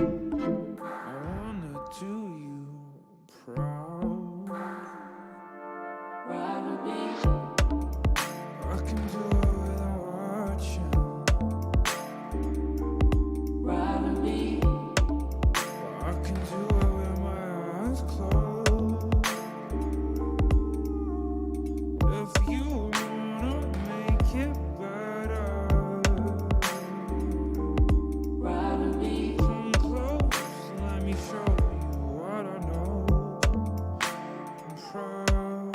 wanna do you proud. I can do it without watching. I can do it with my eyes closed. If you wanna make it better, come close, let me show you what I know. I'm proud.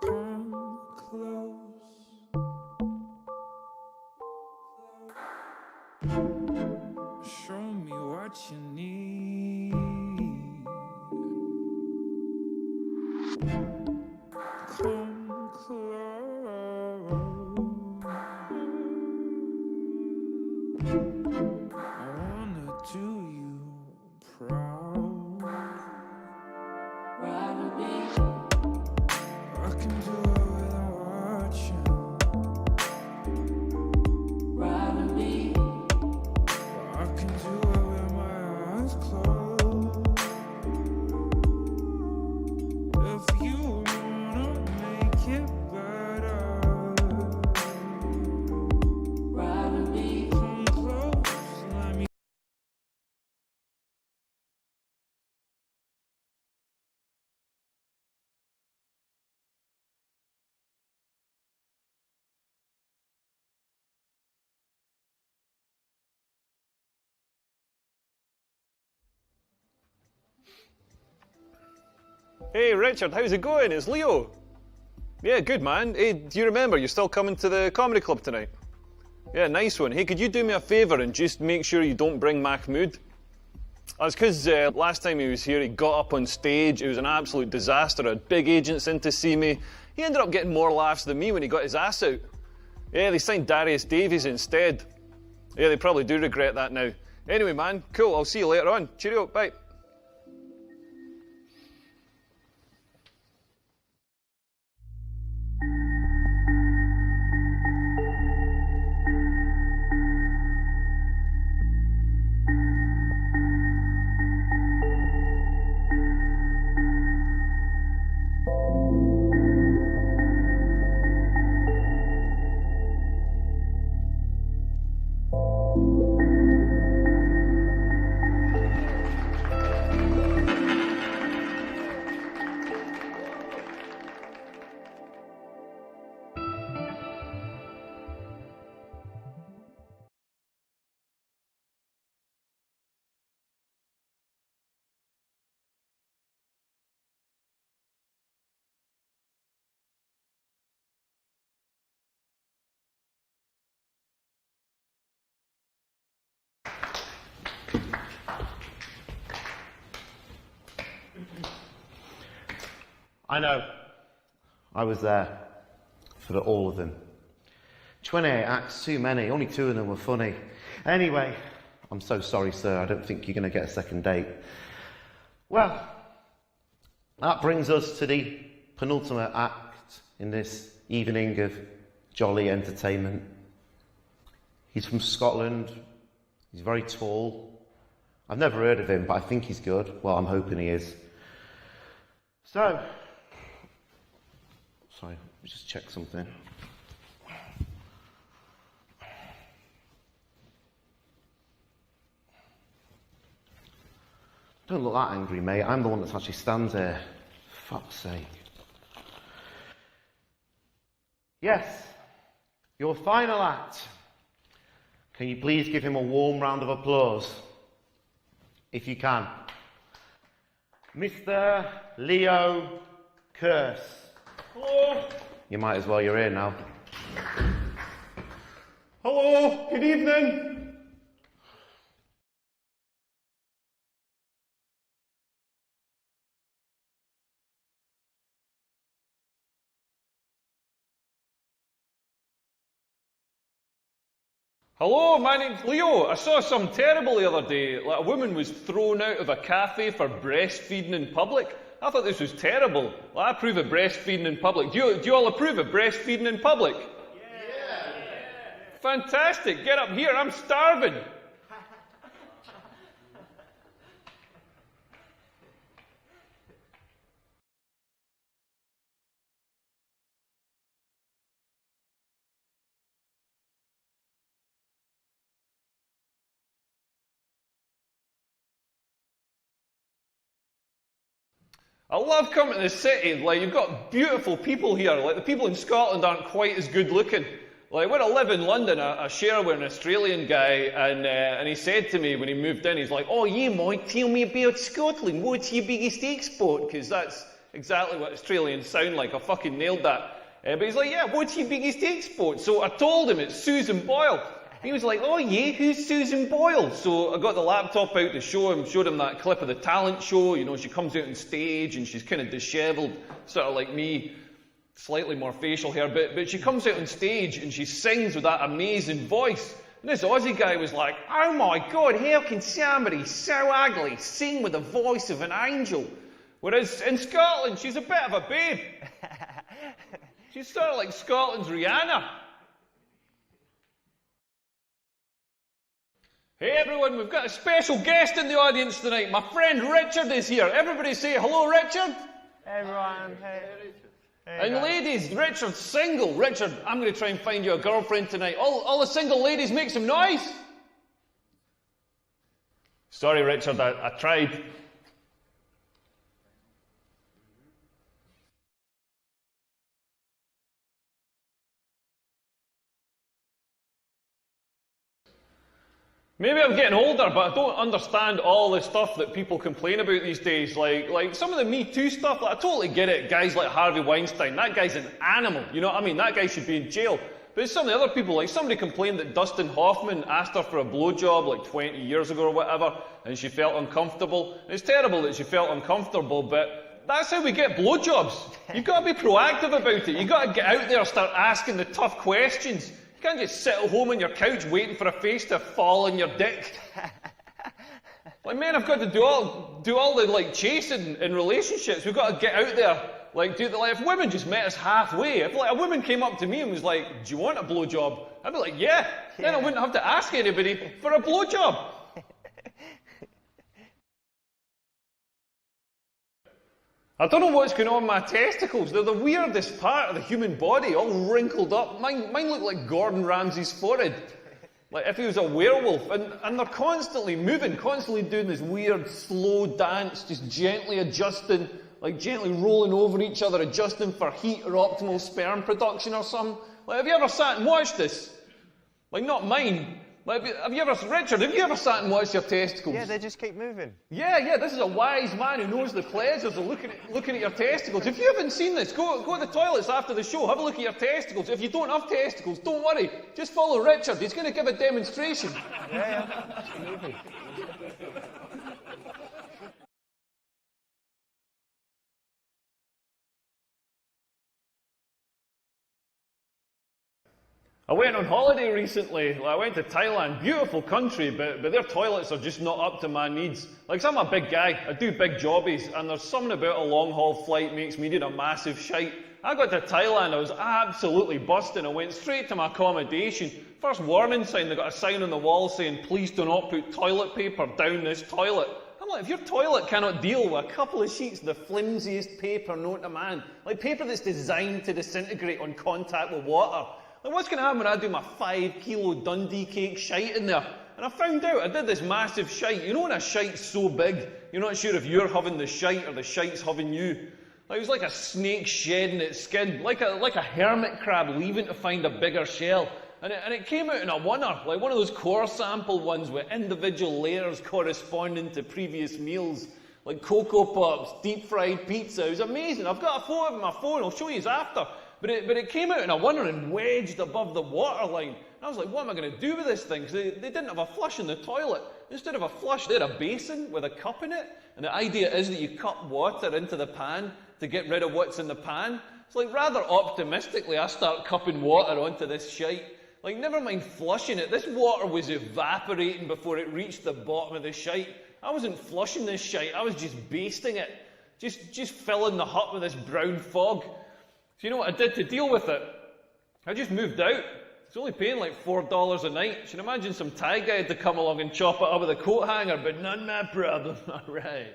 Come close. Show me what you need. Come close. I wanna do you proud. I can do it without watching. I can do it with my eyes closed. If you wanna make it better, come close, let me. Hey Richard, how's it going? It's Leo. Yeah, good man. Hey, do you remember you're still coming to the comedy club tonight? Yeah, nice one. Hey, could you do me a favour and just make sure you don't bring Mahmood? That's because last time he was here, he got up on stage. It was an absolute disaster. I had big agents in to see me. He ended up getting more laughs than me when he got his ass out. Yeah, they signed Darius Davies instead. Yeah, they probably do regret that now. Anyway, man, cool. I'll see you later on. Cheerio, bye. I know. I was there for all of them. 28 acts, too many. Only 2 of them were funny. Anyway, I'm so sorry, sir. I don't think you're going to get a second date. Well, that brings us to the penultimate act in this evening of jolly entertainment. He's from Scotland. He's very tall. I've never heard of him, but I think he's good. Well, I'm hoping he is. So, sorry, let me just check something. Don't look that angry, mate. I'm the one that actually stands there. Fuck's sake. Yes, your final act Can you please give him a warm round of applause? If you can. Mr. Leo Curse. Hello. You might as well, you're here now. Hello. Good evening. Hello, my name's Leo. I saw something terrible the other day. Like a woman was thrown out of a cafe for breastfeeding in public. I thought this was terrible. Well, I approve of breastfeeding in public. Do you all approve of breastfeeding in public? Yeah. Fantastic. Get up here. I'm starving. I love coming to the city. Like, you've got beautiful people here. Like, the people in Scotland aren't quite as good looking. Like, when I live in London, I share with an Australian guy, and he said to me when he moved in, he's like, "Oh, you might tell me about Scotland. What's your biggest export?" Because that's exactly what Australians sound like. I fucking nailed that. But he's like, "Yeah, what's your biggest export?" So I told him it's Susan Boyle. He was like, "Oh yeah, who's Susan Boyle?" So I got the laptop out to show him, showed him that clip of the talent show. You know, she comes out on stage and she's kind of dishevelled, sort of like me, slightly more facial hair, but she comes out on stage and she sings with that amazing voice. And this Aussie guy was like, "Oh my God, how can somebody so ugly sing with the voice of an angel?" Whereas in Scotland, she's a bit of a babe. She's sort of like Scotland's Rihanna. Hey everyone, we've got a special guest in the audience tonight. My friend Richard is here. Everybody say hello, Richard. Hey everyone, hey. And ladies, Richard's single. Richard, I'm going to try and find you a girlfriend tonight. All the single ladies, make some noise. Sorry, Richard, I tried. Maybe I'm getting older, but I don't understand all the stuff that people complain about these days. Like some of the Me Too stuff, like, I totally get it. Guys like Harvey Weinstein, that guy's an animal. You know what I mean? That guy should be in jail. But some of the other people, like somebody complained that Dustin Hoffman asked her for a blowjob like 20 years ago or whatever, and she felt uncomfortable. And it's terrible that she felt uncomfortable, but that's how we get blowjobs. You've got to be proactive about it. You've got to get out there and start asking the tough questions. You can't just sit at home on your couch waiting for a face to fall on your dick. Like, men have got to do all the like chasing in relationships. We've got to get out there. Like, if women just met us halfway, if like a woman came up to me and was like, "Do you want a blowjob?" I'd be like, yeah. Then I wouldn't have to ask anybody for a blowjob. I don't know what's going on with my testicles. They're the weirdest part of the human body, all wrinkled up. Mine look like Gordon Ramsay's forehead. Like if he was a werewolf. And they're constantly moving, constantly doing this weird, slow dance, just gently adjusting, like gently rolling over each other, adjusting for heat or optimal sperm production or something. Like, have you ever sat and watched this? Like, not mine. Like, Richard, have you ever sat and watched your testicles? Yeah, they just keep moving. Yeah, this is a wise man who knows the pleasures of looking at your testicles. If you haven't seen this, go to the toilets after the show, have a look at your testicles. If you don't have testicles, don't worry. Just follow Richard. He's going to give a demonstration. Yeah. Moving. I went on holiday recently. I went to Thailand, beautiful country, but their toilets are just not up to my needs. Like, 'cause I'm a big guy, I do big jobbies, and there's something about a long-haul flight makes me need a massive shite. I got to Thailand, I was absolutely busting. I went straight to my accommodation. First warning sign, they got a sign on the wall saying, "Please do not put toilet paper down this toilet." I'm like, if your toilet cannot deal with a couple of sheets of the flimsiest paper known to man, like paper that's designed to disintegrate on contact with water, like, what's going to happen when I do my 5 kilo Dundee cake shite in there? And I found out, I did this massive shite. You know when a shite's so big, you're not sure if you're having the shite or the shite's having you? Like, it was like a snake shedding its skin, like a hermit crab leaving to find a bigger shell. And it came out in a oneer, like one of those core sample ones with individual layers corresponding to previous meals, like Cocoa Pops, deep fried pizza. It was amazing. I've got a photo of my phone, I'll show you after. But it came out in a oneer and wedged above the waterline. And I was like, what am I going to do with this thing? Because they didn't have a flush in the toilet. Instead of a flush, they had a basin with a cup in it. And the idea is that you cup water into the pan to get rid of what's in the pan. It's like rather optimistically, I start cupping water onto this shite. Like, never mind flushing it. This water was evaporating before it reached the bottom of the shite. I wasn't flushing this shite. I was just basting it. Just filling the hut with this brown fog. So you know what I did to deal with it? I just moved out. I was only paying like $4 a night. You should imagine some Thai guy had to come along and chop it up with a coat hanger, but none my problem. All right.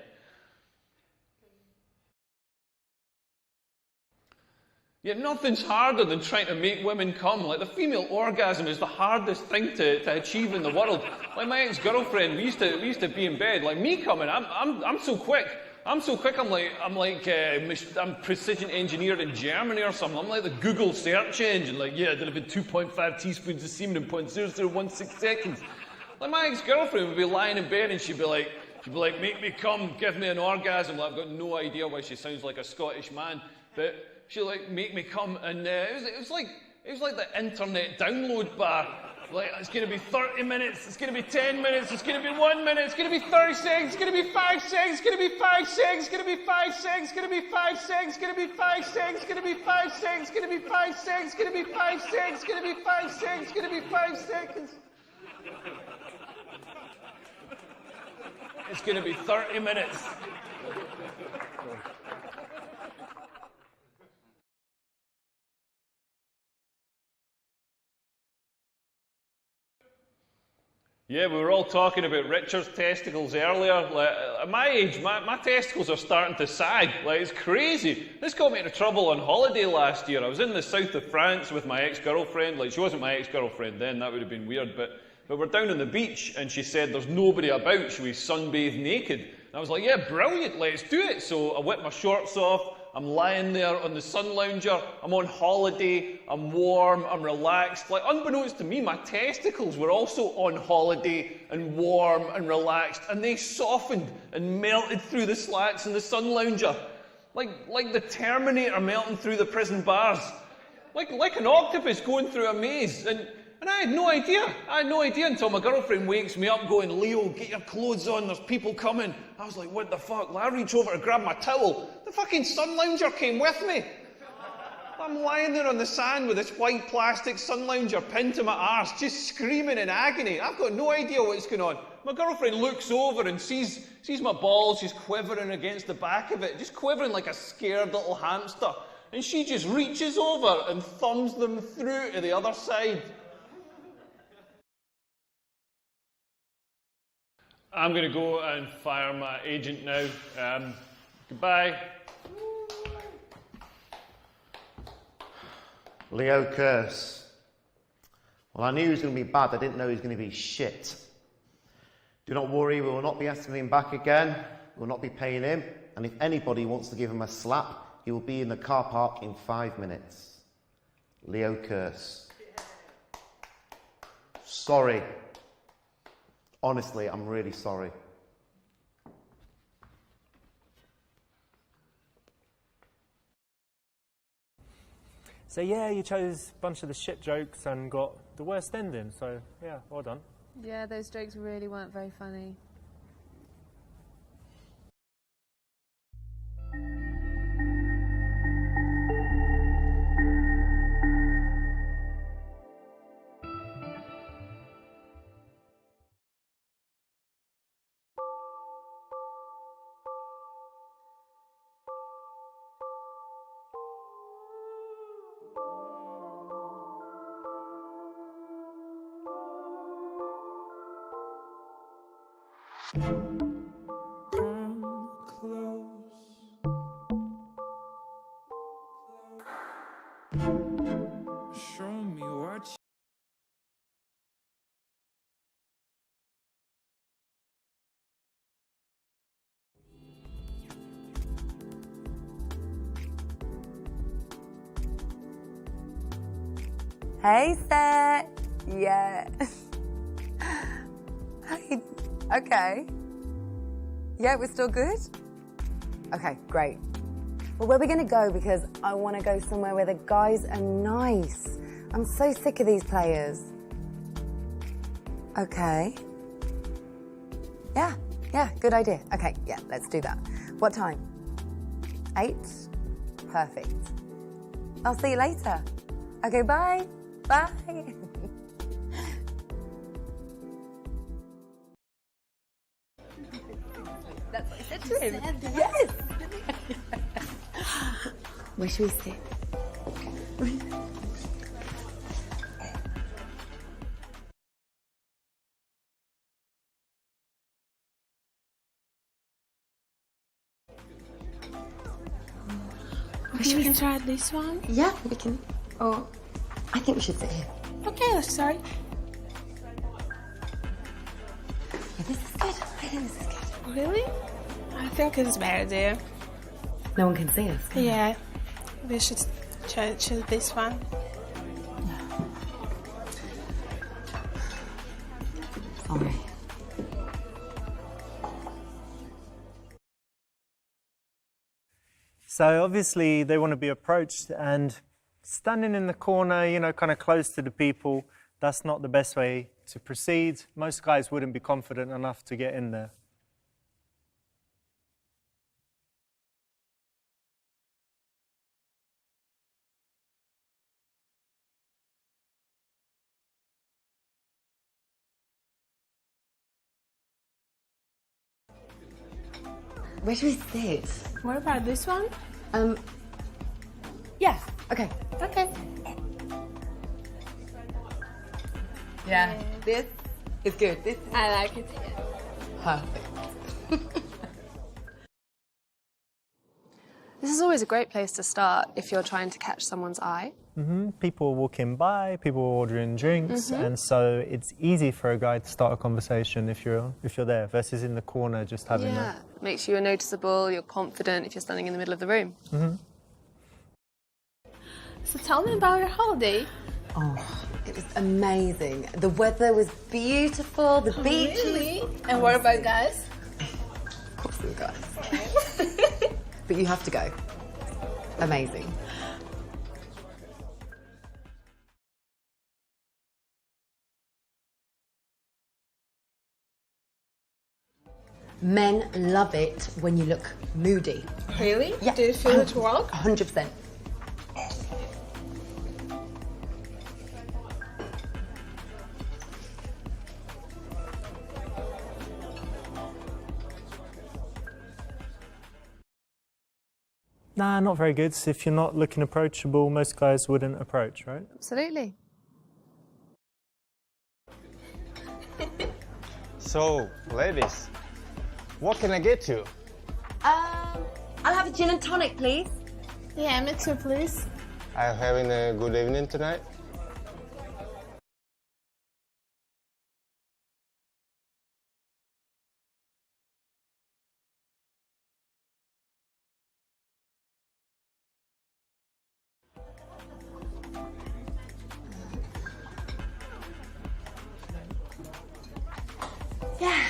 Yet nothing's harder than trying to make women come. Like, the female orgasm is the hardest thing to achieve in the world. Like, my ex-girlfriend, we used to be in bed. Like, me coming, I'm so quick. I'm precision engineered in Germany or something. I'm like the Google search engine. Like, yeah, I delivered 2.5 teaspoons of semen in 0.0016 seconds. Like, my ex-girlfriend would be lying in bed and she'd be like, make me come, give me an orgasm. Like, I've got no idea why she sounds like a Scottish man, but she'd like make me come, and it was like the internet download bar. Like, it's going to be 30 minutes, it's going to be 10 minutes, it's going to be 1 minute, it's going to be 30 seconds, it's going to be 5 seconds, it's going to be 5 seconds, it's going to be 5 seconds, it's going to be 5 seconds, it's going to be 5 seconds, it's going to be 5 seconds, it's going to be 5 seconds, it's going to be 5 seconds, it's going to be 5 seconds, it's going to be 5 seconds. It's going to be 30 minutes. Yeah, we were all talking about Richard's testicles earlier. Like, at my age, my testicles are starting to sag. Like, it's crazy. This got me into trouble on holiday last year. I was in the south of France with my ex-girlfriend. Like, she wasn't my ex-girlfriend then, that would have been weird. But we're down on the beach, and she said there's nobody about. Should we sunbathe naked? And I was like, yeah, brilliant, let's do it. So I whipped my shorts off. I'm lying there on the sun lounger, I'm on holiday, I'm warm, I'm relaxed. Like, unbeknownst to me, my testicles were also on holiday and warm and relaxed, and they softened and melted through the slats in the sun lounger. Like the Terminator melting through the prison bars. Like an octopus going through a maze. And I had no idea. I had no idea until my girlfriend wakes me up going, Leo, get your clothes on, there's people coming. I was like, what the fuck? I reach over to grab my towel. The fucking sun lounger came with me. I'm lying there on the sand with this white plastic sun lounger pinned to my arse, just screaming in agony. I've got no idea what's going on. My girlfriend looks over and sees my balls just quivering against the back of it, just quivering like a scared little hamster. And she just reaches over and thumbs them through to the other side. I'm going to go and fire my agent now. Goodbye. Leo Curse. Well, I knew he was going to be bad. I didn't know he was going to be shit. Do not worry, we will not be asking him back again. We will not be paying him. And if anybody wants to give him a slap, he will be in the car park in 5 minutes. Leo Curse. Sorry. Honestly, I'm really sorry. So yeah, you chose a bunch of the shit jokes and got the worst ending, so yeah, well done. Yeah, those jokes really weren't very funny. Come close. Show me what you Hey, Seth. Yeah. Hey, okay. Yeah, we're still good? Okay, great. Well, where are we going to go? Because I want to go somewhere where the guys are nice. I'm so sick of these players. Okay. Yeah, good idea. Okay, yeah, let's do that. What time? 8? Perfect. I'll see you later. Okay, bye. Bye. That's what I said to him. Yes. Where should we sit? We can try this one. Yeah, we can. Or I think we should sit here. Okay, let's start. Yeah, this is good. I think this is good. Really? I think it's better there. No one can see us. Can they? Yeah. We should choose this one. Sorry. So obviously they want to be approached, and standing in the corner, you know, kind of close to the people, that's not the best way to proceed. Most guys wouldn't be confident enough to get in there. Where should we sit? What about this one? Yeah. Okay. Okay. Yeah. This is good. This is I like it. perfect. This is always a great place to start if you're trying to catch someone's eye. People are walking by, people are ordering drinks, and so it's easy for a guy to start a conversation if you're there, versus in the corner just having Yeah, makes you noticeable, you're confident if you're standing in the middle of the room. So tell me about your holiday. Oh, it was amazing. The weather was beautiful. The beach. Really? And what about guys? Of course, we guys. But you have to go. Amazing. Men love it when you look moody. Really? Yeah. Do you feel it work? 100%. Nah, not very good. So if you're not looking approachable, most guys wouldn't approach, right? Absolutely. So, ladies, what can I get you? I'll have a gin and tonic, please. Yeah, me too, please. Are you having a good evening tonight? Yeah.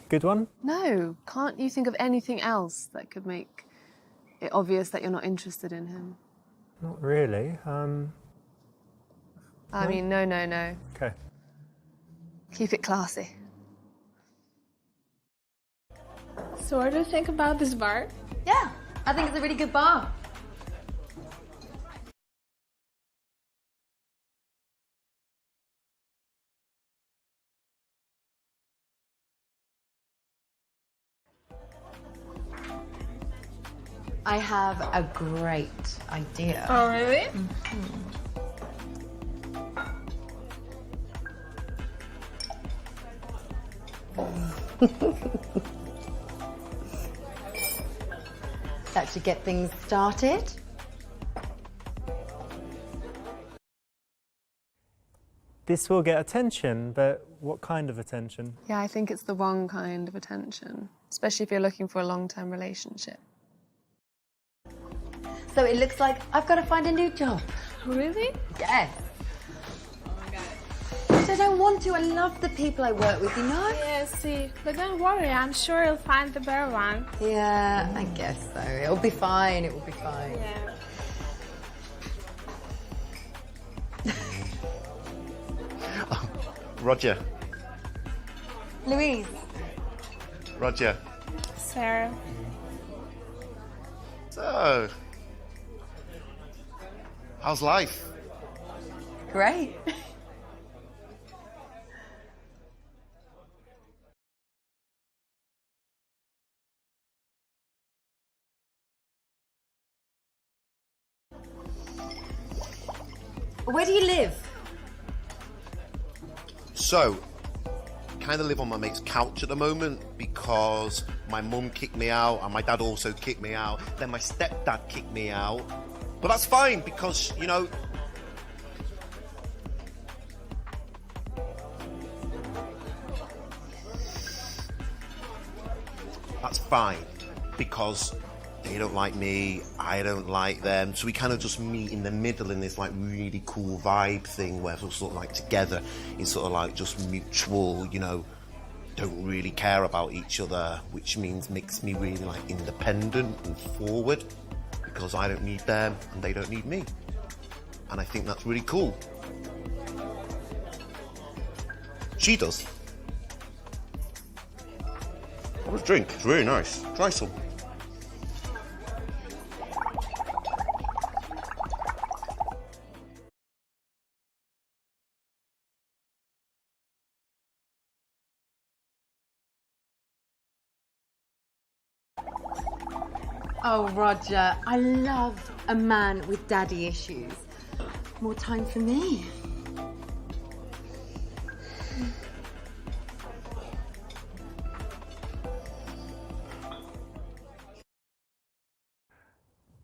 Good one? No, can't you think of anything else that could make it obvious that you're not interested in him? Not really. I mean, no. Okay. Keep it classy. So what do you think about this bar? Yeah, I think it's a really good bar. I have a great idea. Oh, really? That should get things started. This will get attention, but what kind of attention? Yeah, I think it's the wrong kind of attention, especially if you're looking for a long-term relationship. So it looks like I've got to find a new job. Really? Yes. But I don't want to. I love the people I work with, you know? Yeah, see. But don't worry, I'm sure you'll find the better one. Yeah, I guess so. It'll be fine. It will be fine. Yeah. Roger. Louise. Roger. Sarah. So, how's life? Great. Where do you live? So, kind of live on my mate's couch at the moment because my mum kicked me out and my dad also kicked me out. Then my stepdad kicked me out. But that's fine because, you know, that's fine because they don't like me, I don't like them, so we kind of just meet in the middle in this like really cool vibe thing where we're sort of like together in sort of like just mutual, you know, don't really care about each other, which makes me really like independent and forward because I don't need them and they don't need me. And I think that's really cool. She does. Have a drink, it's really nice. Try some. Oh, Roger, I love a man with daddy issues. More time for me.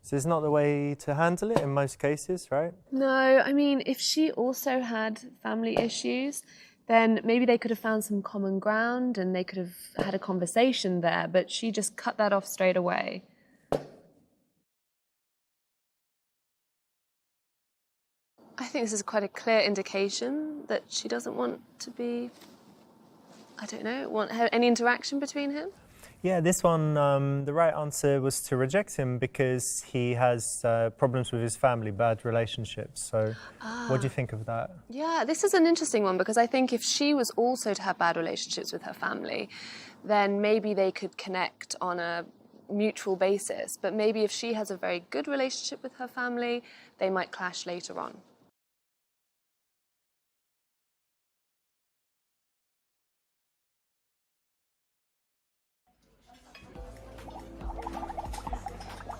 So it's not the way to handle it in most cases, right? No, I mean, if she also had family issues, then maybe they could have found some common ground and they could have had a conversation there, but she just cut that off straight away. I think this is quite a clear indication that she doesn't want to be, I don't know, want any interaction between him. Yeah, this one, the right answer was to reject him because he has problems with his family, bad relationships. So what do you think of that? Yeah, this is an interesting one because I think if she was also to have bad relationships with her family, then maybe they could connect on a mutual basis. But maybe if she has a very good relationship with her family, they might clash later on.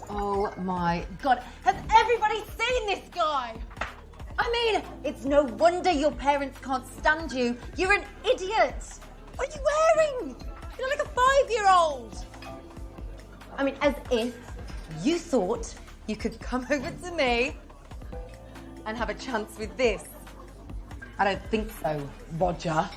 Oh my God, has everybody seen this guy? I mean, it's no wonder your parents can't stand you. You're an idiot. What are you wearing? You're like a 5-year-old. I mean, as if you thought you could come over to me and have a chance with this. I don't think so, Roger.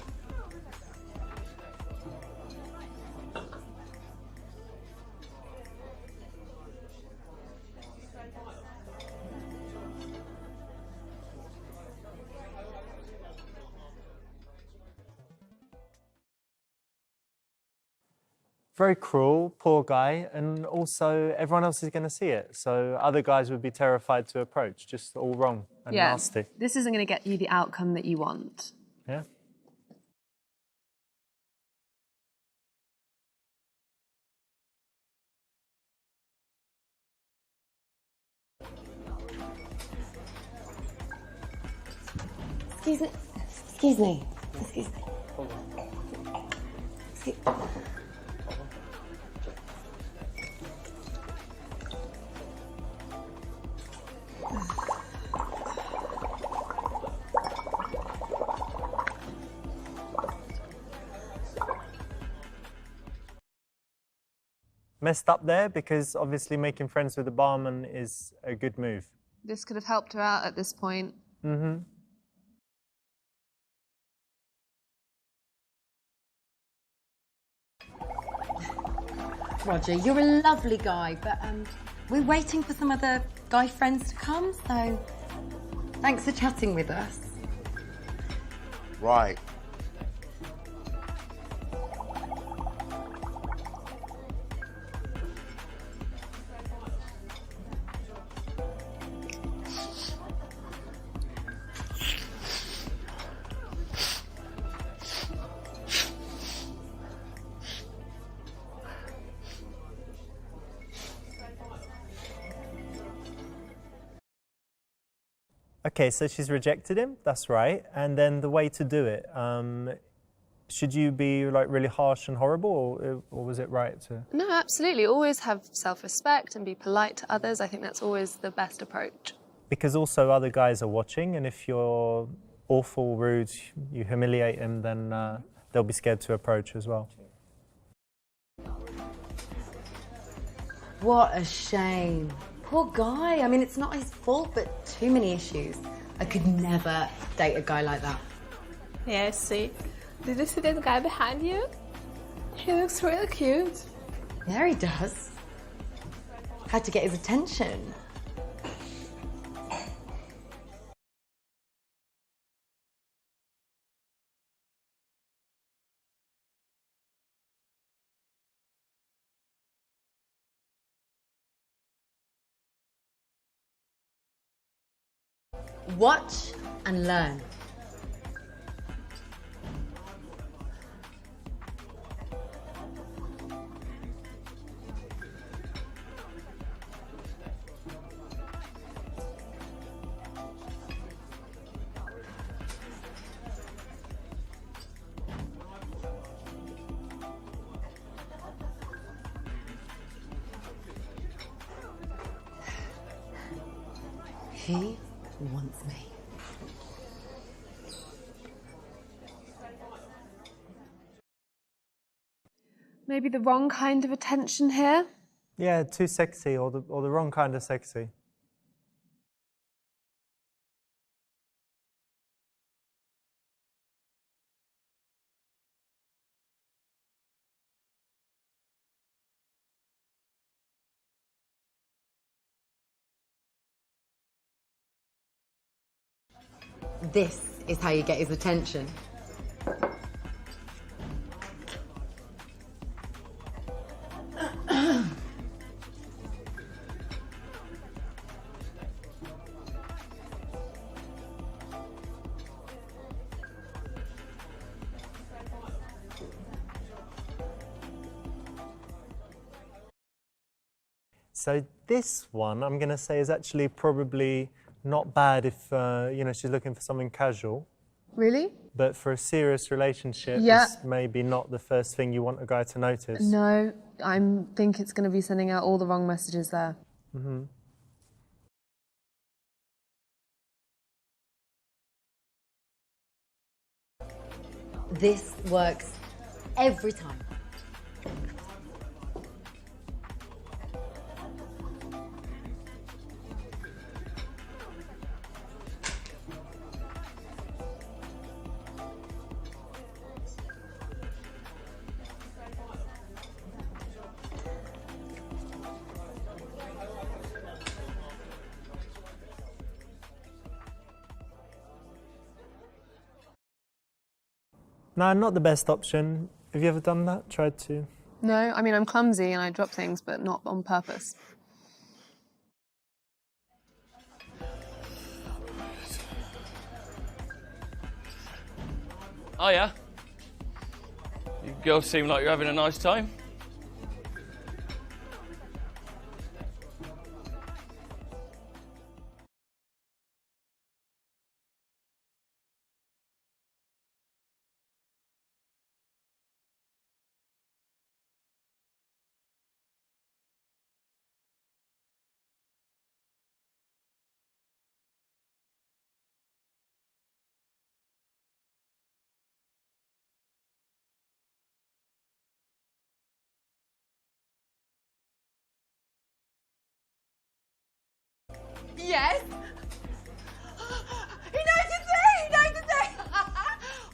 Very cruel, poor guy, and also everyone else is going to see it. So other guys would be terrified to approach, just all wrong and nasty. This isn't going to get you the outcome that you want. Yeah. Excuse me. Excuse me. Excuse me. Excuse Messed up there because obviously making friends with the barman is a good move. This could have helped her out at this point. Mm-hmm. Roger, you're a lovely guy, but we're waiting for some other guy friends to come, so thanks for chatting with us. Right. Okay, so she's rejected him, that's right. And then the way to do it, should you be like really harsh and horrible, or was it right to? No, absolutely. Always have self-respect and be polite to others. I think that's always the best approach. Because also other guys are watching, and if you're awful, rude, you humiliate him, then they'll be scared to approach as well. What a shame. Poor guy. I mean, it's not his fault, but too many issues. I could never date a guy like that. Yeah, see. Did you see that guy behind you? He looks really cute. Yeah, he does. Had to get his attention. Watch and learn. He wants me. Maybe the wrong kind of attention here. Yeah, too sexy, or the wrong kind of sexy. This is how you get his attention. So this one, I'm going to say, is actually probably not bad if she's looking for something casual. Really? But for a serious relationship, Yeah. it's maybe not the first thing you want a guy to notice. No, I think it's going to be sending out all the wrong messages there. Mm-hmm. This works every time. No, not the best option. Have you ever done that? Tried to? No, I mean, I'm clumsy and I drop things, but not on purpose. Oh yeah? You girls seem like you're having a nice time. Yes? He knows it's me! He knows it's me!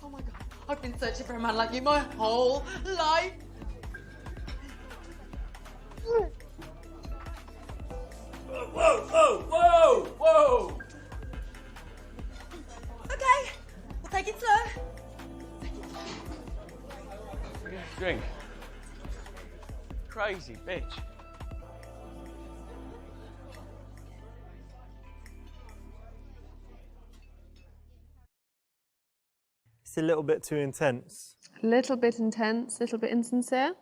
Oh my god, I've been searching for a man like you my whole life. drink. Crazy bitch. It's a little bit too intense. A little bit intense, a little bit insincere.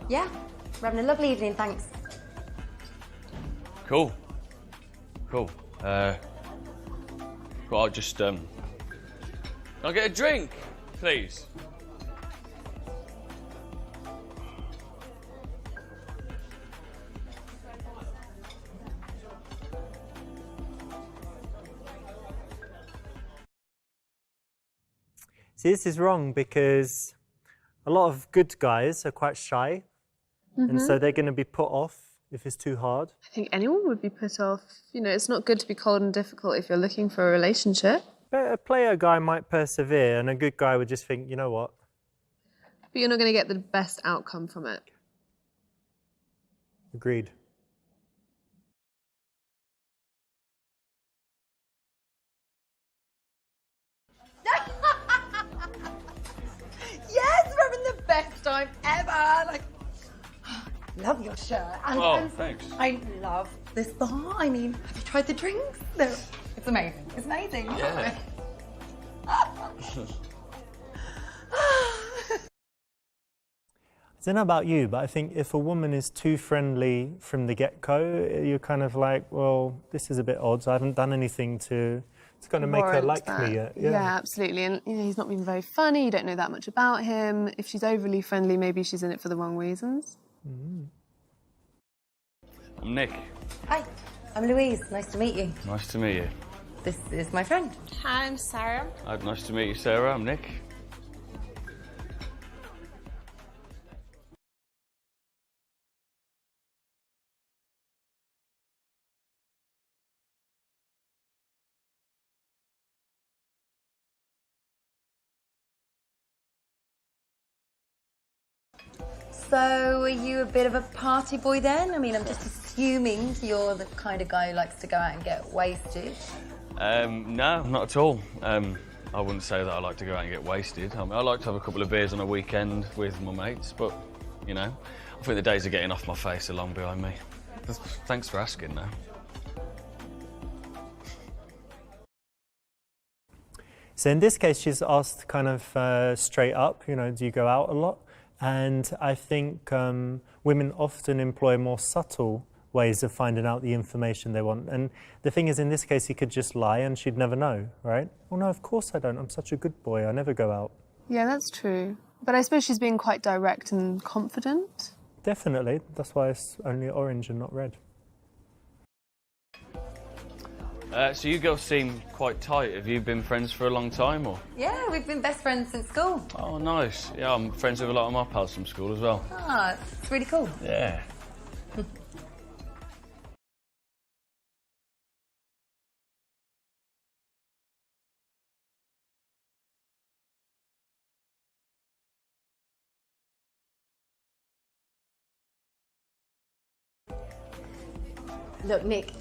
Yeah, we're having a lovely evening, thanks. Cool. Cool. Well, I'll just, I'll get a drink, please. See, this is wrong because a lot of good guys are quite shy, and so they're going to be put off if it's too hard. I think anyone would be put off. You know, it's not good to be cold and difficult if you're looking for a relationship. But a player guy might persevere, and a good guy would just think, you know what? But you're not going to get the best outcome from it. Agreed. Yes, we're having the best time ever. Like, love your shirt. And Thanks. I love this bar. I mean, have you tried the drinks? No, it's amazing. It's amazing. Yeah. I don't know about you, but I think if a woman is too friendly from the get-go, you're kind of like, well, this is a bit odd. So I haven't done anything to kind of make her Warrant like that. me yet. Yeah, absolutely. And you know, he's not been very funny. You don't know that much about him. If she's overly friendly, maybe she's in it for the wrong reasons. I'm Nick. Hi, I'm Louise. Nice to meet you. Nice to meet you. This is my friend. Hi, I'm Sarah. Nice to meet you, Sarah. I'm Nick. So, are you a bit of a party boy then? I mean, I'm just assuming you're the kind of guy who likes to go out and get wasted. No, not at all. I wouldn't say that I like to go out and get wasted. I mean, I like to have a couple of beers on a weekend with my mates, but, you know, I think the days of getting off my face are long behind me. Thanks for asking, though. So in this case, she's asked kind of straight up, you know, do you go out a lot? And I think women often employ more subtle ways of finding out the information they want. And the thing is, in this case, he could just lie and she'd never know, right? Well, no, of course I don't. I'm such a good boy. I never go out. Yeah, that's true. But I suppose she's being quite direct and confident. Definitely. That's why it's only orange and not red. So you girls seem quite tight. Have you been friends for a long time, or? Yeah, we've been best friends since school. Oh, nice. Yeah, I'm friends with a lot of my pals from school as well. Ah, it's really cool. Yeah. Look, Nick,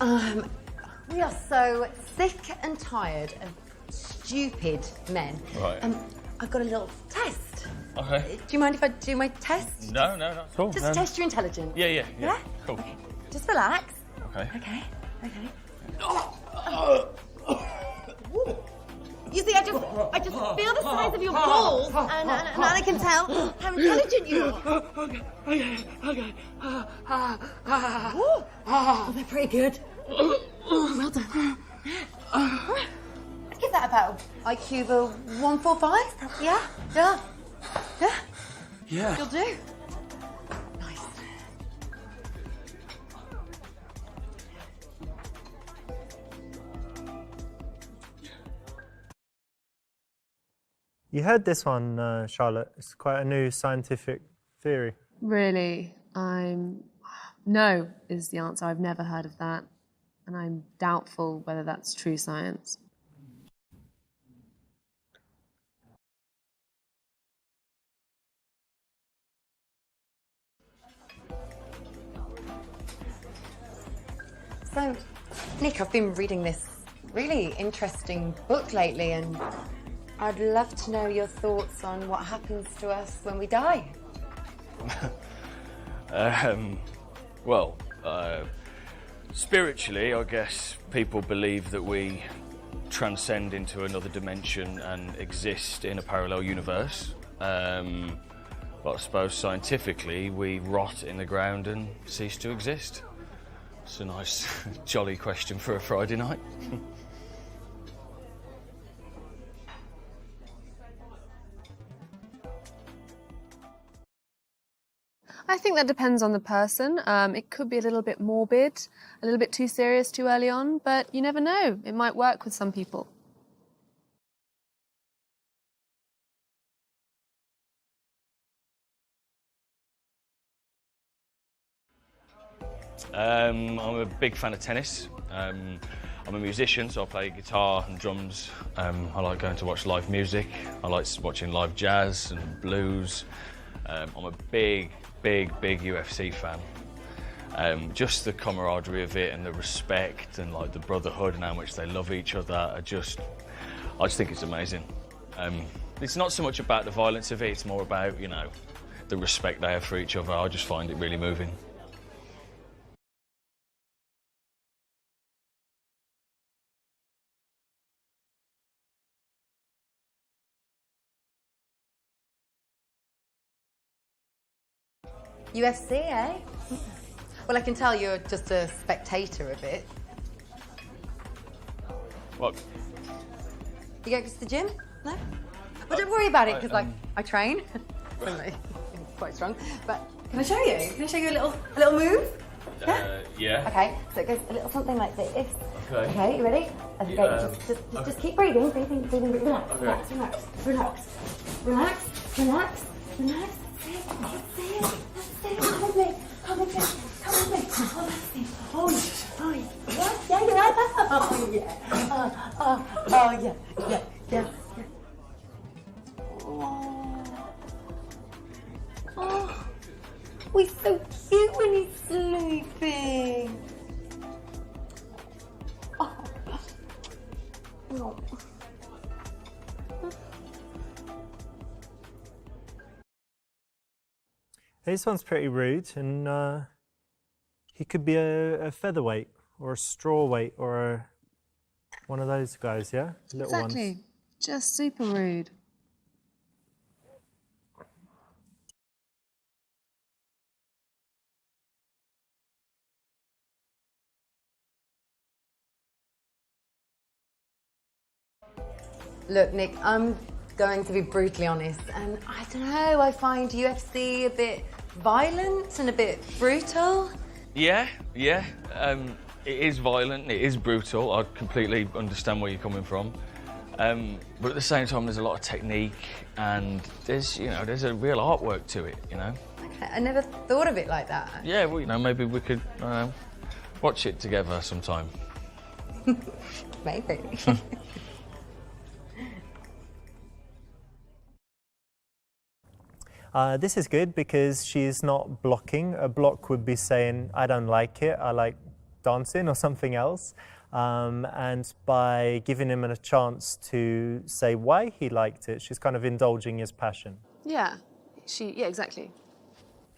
we are so sick and tired of stupid men. Right. I've got a little test. Okay. Do you mind if I do my test? No, not at all. Just test your intelligence. Yeah. Yeah? Cool. Okay. Just relax. Okay. Okay. You see, I just feel the size of your balls, and I can tell how intelligent you are. Okay. Oh, they're pretty good. Well done. I'd give that about IQ of a 145. Yeah? Yeah. You'll do. Nice. You heard this one, Charlotte. It's quite a new scientific theory. Really, no is the answer. I've never heard of that. And I'm doubtful whether that's true science. So, Nick, I've been reading this really interesting book lately, and I'd love to know your thoughts on what happens to us when we die. Well, spiritually, I guess people believe that we transcend into another dimension and exist in a parallel universe. But I suppose scientifically, we rot in the ground and cease to exist. It's a nice, jolly question for a Friday night. I think that depends on the person. It could be a little bit morbid, a little bit too serious too early on, but you never know. It might work with some people. I'm a big fan of tennis. I'm a musician, so I play guitar and drums. I like going to watch live music. I like watching live jazz and blues. I'm a big UFC fan. Just the camaraderie of it and the respect and like the brotherhood and how much they love each other. I just think it's amazing. It's not so much about the violence of it, it's more about, you know, the respect they have for each other. I just find it really moving. UFC, eh? Well, I can tell you're just a spectator of it. What? You go to the gym? No? Well, don't worry about it, because I train. I'm quite strong. But can I show you? Can I show you a little move? Yeah. Okay, so it goes a little something like this. Okay. Okay, you ready? Okay, just keep breathing, relax, relax, relax, relax, relax, relax, relax. That's it. Come with me. Come with me. Come with me. Oh, that's it. Oh, yeah, you're right. Oh, yeah. Oh, yeah. Oh, he's so cute when he's sleeping. Oh. This one's pretty rude, and he could be a featherweight or a strawweight or one of those guys, yeah? Little Exactly. ones. Just super rude. Look, Nick, I'm going to be brutally honest, and I don't know, I find UFC a bit violent and a bit brutal. Yeah. It is violent, it is brutal. I completely understand where you're coming from. But at the same time, there's a lot of technique and there's a real artwork to it, you know? Okay, I never thought of it like that. Yeah, well, maybe we could watch it together sometime. Maybe. This is good because she's not blocking. A block would be saying, I don't like it, I like dancing or something else. And by giving him a chance to say why he liked it, she's kind of indulging his passion. Yeah, exactly.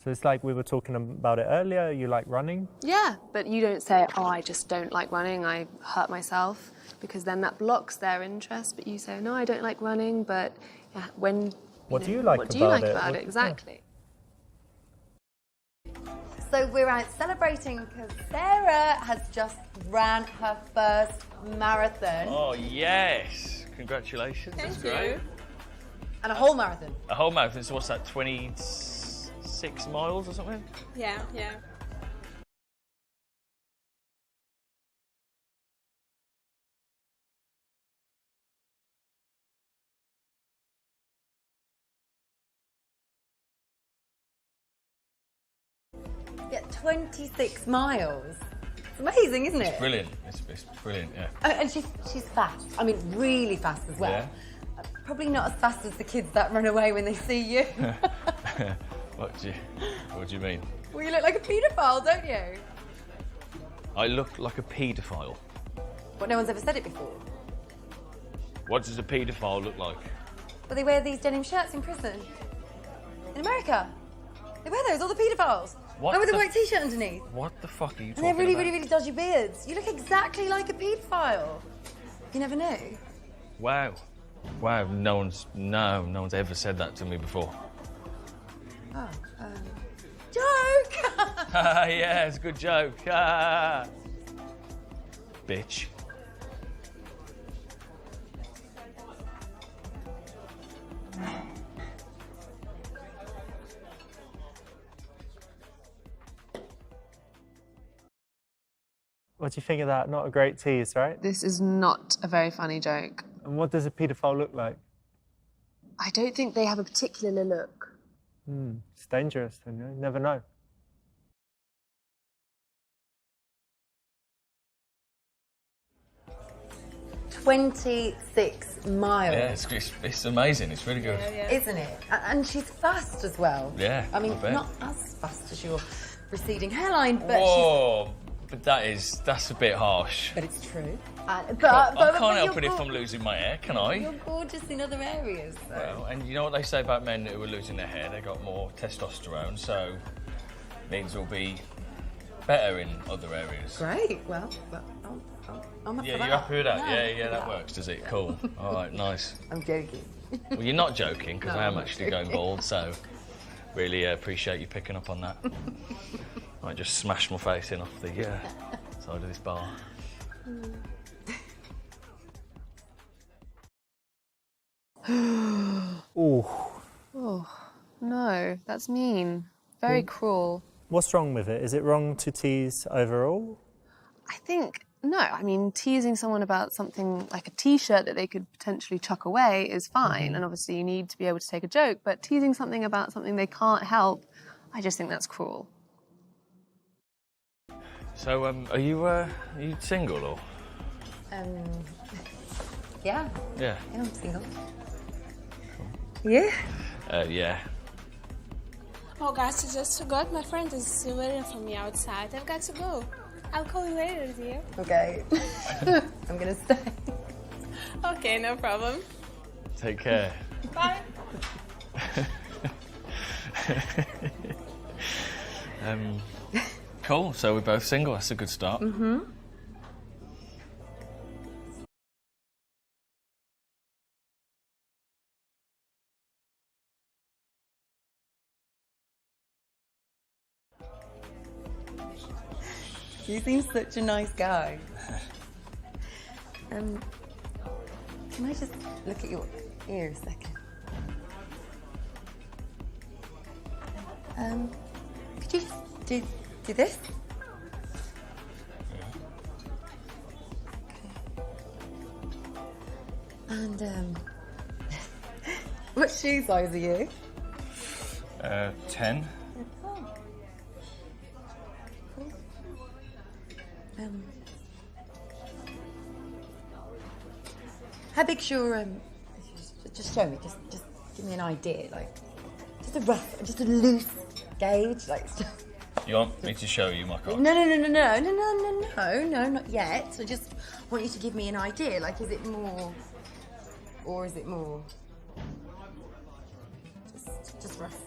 So it's like we were talking about it earlier, you like running? Yeah, but you don't say, oh, I just don't like running, I hurt myself, because then that blocks their interest. But you say, no, I don't like running, but yeah, What do you like about it? Exactly. So we're out celebrating because Sarah has just ran her first marathon. Oh, yes. Congratulations. That's great. And a whole marathon. A whole marathon, so what's that, 26 miles or something? Yeah. Yeah, 26 miles. It's amazing, isn't it? It's brilliant. It's brilliant, yeah. And she's fast. I mean, really fast as well. Yeah. Probably not as fast as the kids that run away when they see you. What do you mean? Well, you look like a paedophile, don't you? I look like a paedophile. What, no one's ever said it before? What does a paedophile look like? But they wear these denim shirts in prison. In America. They wear those, all the paedophiles. What And with a the- white t-shirt underneath. What the fuck are you And talking they're really, about? really, really dodgy beards. You look exactly like a paedophile. You never knew? Wow. Wow, no one's ever said that to me before. Oh, joke! Yeah, it's a good joke. Bitch. What do you think of that? Not a great tease, right? This is not a very funny joke. And what does a paedophile look like? I don't think they have a particular look. It's dangerous, you know? Never know. "26 miles. Yeah, it's amazing. It's really good. Isn't it? And she's fast as well. Yeah, I mean, I bet. not as fast as your receding hairline, but Whoa, but that's a bit harsh. but it's true. I But can't help you're it if I'm losing my hair, can I? You're gorgeous in other areas, though. Well, and you know what they say about men who are losing their hair? They got more testosterone, so means we'll be better in other areas. Great. Well, I'm up Yeah, for you're that. happy with that? No, Yeah, that works, does it? Cool. All right, nice. I'm joking. Well, you're not joking, because No, I am I'm not actually going joking. bald, so really appreciate you picking up on that. I just smashed my face in off the side of this bar. Ooh. Oh, no, that's mean. Very cruel. What's wrong with it? Is it wrong to tease overall? I think, no, I mean, teasing someone about something like a t-shirt that they could potentially chuck away is fine. And obviously you need to be able to take a joke, but teasing something about something they can't help, I just think that's cruel. So, are you single or? Yeah. Yeah. Yeah, I'm single. Yeah. Yeah. Oh, guys, I just forgot. My friend is waiting for me outside. I've got to go. I'll call you later, dear. Okay. I'm gonna stay. Okay, no problem. Take care. Bye. Cool. So we're both single. That's a good start. Mm-hmm. You seem such a nice guy. Can I just look at your ear a second? Could you just do this? Okay. And what shoe size are you? 10. How big's your just show me, just give me an idea, like just a loose gauge, like You want me to show you my cock? no, not yet. I just want you to give me an idea, like is it more or is it more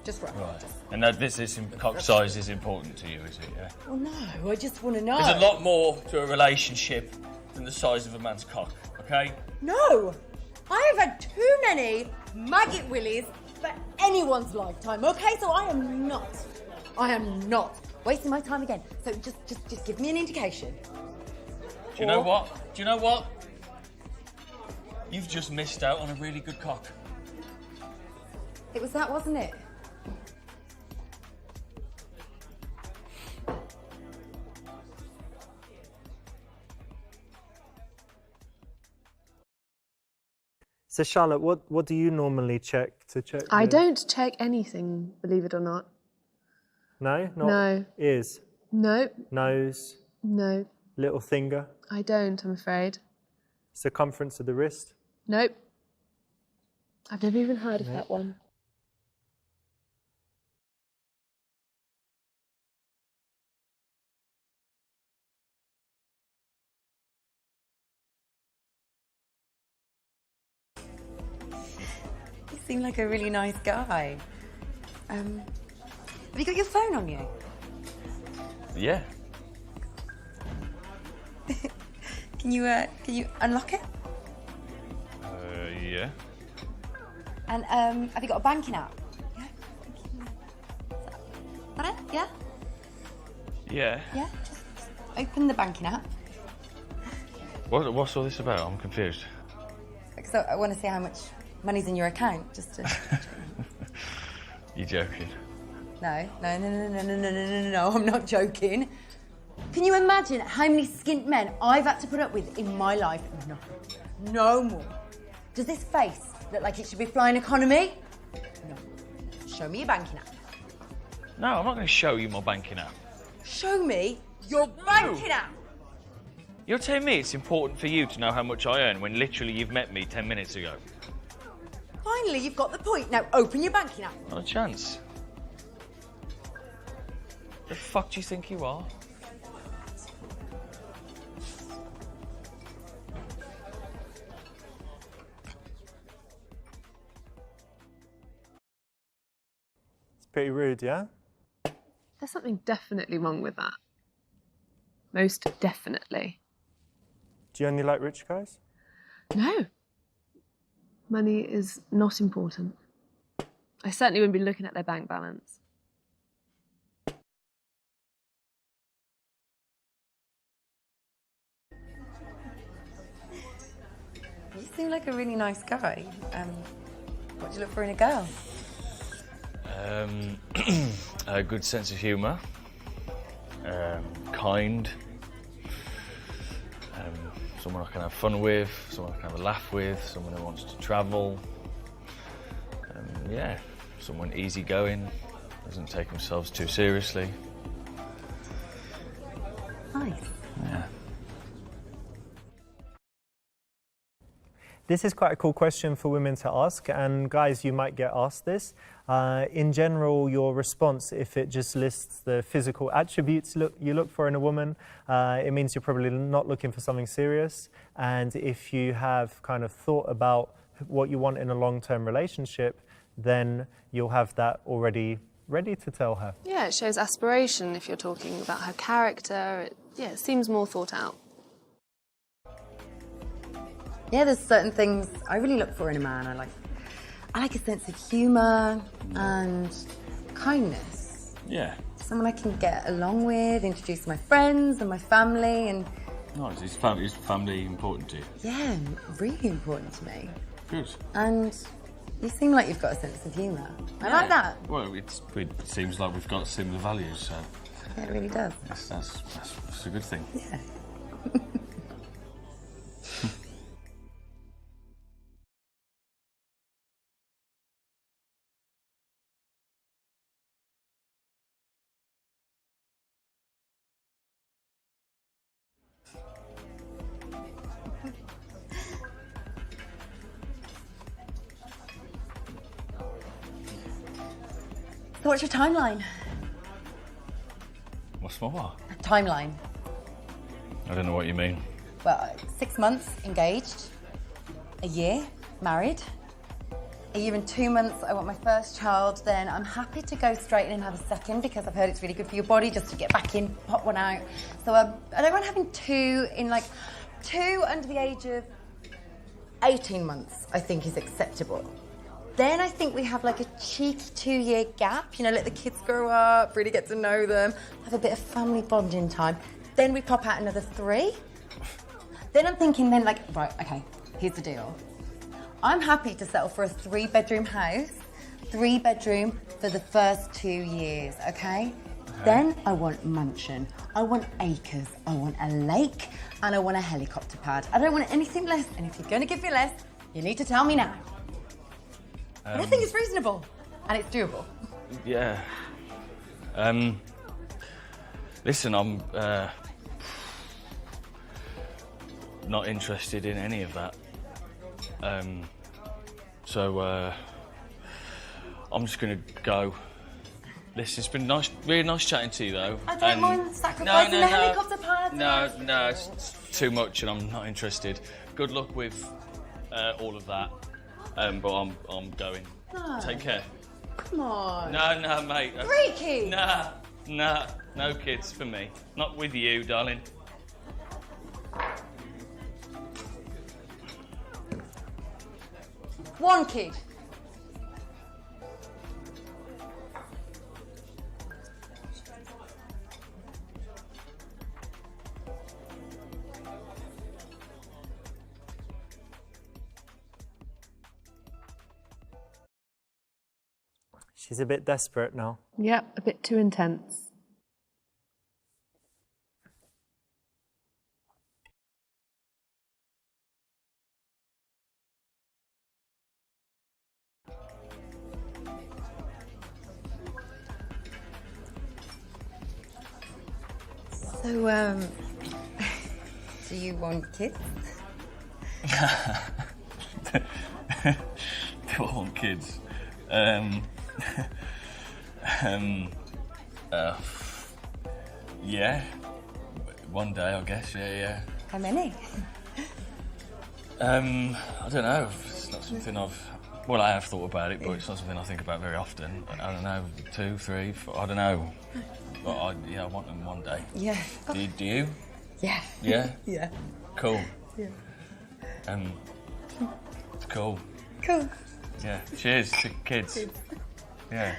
just rough. Right. And that cock size is important to you, is it? Yeah. Oh no, I just want to know. There's a lot more to a relationship than the size of a man's cock, okay? No! I have had too many maggot willies for anyone's lifetime, okay? So I am not wasting my time again. So just give me an indication. Do you know what? You've just missed out on a really good cock. It was that, wasn't it? So Charlotte, what do you normally check to check? I don't check anything, believe it or not. No? Not No. ears? No, Nose? no, Little finger? I don't, I'm afraid. Circumference of the wrist? Nope. I've never even heard of that one. seem like a really nice guy. Have you got your phone on you? Yeah. Can you unlock it? Yeah. And have you got a banking app? Yeah. Is that it? Yeah. Yeah. Yeah. Just open the banking app. What's all this about? I'm confused. So I want to see how much money's in your account, just to. You joking? No, I'm not joking. Can you imagine how many skint men I've had to put up with in my life? No more. Does this face look like it should be flying economy? No. Show me your banking app. No, I'm not going to show you my banking app. Show me your banking app. You're telling me it's important for you to know how much I earn when literally you've met me 10 minutes ago? Finally, you've got the point. Now open your banking app. Not a chance. The fuck do you think you are? It's pretty rude, yeah? There's something definitely wrong with that. Most definitely. Do you only like rich guys? No. Money is not important. I certainly wouldn't be looking at their bank balance. You seem like a really nice guy. What do you look for in a girl? A good sense of humour. Kind. Someone I can have fun with, someone I can have a laugh with, someone who wants to travel. Yeah, someone easygoing, doesn't take themselves too seriously. Nice. Yeah. This is quite a cool question for women to ask, and guys, you might get asked this. In general, your response, if it just lists the physical attributes you look for in a woman, it means you're probably not looking for something serious. And if you have kind of thought about what you want in a long-term relationship, then you'll have that already ready to tell her. Yeah, it shows aspiration if you're talking about her character. It seems more thought out. Yeah, there's certain things I really look for in a man. I like a sense of humour and kindness. Yeah. Someone I can get along with, introduce my friends and my family, and Nice. Is family important to you? yeah, really important to me. Good. And you seem like you've got a sense of humour. I like that. Well, it seems like we've got similar values, so Yeah, it really does. that's a good thing. Yeah. So what's your timeline? What's my what? Timeline. I don't know what you mean. Well, 6 months engaged, a year married, a year and 2 months I want my first child, then I'm happy to go straight in and have a second because I've heard it's really good for your body just to get back in, pop one out. So I don't mind having two under the age of 18 months, I think is acceptable. Then I think we have like a cheeky 2-year gap, let the kids grow up, really get to know them, have a bit of family bonding time. Then we pop out another 3. Then I'm thinking right, okay, here's the deal. I'm happy to settle for a 3-bedroom house, 3-bedroom for the first 2 years, okay? Then I want mansion, I want acres, I want a lake, and I want a helicopter pad. I don't want anything less, and if you're gonna give me less, you need to tell me now. But I think it's reasonable, and it's doable. Yeah. Listen, I'm not interested in any of that. So I'm just gonna go. Listen, it's been really nice chatting to you, though. I don't mind sacrificing the helicopter pad. No, it's too much, and I'm not interested. Good luck with all of that. But I'm going. No. Take care. Come on. No, mate. 3 kids. Nah, no kids for me. Not with you, darling. One kid. She's a bit desperate now. Yep, a bit too intense. So, do you want kids? Do I want kids? Yeah. One day, I guess. Yeah. How many? I don't know. It's not something Well, I have thought about it, but it's not something I think about very often. I don't know, 2, 3, 4, I don't know. But I want them one day. Yeah. Do you? Yeah. Yeah? Yeah. Cool. Yeah. Cool. Cool. Yeah. Cheers to kids. Yeah.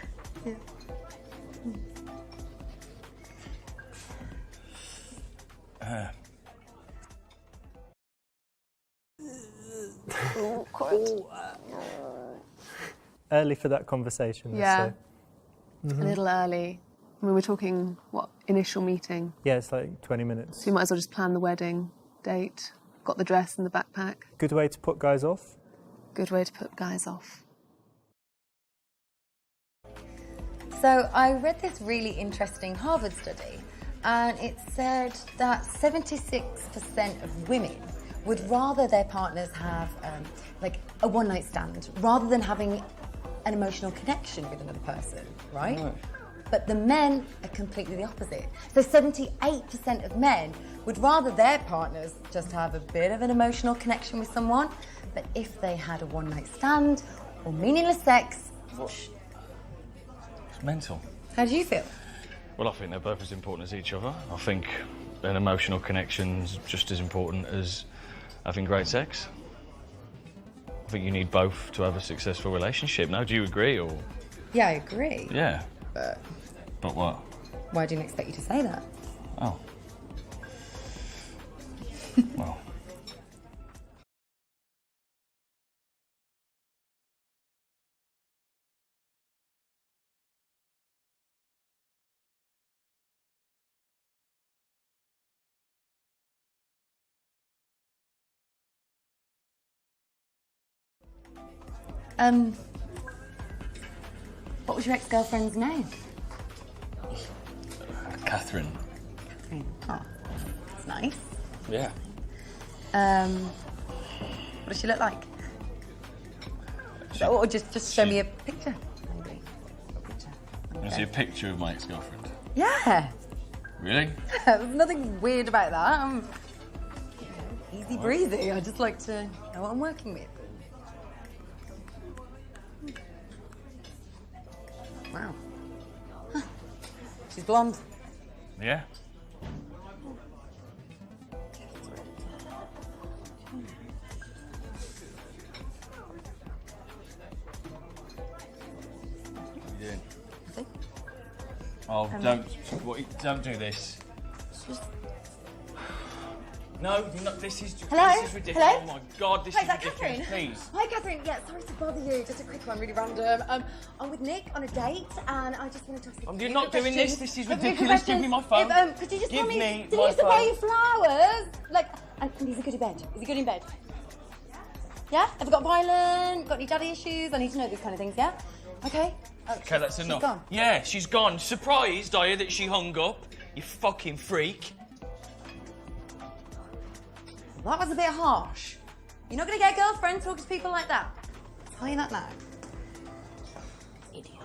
Early for that conversation. let's Yeah. say. A little early. I mean, we're talking, what, initial meeting? Yeah, it's like 20 minutes. So you might as well just plan the wedding date. Got the dress and the backpack. Good way to put guys off. Good way to put guys off. So I read this really interesting Harvard study, and it said that 76% of women would rather their partners have like a one-night stand rather than having an emotional connection with another person, right? But the men are completely the opposite. So 78% of men would rather their partners just have a bit of an emotional connection with someone, but if they had a one-night stand or meaningless sex, It's mental. how do you feel? Well, I think they're both as important as each other. I think an emotional connection's just as important as having great sex. I think you need both to have a successful relationship. Now, do you agree, or...? Yeah, I agree. Yeah. But what? Why didn't I expect you to say that? Oh. Well. What was your ex-girlfriend's name? Catherine. Oh, that's nice. Yeah. What does she look like? Or just show me a picture, maybe. A picture. You want to see a picture of my ex-girlfriend? Yeah. Really? There's nothing weird about that. I'm easy breezy. I just like to know what I'm working with. Wow. Huh. She's blonde. Yeah. What are you doing? Nothing. Oh, don't do this. No, this is Hello? This is ridiculous. Hello? Oh my God, this Hi, is is that ridiculous. Catherine? Please. Hi, Catherine. Yeah, sorry to bother you. Just a quick one, really random. I'm with Nick on a date, and I just wanted to ask you. You're not doing this. This is A few ridiculous. Give me my phone. If, could you just Give tell me? me Did my he used to buy phone. you flowers? Like, and he's a good in bed. Is he good in bed? Yeah. Ever got violent? Got any daddy issues? I need to know these kind of things. Yeah. Okay. Okay, that's enough. She's gone. Yeah, she's gone. Surprised, are you, that she hung up? You fucking freak. That was a bit harsh. You're not going to get a girlfriend talking to people like that. I'll tell you that now. Idiot.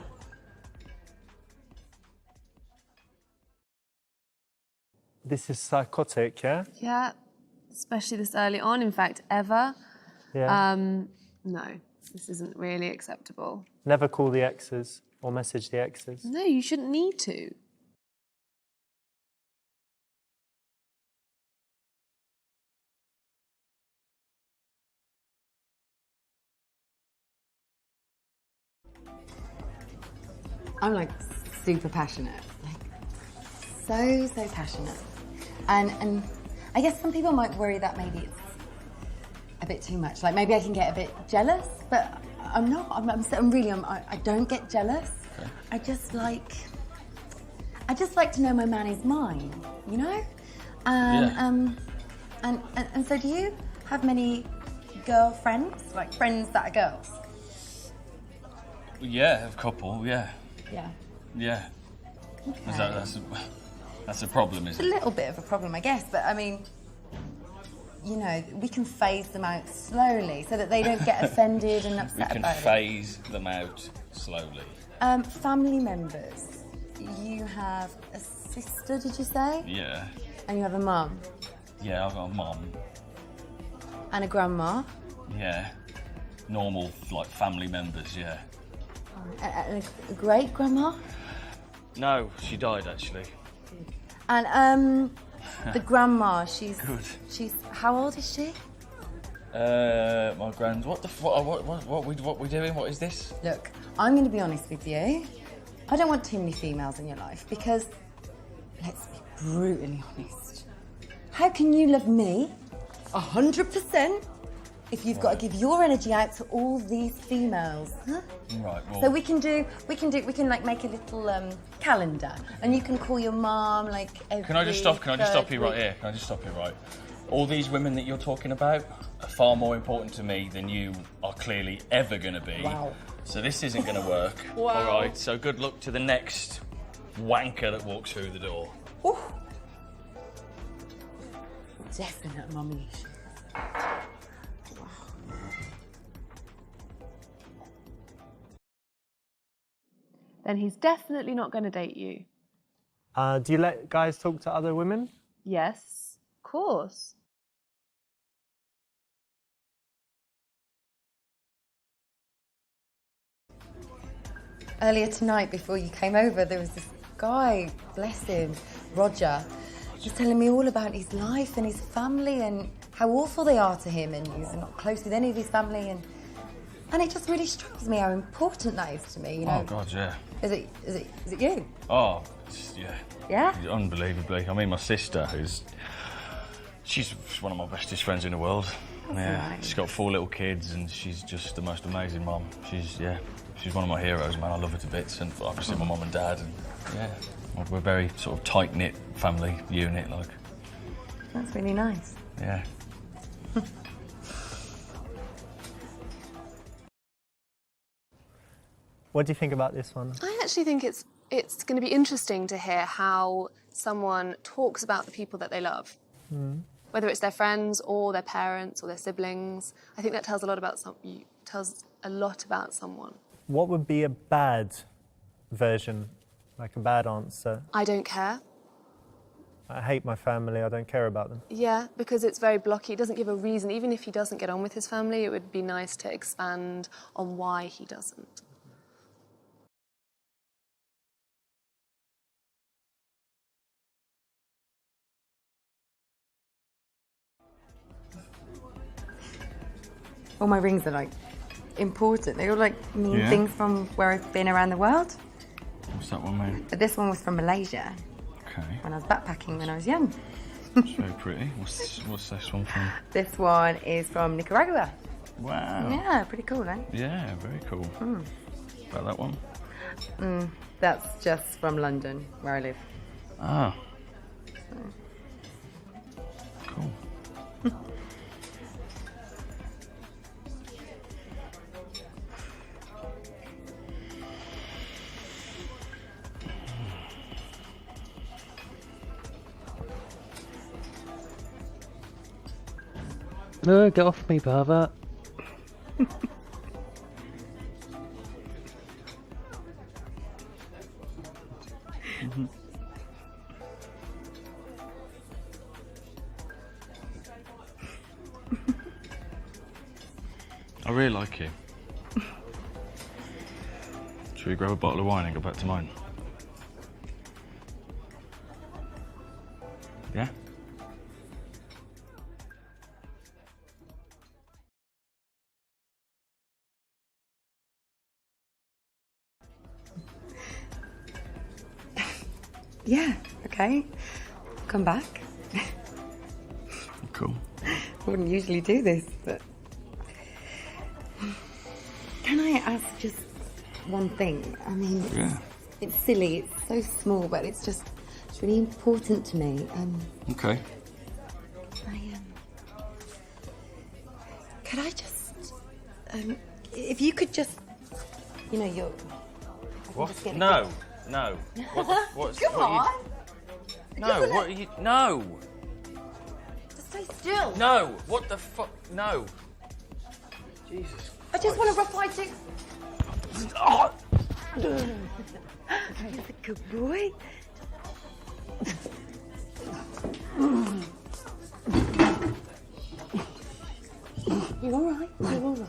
This is psychotic, yeah? Yeah, especially this early on. In fact, ever. Yeah. No. This isn't really acceptable. Never call the exes or message the exes. No, you shouldn't need to. I'm like super passionate, like so passionate, and I guess some people might worry that maybe it's a bit too much. Like maybe I can get a bit jealous, but I'm not. I don't get jealous. Okay. I just like to know my man is mine, you know. And and so do you have many girlfriends, like friends that are girls? Yeah, a couple, yeah. Yeah. Yeah. Okay. That's a problem, It's isn't a it? little bit of a problem, I guess, but I mean, you know, we can phase them out slowly so that they don't get offended and We upset can about phase them out slowly. it. Family members. You have a sister, did you say? Yeah. And you have a mum Yeah, I've got a mum. and a grandma Yeah. Normal, like, family members, yeah. and a great grandma. No, she died, actually. And the grandma, she's Good. she's how old is she? My grand... What we doing? What is this? Look, I'm going to be honest with you. I don't want too many females in your life because, let's be brutally honest, how can you love me 100% if you've got to give your energy out to all these females? Huh? Right, well... So we can like make a little calendar, and you can call your mom like every. Can I just stop you right week. here? Can I just stop you right? All these women that you're talking about are far more important to me than you are clearly ever going to be. Wow. So this isn't going to work. Wow. All right, so good luck to the next wanker that walks through the door. Ooh. Definite mummy issues. Then he's definitely not going to date you. Do you let guys talk to other women? Yes, of course. Earlier tonight, before you came over, there was this guy, bless him, Roger. He's telling me all about his life and his family and how awful they are to him, and he's not close with any of his family, and it just really strikes me how important that is to me. You know? Oh God, yeah. Is it you? Oh, yeah. Yeah. Unbelievably. I mean, my sister, she's one of my bestest friends in the world. Yeah. nice. She's got 4 little kids, and she's just the most amazing mum. She's one of my heroes, man. I love her to bits, and obviously my mum and dad, and yeah, we're a very sort of tight-knit family unit, like. That's really nice. Yeah. What do you think about this one? I actually think it's going to be interesting to hear how someone talks about the people that they love. Whether it's their friends or their parents or their siblings. I think that tells a lot about someone. What would be a bad version, like a bad answer? I don't care. I hate my family, I don't care about them. Yeah, because it's very blocky. It doesn't give a reason. Even if he doesn't get on with his family, it would be nice to expand on why he doesn't. All my rings are like important. They all like mean Yeah. things from where I've been around the world. What's that one, mate? But this one was from Malaysia Okay. when I was backpacking when I was young. It's very pretty. What's this one from? This one is from Nicaragua. Wow. Yeah, pretty cool, eh? Yeah, very cool. About that one? That's just from London, where I live. Ah. Cool. No, get off me, pervert. I really like you. we grab a bottle of wine and go back to mine? Yeah? Yeah, okay. Come back. Cool. I wouldn't usually do this, but... Can I ask just one thing? I mean, Yeah. it's silly, it's so small, but it's really important to me. Okay. Could I just... if you could just... You know, you're... What? just get a No. No. What the, what's, Come what on! No, what are you... No! Just stay still. No! What the fuck? No! Jesus. I just want to reply to... Oh. You're a good boy. You're all right. You're all right.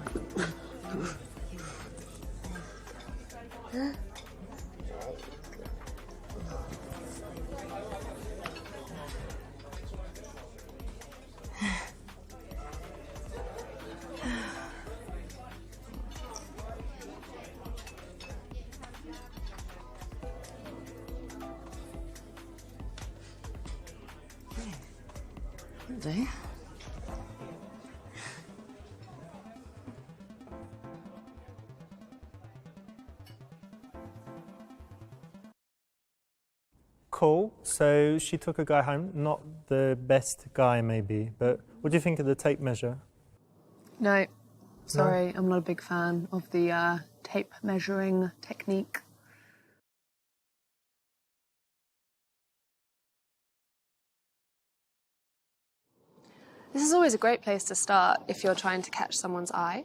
Do. Cool. So she took a guy home, not the best guy maybe, but what do you think of the tape measure? No, sorry, I'm not a big fan of the tape measuring technique. This is always a great place to start if you're trying to catch someone's eye.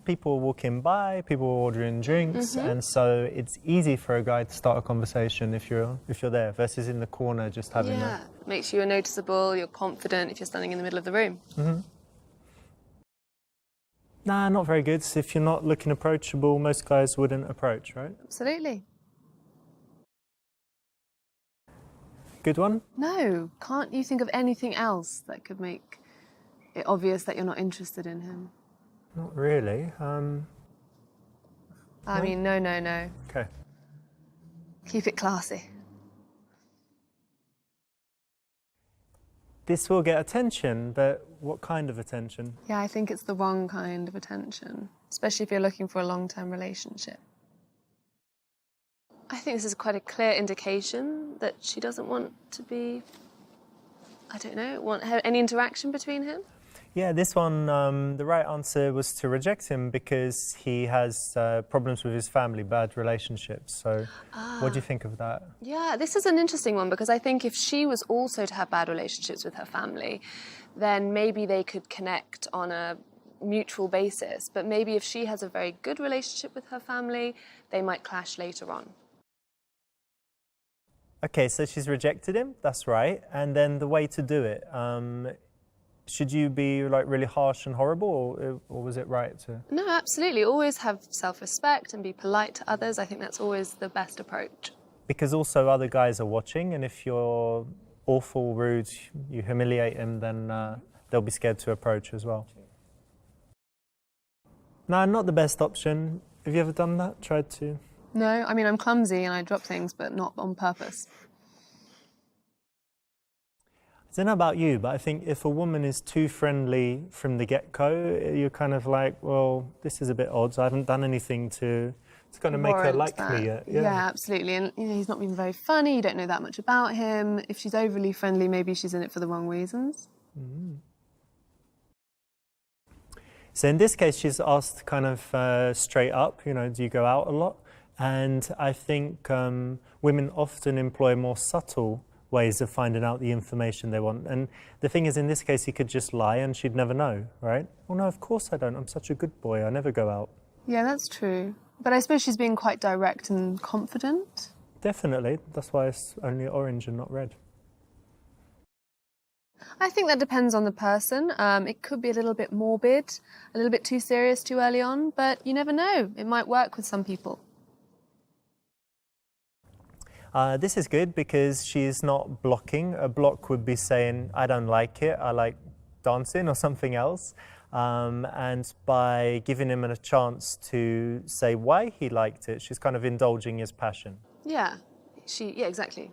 People walking by, people ordering drinks, and so it's easy for a guy to start a conversation if you're there versus in the corner just having Yeah, makes you noticeable, you're confident if you're standing in the middle of the room. Nah, not very good. So if you're not looking approachable, most guys wouldn't approach, right? Absolutely. Good one? No, can't you think of anything else that could make it obvious that you're not interested in him? Not really. I mean, no. Okay. Keep it classy. This will get attention, but what kind of attention? Yeah, I think it's the wrong kind of attention, especially if you're looking for a long-term relationship. I think this is quite a clear indication that she doesn't want to be, I don't know, have any interaction between him. Yeah, this one, the right answer was to reject him because he has problems with his family, bad relationships. So what do you think of that? Yeah, this is an interesting one because I think if she was also to have bad relationships with her family, then maybe they could connect on a mutual basis. But maybe if she has a very good relationship with her family, they might clash later on. Okay, so she's rejected him, that's right. And then the way to do it, should you be like really harsh and horrible, or was it right to? No, absolutely. Always have self-respect and be polite to others. I think that's always the best approach. Because also other guys are watching, and if you're awful, rude, you humiliate him, then they'll be scared to approach as well. No, not the best option. Have you ever done that? Tried to? No, I mean, I'm clumsy and I drop things, but not on purpose. I don't know about you, but I think if a woman is too friendly from the get-go, you're kind of like, well, this is a bit odd. So I haven't done anything to kind of make her like me yet. Yeah, absolutely. And he's not been very funny. You don't know that much about him. If she's overly friendly, maybe she's in it for the wrong reasons. So in this case, she's asked kind of straight up, do you go out a lot? And I think women often employ more subtle ways of finding out the information they want. And the thing is, in this case, he could just lie and she'd never know, right? Well, no, of course I don't. I'm such a good boy. I never go out. Yeah, that's true. But I suppose she's being quite direct and confident. Definitely. That's why it's only orange and not red. I think that depends on the person. It could be a little bit morbid, a little bit too serious too early on, but you never know. It might work with some people. This is good because she's not blocking. A block would be saying, I don't like it, I like dancing or something else. And by giving him a chance to say why he liked it, she's kind of indulging his passion. Yeah, yeah, exactly.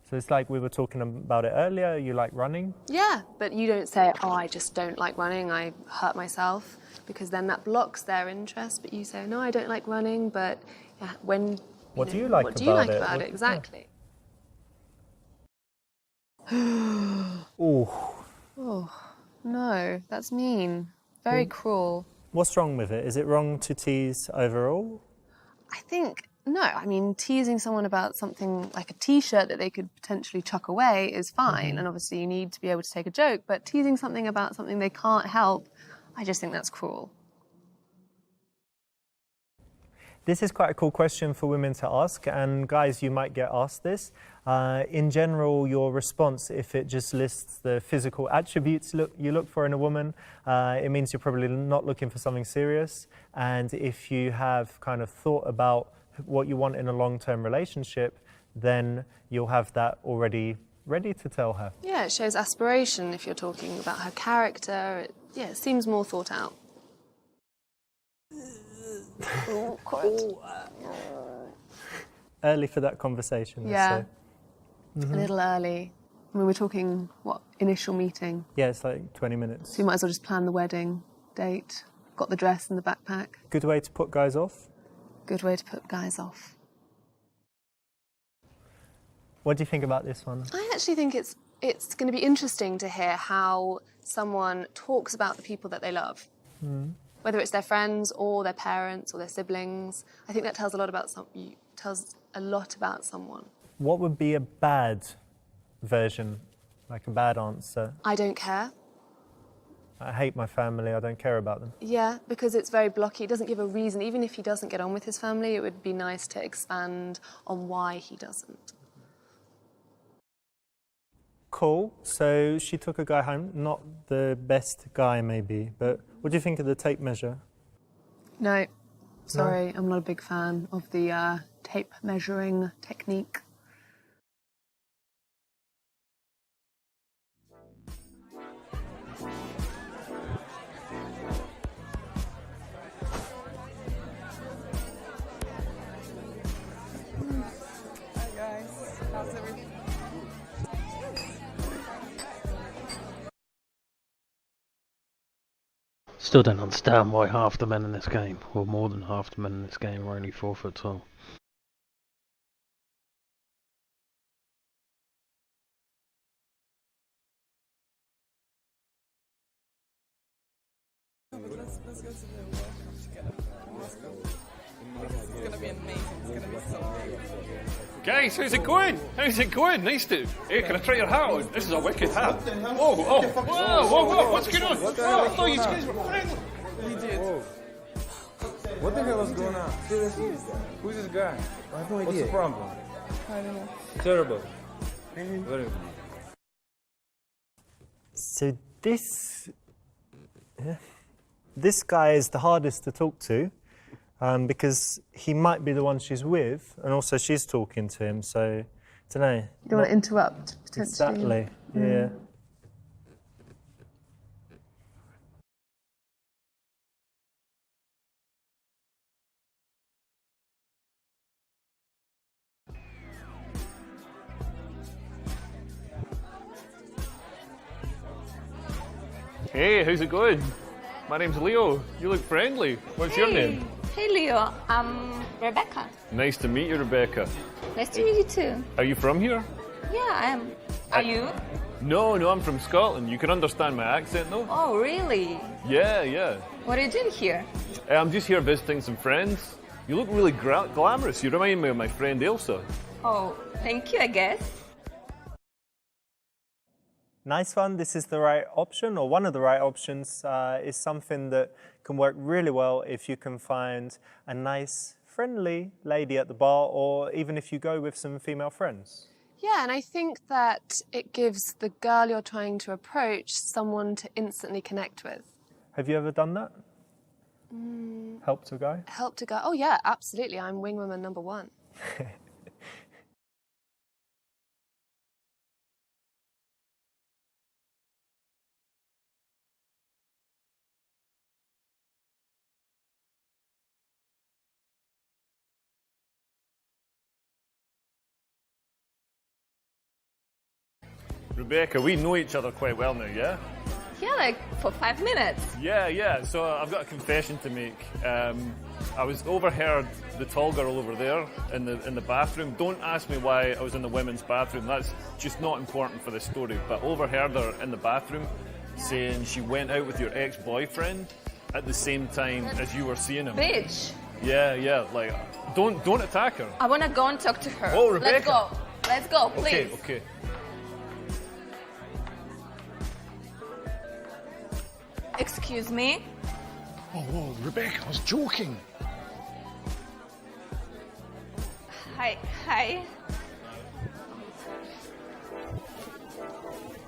So it's like we were talking about it earlier, you like running? Yeah, but you don't say, oh, I just don't like running, I hurt myself, because then that blocks their interest. But you say, no, I don't like running, but yeah, when... What do you like about it? Exactly. Ooh. Oh, no, that's mean. Very cruel. What's wrong with it? Is it wrong to tease overall? I think, no, I mean, teasing someone about something like a T-shirt that they could potentially chuck away is fine, and obviously you need to be able to take a joke, but teasing something about something they can't help, I just think that's cruel. This is quite a cool question for women to ask, and guys, you might get asked this. In general, your response, if it just lists the physical attributes you look for in a woman, it means you're probably not looking for something serious. And if you have kind of thought about what you want in a long-term relationship, then you'll have that already ready to tell her. Yeah, it shows aspiration if you're talking about her character. It seems more thought out. Early for that conversation. Yeah, a little early. I mean, we're talking, what, initial meeting? Yeah, it's like 20 minutes. So you might as well just plan the wedding date. Got the dress and the backpack. Good way to put guys off? Good way to put guys off. What do you think about this one? I actually think it's going to be interesting to hear how someone talks about the people that they love. Whether it's their friends or their parents or their siblings. I think that tells a lot about someone. What would be a bad version, like a bad answer? I don't care. I hate my family, I don't care about them. Yeah, because it's very blocky. It doesn't give a reason. Even if he doesn't get on with his family, it would be nice to expand on why he doesn't. Cool. So she took a guy home, not the best guy maybe, but what do you think of the tape measure? No, sorry, I'm not a big fan of the tape measuring technique. Hi guys, how's everything? Still don't understand why half the men in this game, or more than half the men in this game, are only 4 foot tall. Let's go to the workshop together. Let's go. This is gonna be amazing. It's gonna be so great. Guys, how's it going? How's it going? Nice to. Hey, can I try your hat on? This is a wicked hat. Whoa, what's going on? Oh, I thought you guys were friends. What the hell is going on? Who's this guy? I have no idea. What's the problem? I don't know. Terrible. Very good. So this guy is the hardest to talk to because he might be the one she's with, and also she's talking to him, so I don't know. You don't want to interrupt, potentially. Exactly, yeah. Hey, how's it going? My name's Leo. You look friendly. What's your name? Hey Leo, I'm Rebecca. Nice to meet you, Rebecca. Nice to meet you too. Are you from here? Yeah, I am. Are you? No, I'm from Scotland. You can understand my accent, though. Oh, really? Yeah. What are you doing here? I'm just here visiting some friends. You look really glamorous. You remind me of my friend Elsa. Oh, thank you, I guess. Nice one. This is the right option, or one of the right options, is something that can work really well if you can find a nice, friendly lady at the bar, or even if you go with some female friends. Yeah, and I think that it gives the girl you're trying to approach someone to instantly connect with. Have you ever done that? Helped a guy? Helped a guy? Oh yeah, absolutely. I'm wing woman number 1. Rebecca, we know each other quite well now, yeah? Yeah, like for 5 minutes. Yeah. So I've got a confession to make. I was overheard the tall girl over there in the bathroom. Don't ask me why I was in the women's bathroom. That's just not important for this story. But overheard her in the bathroom saying she went out with your ex-boyfriend at the same time as you were seeing him. Bitch. Yeah. Like, don't attack her. I wanna go and talk to her. Oh, Rebecca. Let's go, please. Okay. Excuse me. Oh, Rebecca, I was joking. Hi.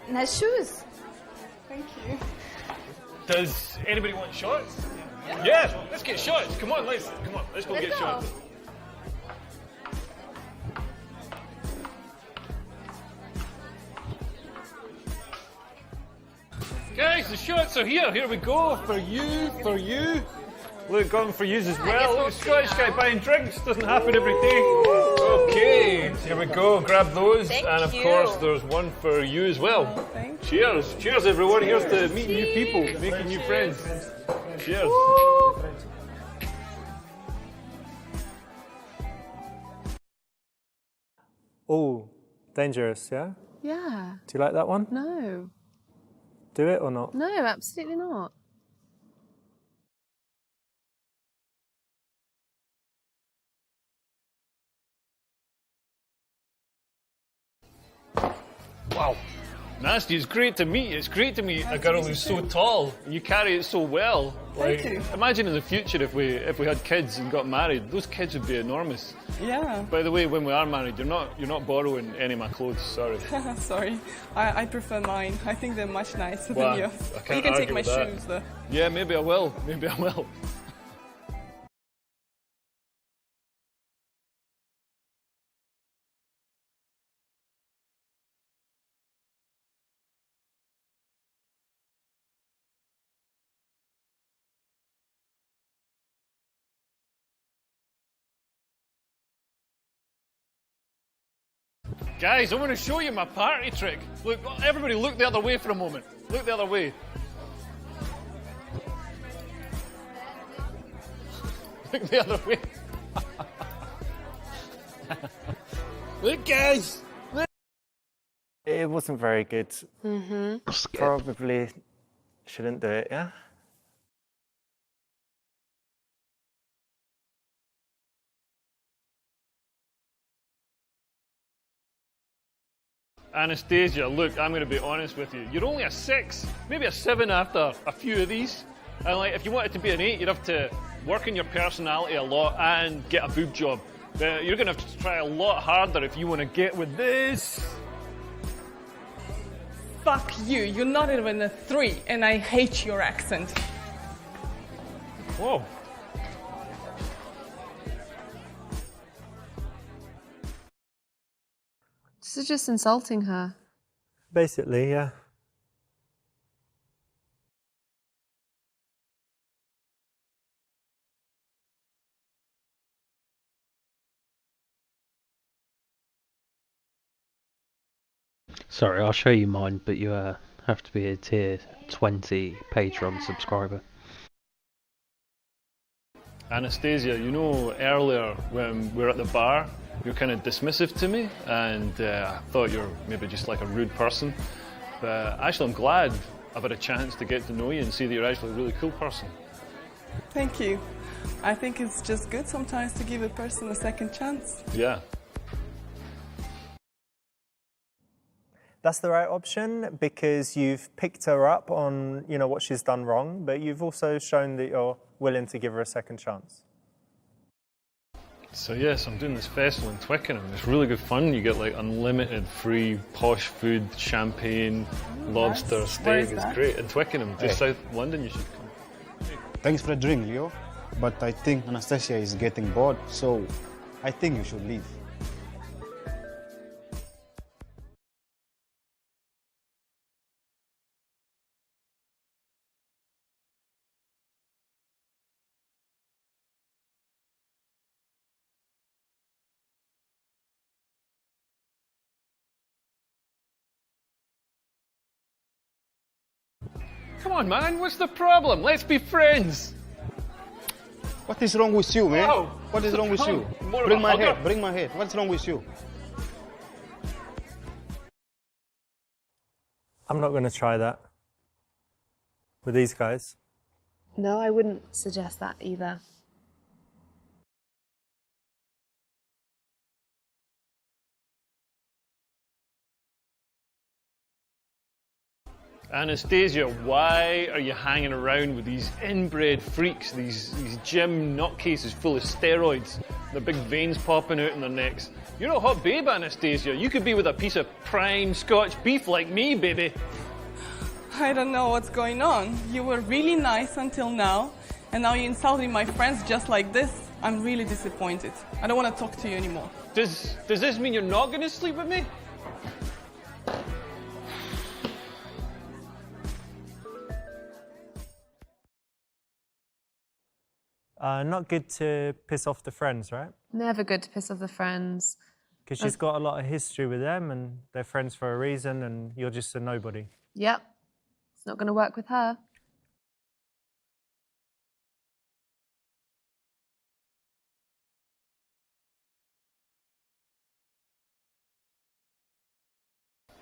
Nice shoes. Thank you. Does anybody want shots? Yeah, let's get shots. Come on, let's go Let's get go. shots. Guys, the shots are here. Here we go. For you. Look, going for yous as well. Look, Scottish guy buying drinks. Doesn't happen every day. Okay, here we go. Grab those. Thank and of you. course, there's one for you as well. Cheers. Cheers, everyone. Here's to meeting new people, making new friends. Cheers. Oh, dangerous, yeah? Yeah. Do you like that one? No. Do it or not? No, absolutely not. Wow. Nasty, it's great to meet you. It's great to meet a girl who's so tall and you carry it so well. Thank you. Imagine in the future if we had kids and got married, those kids would be enormous. Yeah. By the way, when we are married, you're not borrowing any of my clothes. Sorry. Sorry. I prefer mine. I think they're much nicer Well, than yours. I can't You can take argue my with that. shoes though. Yeah, maybe I will. Guys, I want to show you my party trick. Look, everybody look the other way for a moment. Look the other way. Look the other way. Look, guys. Look. It wasn't very good. Mm-hmm. Probably shouldn't do it, yeah? Anastasia, look, I'm going to be honest with you. You're only a 6, maybe a 7 after a few of these. And like, if you wanted to be an 8, you'd have to work on your personality a lot and get a boob job. You're going to have to try a lot harder if you want to get with this. Fuck you. You're not even a 3 and I hate your accent. Whoa. This is just insulting her. Basically, yeah. Sorry, I'll show you mine, but you have to be a tier 20 Patreon subscriber. Anastasia, you know, earlier when we were at the bar, you were kind of dismissive to me, and I thought you were maybe just like a rude person. But actually, I'm glad I've had a chance to get to know you and see that you're actually a really cool person. Thank you. I think it's just good sometimes to give a person a second chance. Yeah. That's the right option because you've picked her up on, you know, what she's done wrong, but you've also shown that you're willing to give her a second chance. So yes, I'm doing this festival in Twickenham. It's really good fun. You get like unlimited free posh food, champagne, lobster, Where steak. is It's that? great. In Twickenham, just south London, you should come. Thanks for the drink, Leo. But I think Anastasia is getting bored, so I think you should leave. Come on, man, what's the problem? Let's be friends. What is wrong with you, man? Wow. What is wrong with you? More of Bring a my hugger. head, bring my head. What's wrong with you? I'm not going to try that with these guys. No, I wouldn't suggest that either. Anastasia, why are you hanging around with these inbred freaks, these gym nutcases full of steroids, their big veins popping out in their necks? You're a hot babe, Anastasia. You could be with a piece of prime Scotch beef like me, baby. I don't know what's going on. You were really nice until now, and now you're insulting my friends just like this. I'm really disappointed. I don't want to talk to you anymore. Does this mean you're not going to sleep with me? Not good to piss off the friends, right? Never good to piss off the friends. Because she's got a lot of history with them and they're friends for a reason and you're just a nobody. Yep. It's not going to work with her.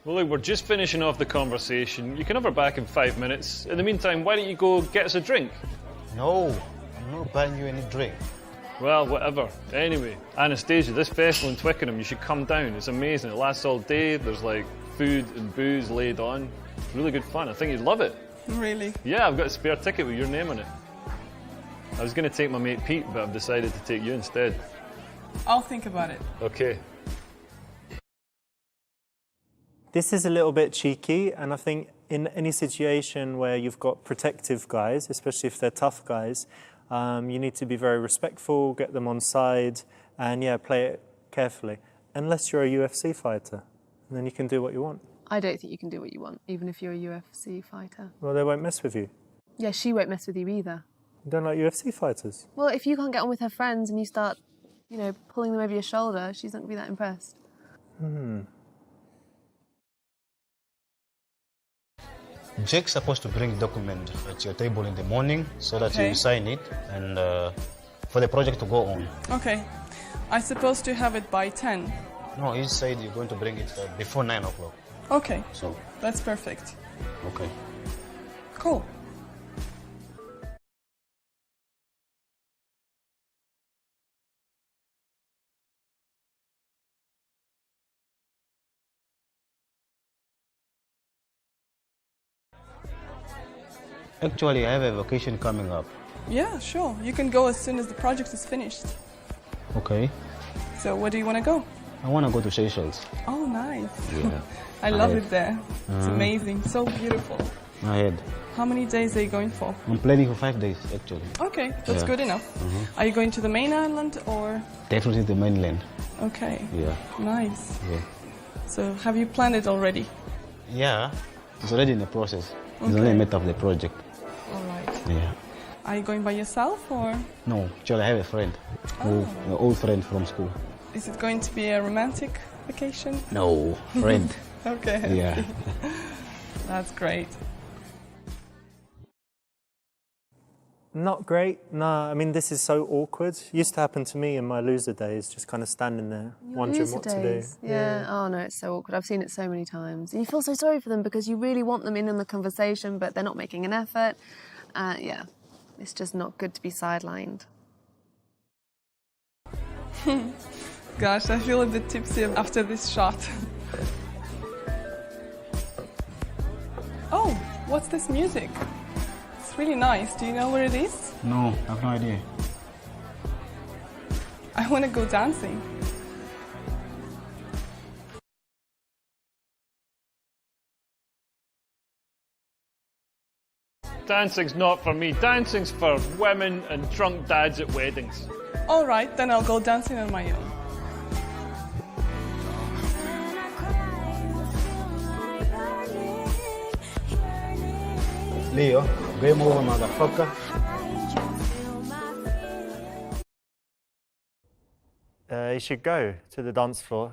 Well, look, we're just finishing off the conversation. You can have her back in 5 minutes. In the meantime, why don't you go get us a drink? No, I'm not buying you any drink. Well, whatever. Anyway, Anastasia, this festival in Twickenham, you should come down. It's amazing. It lasts all day. There's like food and booze laid on. It's really good fun. I think you'd love it. Really? Yeah, I've got a spare ticket with your name on it. I was going to take my mate Pete, but I've decided to take you instead. I'll think about it. Okay. This is a little bit cheeky, and I think in any situation where you've got protective guys, especially if they're tough guys, you need to be very respectful, get them on side, and yeah, play it carefully. Unless you're a UFC fighter, and then you can do what you want. I don't think you can do what you want, even if you're a UFC fighter. Well, they won't mess with you. Yeah, she won't mess with you either. You don't like UFC fighters? Well, if you can't get on with her friends and you start, you know, pulling them over your shoulder, she's not going to be that impressed. Jake's supposed to bring document at your table in the morning so that Okay. you sign it and for the project to go on. Okay. I'm supposed to have it by 10. No, he said you're going to bring it before 9 o'clock. Okay. So, That's perfect. okay. Cool. Actually, I have a vacation coming up. Yeah, sure. You can go as soon as the project is finished. Okay. So where do you want to go? I want to go to Seychelles. Oh, nice. Yeah. I love Ahead. it there. It's amazing. So beautiful. Ahead. How many days are you going for? I'm planning for 5 days, actually. Okay, that's Yeah. good enough. Are you going to the main island or? Definitely the mainland. Okay, Yeah. nice. Yeah. So have you planned it already? Yeah. It's already in the process. It's Okay. only a matter of the project. All right. Yeah. Are you going by yourself or No, actually, I have a friend. An old friend from school. is it going to be a romantic vacation? No, friend. Okay. Yeah. That's great. Not great. No, I mean, this is so awkward. Used to happen to me in my loser days, just kind of standing there, wondering what to do. Yeah. Oh no, it's so awkward. I've seen it so many times. And you feel so sorry for them because you really want them in on the conversation, but they're not making an effort. Yeah, it's just not good to be sidelined. Gosh, I feel a bit tipsy after this shot. Oh, what's this music? It's really nice. Do you know where it is? No, I have no idea. I want to go dancing. Dancing's not for me. Dancing's for women and drunk dads at weddings. All right, then I'll go dancing on my own. Leo, game over, motherfucker. You should go to the dance floor,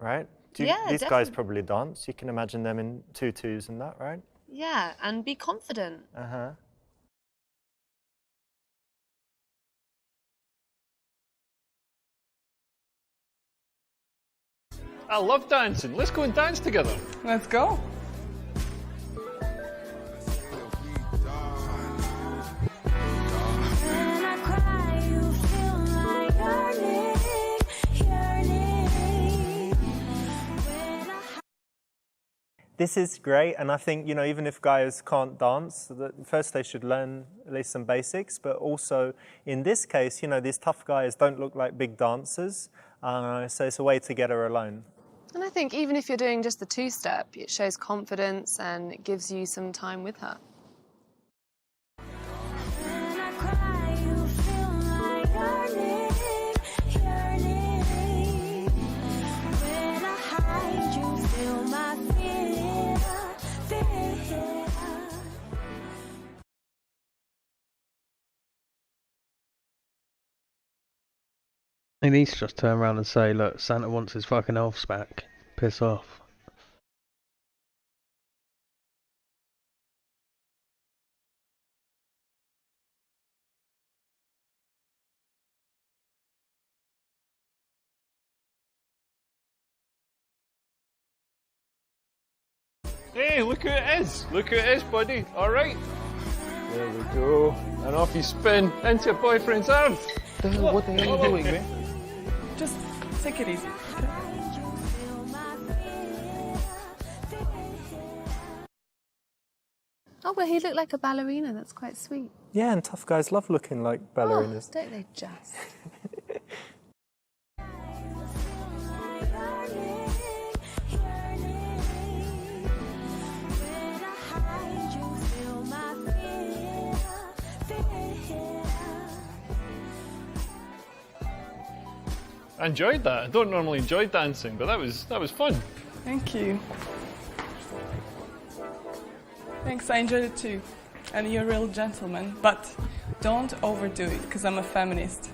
right? Yeah, These definitely. guys probably dance. You can imagine them in tutus and that, right? Yeah, and be confident. Uh-huh. I love dancing. Let's go and dance together. Let's go. This is great, and I think, you know, even if guys can't dance, first they should learn at least some basics, but also in this case, you know, these tough guys don't look like big dancers, so it's a way to get her alone. And I think even if you're doing just the two-step, it shows confidence and it gives you some time with her. He needs to just turn around and say, look, Santa wants his fucking elves back. Piss off. Hey, look who it is. Look who it is, buddy. All right. There we go. And off you spin into your boyfriend's arms. What the hell are you doing, man? Just take it easy. Oh, but he looked like a ballerina. That's quite sweet. Yeah, and tough guys love looking like ballerinas. Oh, don't they just? I enjoyed that. I don't normally enjoy dancing, but that was fun. Thank you. Thanks, I enjoyed it too. And you're a real gentleman, but don't overdo it, because I'm a feminist.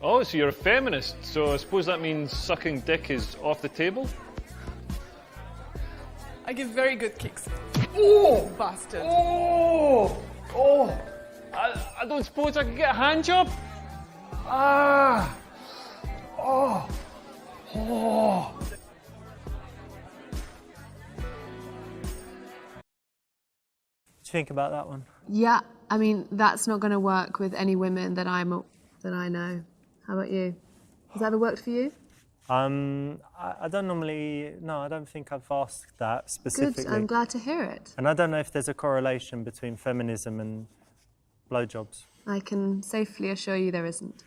Oh, so you're a feminist, so I suppose that means sucking dick is off the table? I give very good kicks. Oh! Bastard. Oh! Oh! I don't suppose I could get a hand job? Ah! Oh! Oh! What do you think about that one? Yeah, I mean, that's not going to work with any women that I know. How about you? Has that ever worked for you? I don't normally, no, I don't think I've asked that specifically. Good, I'm glad to hear it. And I don't know if there's a correlation between feminism and blowjobs. I can safely assure you there isn't.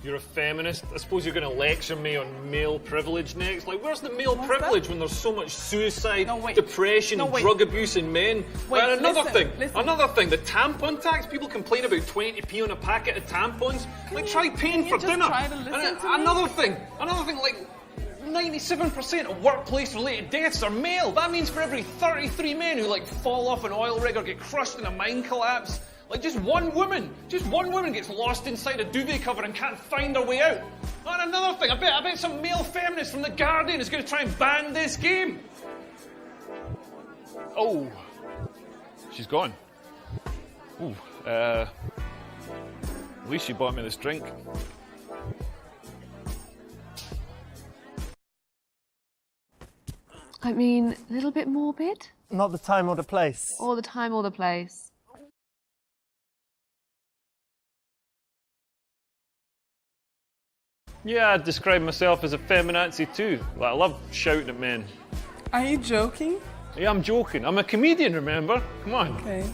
You're a feminist? I suppose you're going to lecture me on male privilege next? Like, where's the male privilege when there's so much suicide, depression, drug abuse in men? And another thing, the tampon tax. People complain about 20p on a packet of tampons. Like, try paying for dinner. Another thing, like, 97% of workplace-related deaths are male. That means for every 33 men who, like, fall off an oil rig or get crushed in a mine collapse, like, just one woman gets lost inside a duvet cover and can't find her way out. And another thing, I bet some male feminist from The Guardian is going to try and ban this game. Oh, she's gone. Ooh, at least she bought me this drink. I mean, a little bit morbid? Not the time or the place. All the time, all the place. Yeah, I'd describe myself as a feminazi too. Like, I love shouting at men. Are you joking? Yeah, I'm joking. I'm a comedian, remember? Come on. Okay.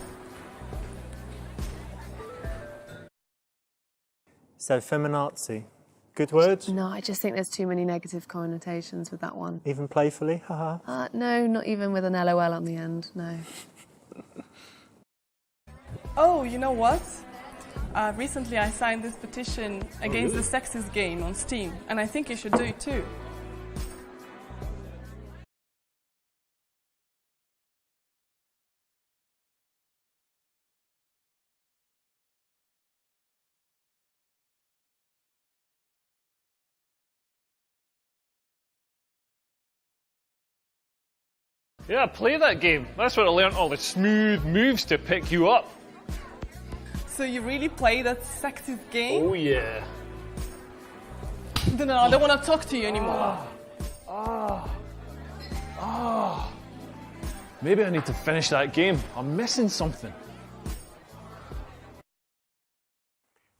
So, feminazi. Good words? No, I just think there's too many negative connotations with that one. Even playfully? Haha. No, not even with an LOL on the end, no. Oh, you know what? Recently I signed this petition against the sexist game on Steam, and I think you should do it too. Yeah, play that game. That's where I learned all the smooth moves to pick you up. So you really play that sexist game? Oh yeah. No, I don't want to talk to you anymore. Maybe I need to finish that game. I'm missing something.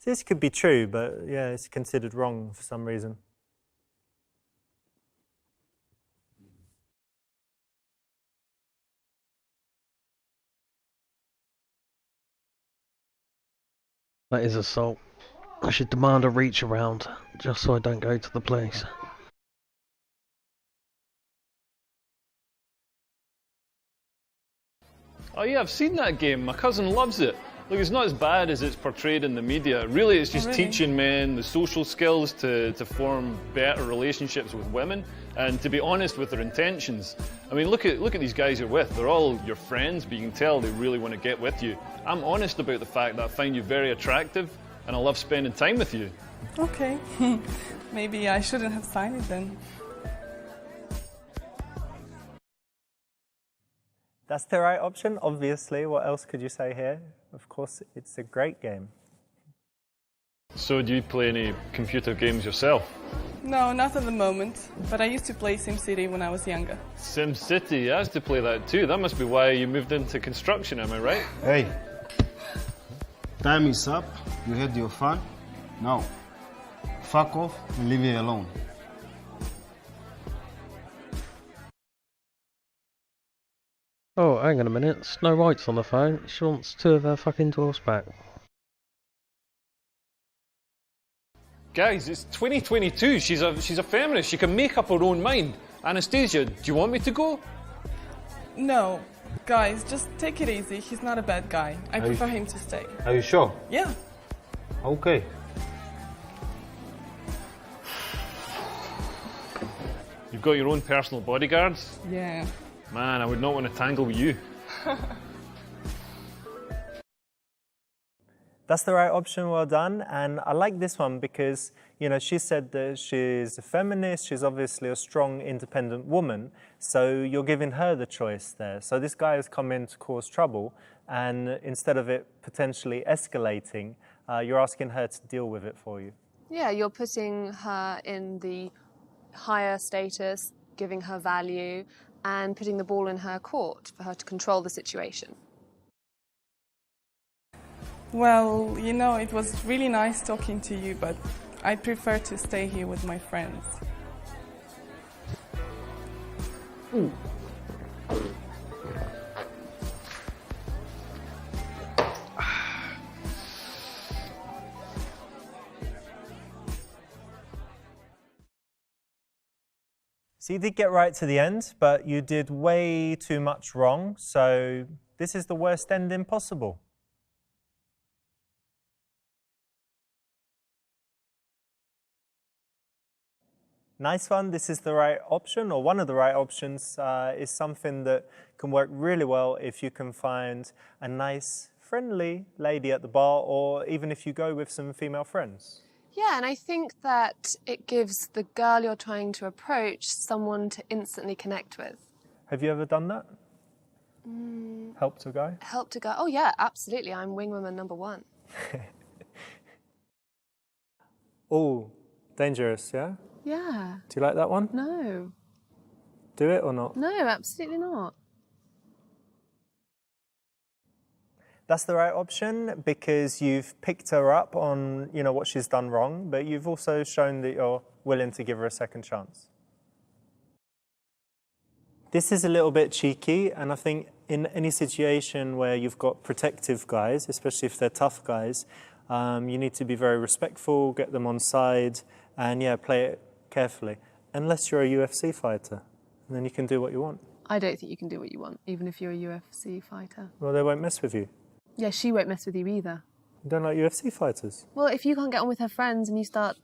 This could be true, but yeah, it's considered wrong for some reason. That is assault. I should demand a reach around, just so I don't go to the place. Oh yeah, I've seen that game. My cousin loves it. Look, it's not as bad as it's portrayed in the media. Really, it's just teaching men the social skills to form better relationships with women and to be honest with their intentions. I mean, look at these guys you're with. They're all your friends, but you can tell they really want to get with you. I'm honest about the fact that I find you very attractive and I love spending time with you. Okay. Maybe I shouldn't have signed it then. That's the right option, obviously. What else could you say here? Of course, it's a great game. So do you play any computer games yourself? No, not at the moment, but I used to play SimCity when I was younger. SimCity, I used to play that too. That must be why you moved into construction, am I right? Hey, time is up. You had your fun. Now, fuck off and leave me alone. Oh, hang on a minute. Snow White's on the phone. She wants 2 of her fucking dwarfs back. Guys, it's 2022. She's a feminist. She can make up her own mind. Anastasia, do you want me to go? No. Guys, just take it easy. He's not a bad guy. I prefer him to stay. Are you sure? Yeah. Okay. You've got your own personal bodyguards? Yeah. Man, I would not want to tangle with you. That's the right option, well done. And I like this one because, you know, she said that she's a feminist, she's obviously a strong, independent woman, so you're giving her the choice there. So this guy has come in to cause trouble, and instead of it potentially escalating, you're asking her to deal with it for you. Yeah, you're putting her in the higher status, giving her value, and putting the ball in her court for her to control the situation. Well, you know, it was really nice talking to you, but I prefer to stay here with my friends. So you did get right to the end, but you did way too much wrong, so this is the worst ending possible. Nice one, this is the right option, or one of the right options, is something that can work really well if you can find a nice, friendly lady at the bar, or even if you go with some female friends. Yeah, and I think that it gives the girl you're trying to approach someone to instantly connect with. Have you ever done that? Helped a guy? Help to go, oh yeah, absolutely, I'm wing woman number 1. Oh, dangerous, yeah? Yeah. Do you like that one? No. Do it or not? No, absolutely not. That's the right option because you've picked her up on, you know, what she's done wrong, but you've also shown that you're willing to give her a second chance. This is a little bit cheeky, and I think in any situation where you've got protective guys, especially if they're tough guys, you need to be very respectful, get them on side, And yeah, play it carefully. Unless you're a UFC fighter, and then you can do what you want. I don't think you can do what you want, even if you're a UFC fighter. Well, they won't mess with you. Yeah, she won't mess with you either. You don't like UFC fighters? Well, if you can't get on with her friends and you start,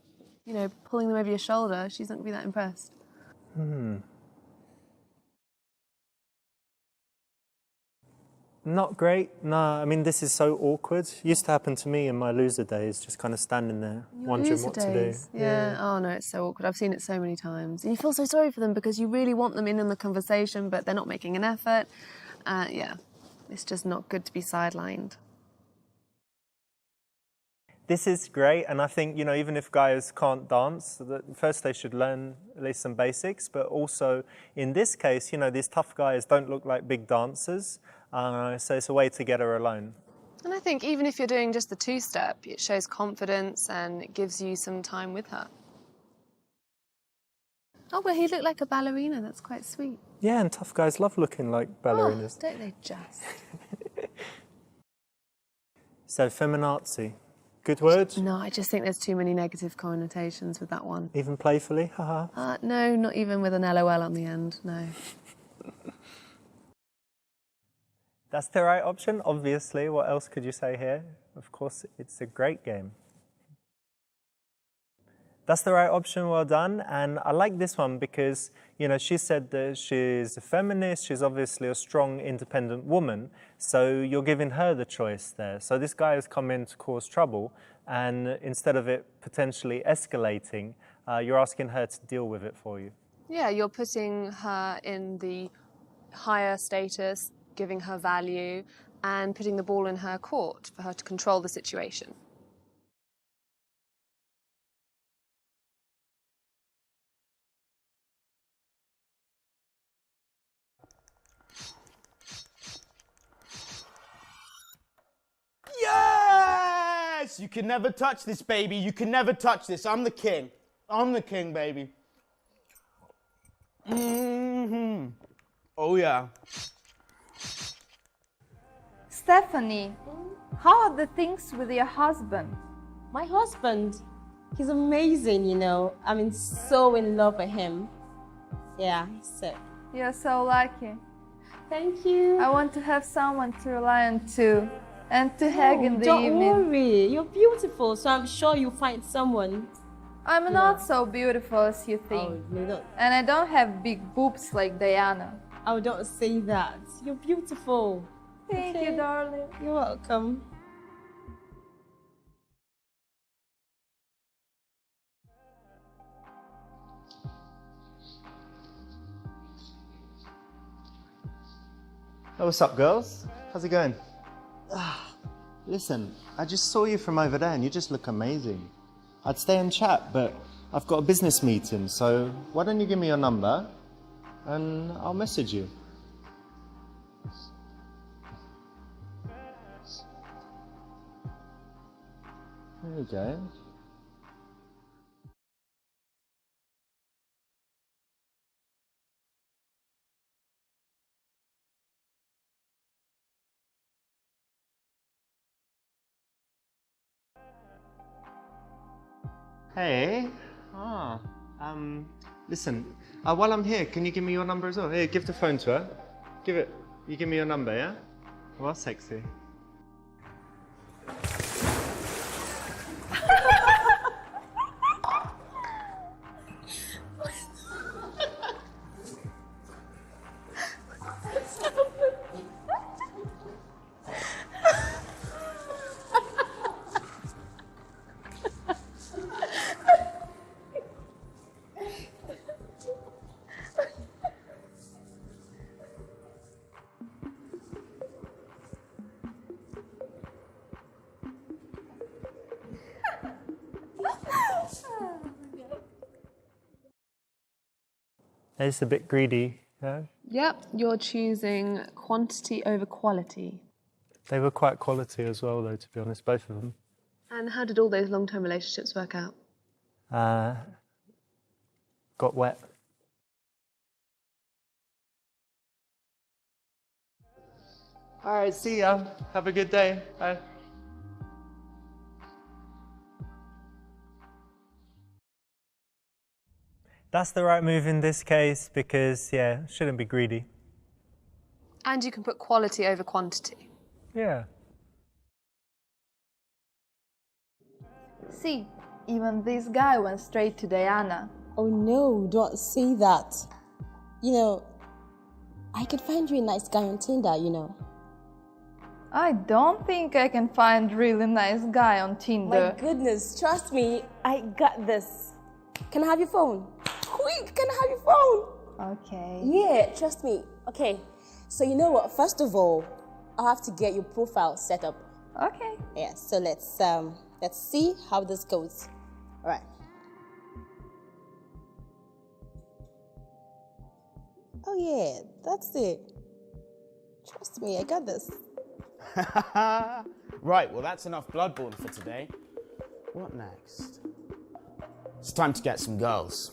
pulling them over your shoulder, she's not going to be that impressed. Not great. No, I mean, this is so awkward. Used to happen to me in my loser days, just kind of standing there, wondering what to do. Yeah. Oh, no, it's so awkward. I've seen it so many times. And you feel so sorry for them because you really want them in on the conversation, but they're not making an effort. Yeah, it's just not good to be sidelined. This is great, and I think, even if guys can't dance, first they should learn at least some basics, but also in this case, these tough guys don't look like big dancers, so it's a way to get her alone. And I think even if you're doing just the two-step, it shows confidence and it gives you some time with her. Oh, well, he looked like a ballerina. That's quite sweet. Yeah, and tough guys love looking like ballerinas. Oh, don't they just? So, feminazi. Good word? No, I just think there's too many negative connotations with that one. Even playfully? Haha. No, not even with an LOL on the end, no. That's the right option, obviously. What else could you say here? Of course, it's a great game. That's the right option, well done. And I like this one because, she said that she's a feminist, she's obviously a strong, independent woman, so you're giving her the choice there. So this guy has come in to cause trouble, and instead of it potentially escalating, you're asking her to deal with it for you. Yeah, you're putting her in the higher status, giving her value, and putting the ball in her court for her to control the situation. Yes! You can never touch this, baby. You can never touch this. I'm the king. I'm the king, baby. Mm-hmm. Oh, yeah. Stephanie, how are the things with your husband? My husband, he's amazing, I'm so in love with him. Yeah, so. You're so lucky. Thank you. I want to have someone to rely on too, and to hug in the don't evening. Don't worry, you're beautiful, so I'm sure you'll find someone. I'm not so beautiful as you think. Oh, you don't. And I don't have big boobs like Diana. Oh, don't say that. You're beautiful. Thank you, darling. You're welcome. Oh, what's up, girls? How's it going? Listen, I just saw you from over there and you just look amazing. I'd stay and chat, but I've got a business meeting, so why don't you give me your number and I'll message you. There you go. Hey. Listen, while I'm here, can you give me your number as well? Here, give the phone to her. You give me your number, yeah? Well, sexy. It's a bit greedy, yeah? Yep, you're choosing quantity over quality. They were quite quality as well, though, to be honest, both of them. And how did all those long-term relationships work out? Got wet. All right, see ya. Have a good day. Bye. That's the right move in this case because, yeah, shouldn't be greedy. And you can put quality over quantity. Yeah. See, even this guy went straight to Diana. Oh no, don't say that. You know, I could find you a nice guy on Tinder, you know. I don't think I can find really nice guy on Tinder. My goodness, trust me, I got this. Can I have your phone? Quick, can I have your phone? Okay. Yeah, trust me. Okay, so you know what? First of all, I have to get your profile set up. Okay. Yeah, so let's see how this goes. All right. Oh yeah, that's it. Trust me, I got this. Right, well that's enough Bloodborne for today. What next? It's time to get some girls.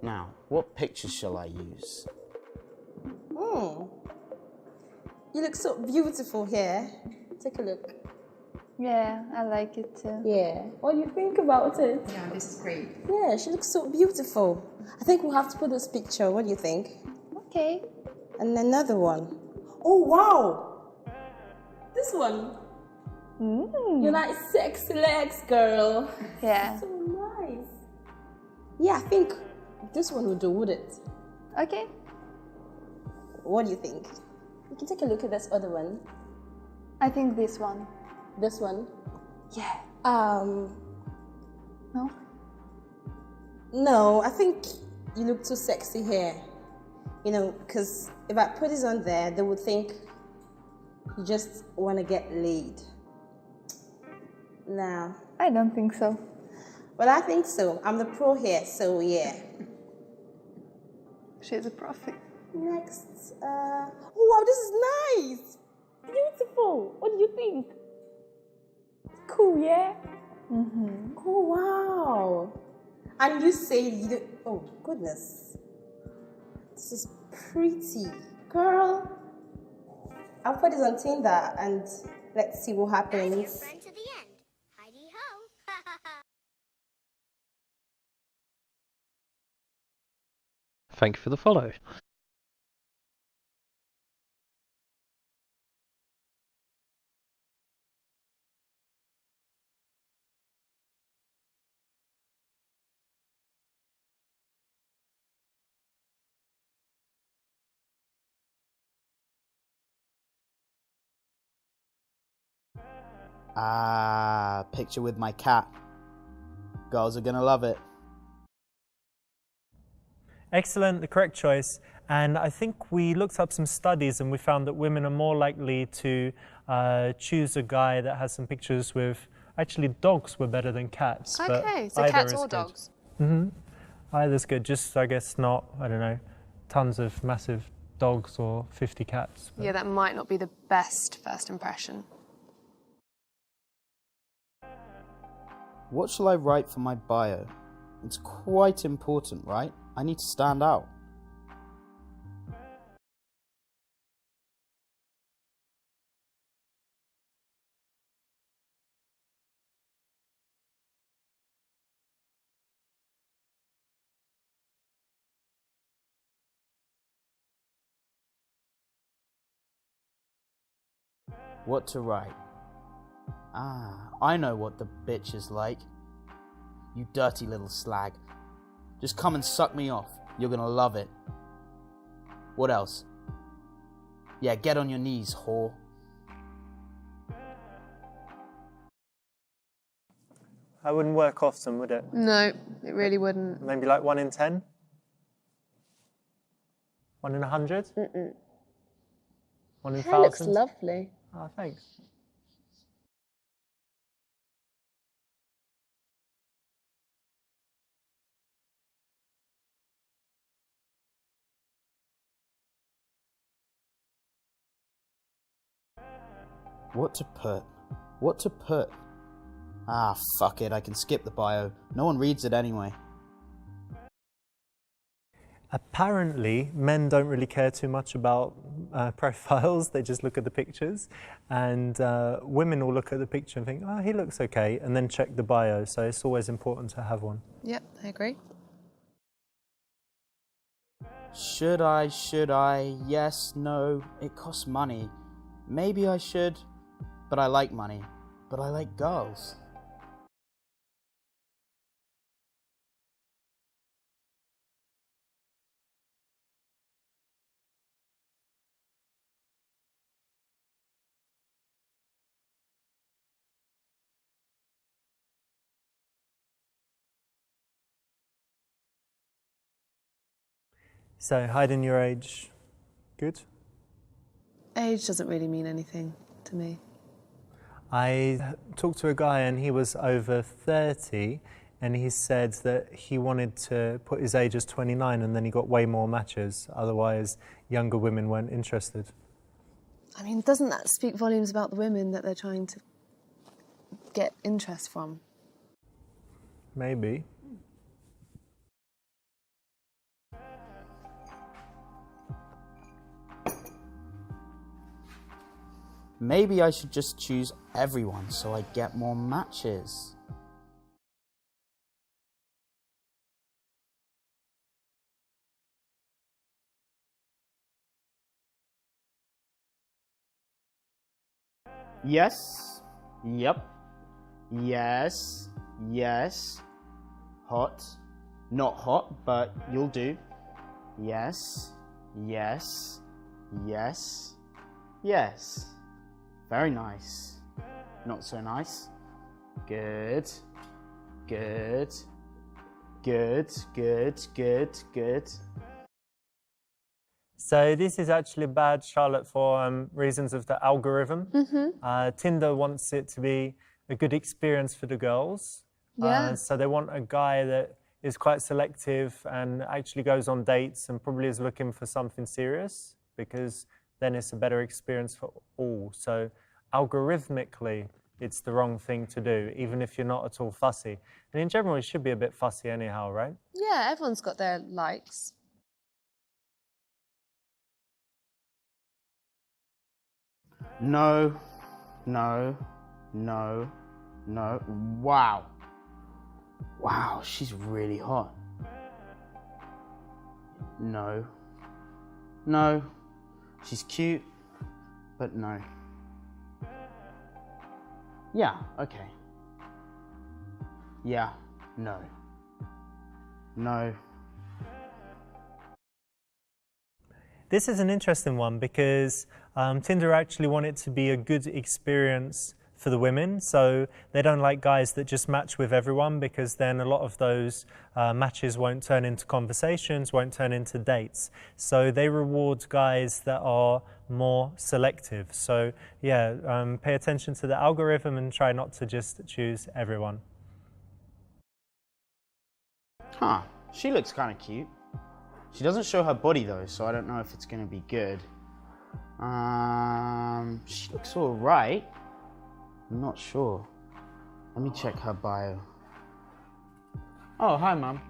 Now, what pictures shall I use? You look so beautiful here. Take a look. Yeah, I like it too. Yeah. What do you think about it? Yeah, this is great. Yeah, she looks so beautiful. I think we'll have to put this picture. What do you think? Okay. And another one. Oh, wow! This one. You're like sexy legs, girl. Yeah. So nice. Yeah, I think this one would do, would it? Okay. What do you think? You can take a look at this other one. I think this one. This one? Yeah. No? No, I think you look too sexy here. You know, because if I put this on there, they would think you just want to get laid. No. I don't think so. Well, I think so. I'm the pro here, so yeah. She's a prophet. Next, oh wow, this is nice! Beautiful! What do you think? Cool, yeah? Mm-hmm. Oh, wow! And you say you do, oh, goodness. This is pretty. Girl, I'll put this on Tinder and let's see what happens. Thank you for the follow. Ah, picture with my cat. Girls are gonna love it. Excellent, the correct choice. And I think we looked up some studies and we found that women are more likely to choose a guy that has some pictures with, actually dogs were better than cats. Okay, but so either cats is or good. dogs? Mm-hmm. Either's good, just I guess not, I don't know, tons of massive dogs or 50 cats. Yeah, that might not be the best first impression. What shall I write for my bio? It's quite important, right? I need to stand out. What to write? Ah, I know what the bitch is like. You dirty little slag. Just come and suck me off. You're gonna love it. What else? Yeah, get on your knees, whore. That wouldn't work often, would it? No, it really wouldn't. Maybe like 1 in 10? 1 in 100? Mm-mm. 1 in Hair looks 1,000? lovely. Oh, thanks. What to put? What to put? Ah, fuck it, I can skip the bio. No one reads it anyway. Apparently, men don't really care too much about profiles, they just look at the pictures, and women will look at the picture and think, oh, he looks okay, and then check the bio, so it's always important to have one. Yep, I agree. Should I? Yes, no, it costs money. Maybe I should, but I like money. But I like girls. So hiding your age, good? Age doesn't really mean anything to me. I talked to a guy and he was over 30 and he said that he wanted to put his age as 29 and then he got way more matches, otherwise younger women weren't interested. I mean, doesn't that speak volumes about the women that they're trying to get interest from? Maybe. Maybe I should just choose everyone so I get more matches. Yes. Yep. Yes. Yes. Hot. Not hot, but you'll do. Yes. Yes. Yes. Yes. Very nice. Not so nice. Good. Good. Good. Good. Good. Good. So this is actually bad, Charlotte, for reasons of the algorithm. Tinder wants it to be a good experience for the girls. Yeah. So they want a guy that is quite selective and actually goes on dates and probably is looking for something serious, because then it's a better experience for all. So algorithmically, it's the wrong thing to do, even if you're not at all fussy. And in general, you should be a bit fussy anyhow, right? Yeah, everyone's got their likes. No. No. No. No. Wow. Wow, she's really hot. No. No. She's cute, but no. Yeah, okay. Yeah, no. No. This is an interesting one because Tinder actually want it to be a good experience for the women, so they don't like guys that just match with everyone, because then a lot of those matches won't turn into conversations, won't turn into dates. So they reward guys that are more selective. So yeah, pay attention to the algorithm and try not to just choose everyone. Huh, she looks kind of cute. She doesn't show her body though, so I don't know if it's going to be good. She looks all right. I'm not sure. Let me check her bio. Oh, hi, Mum.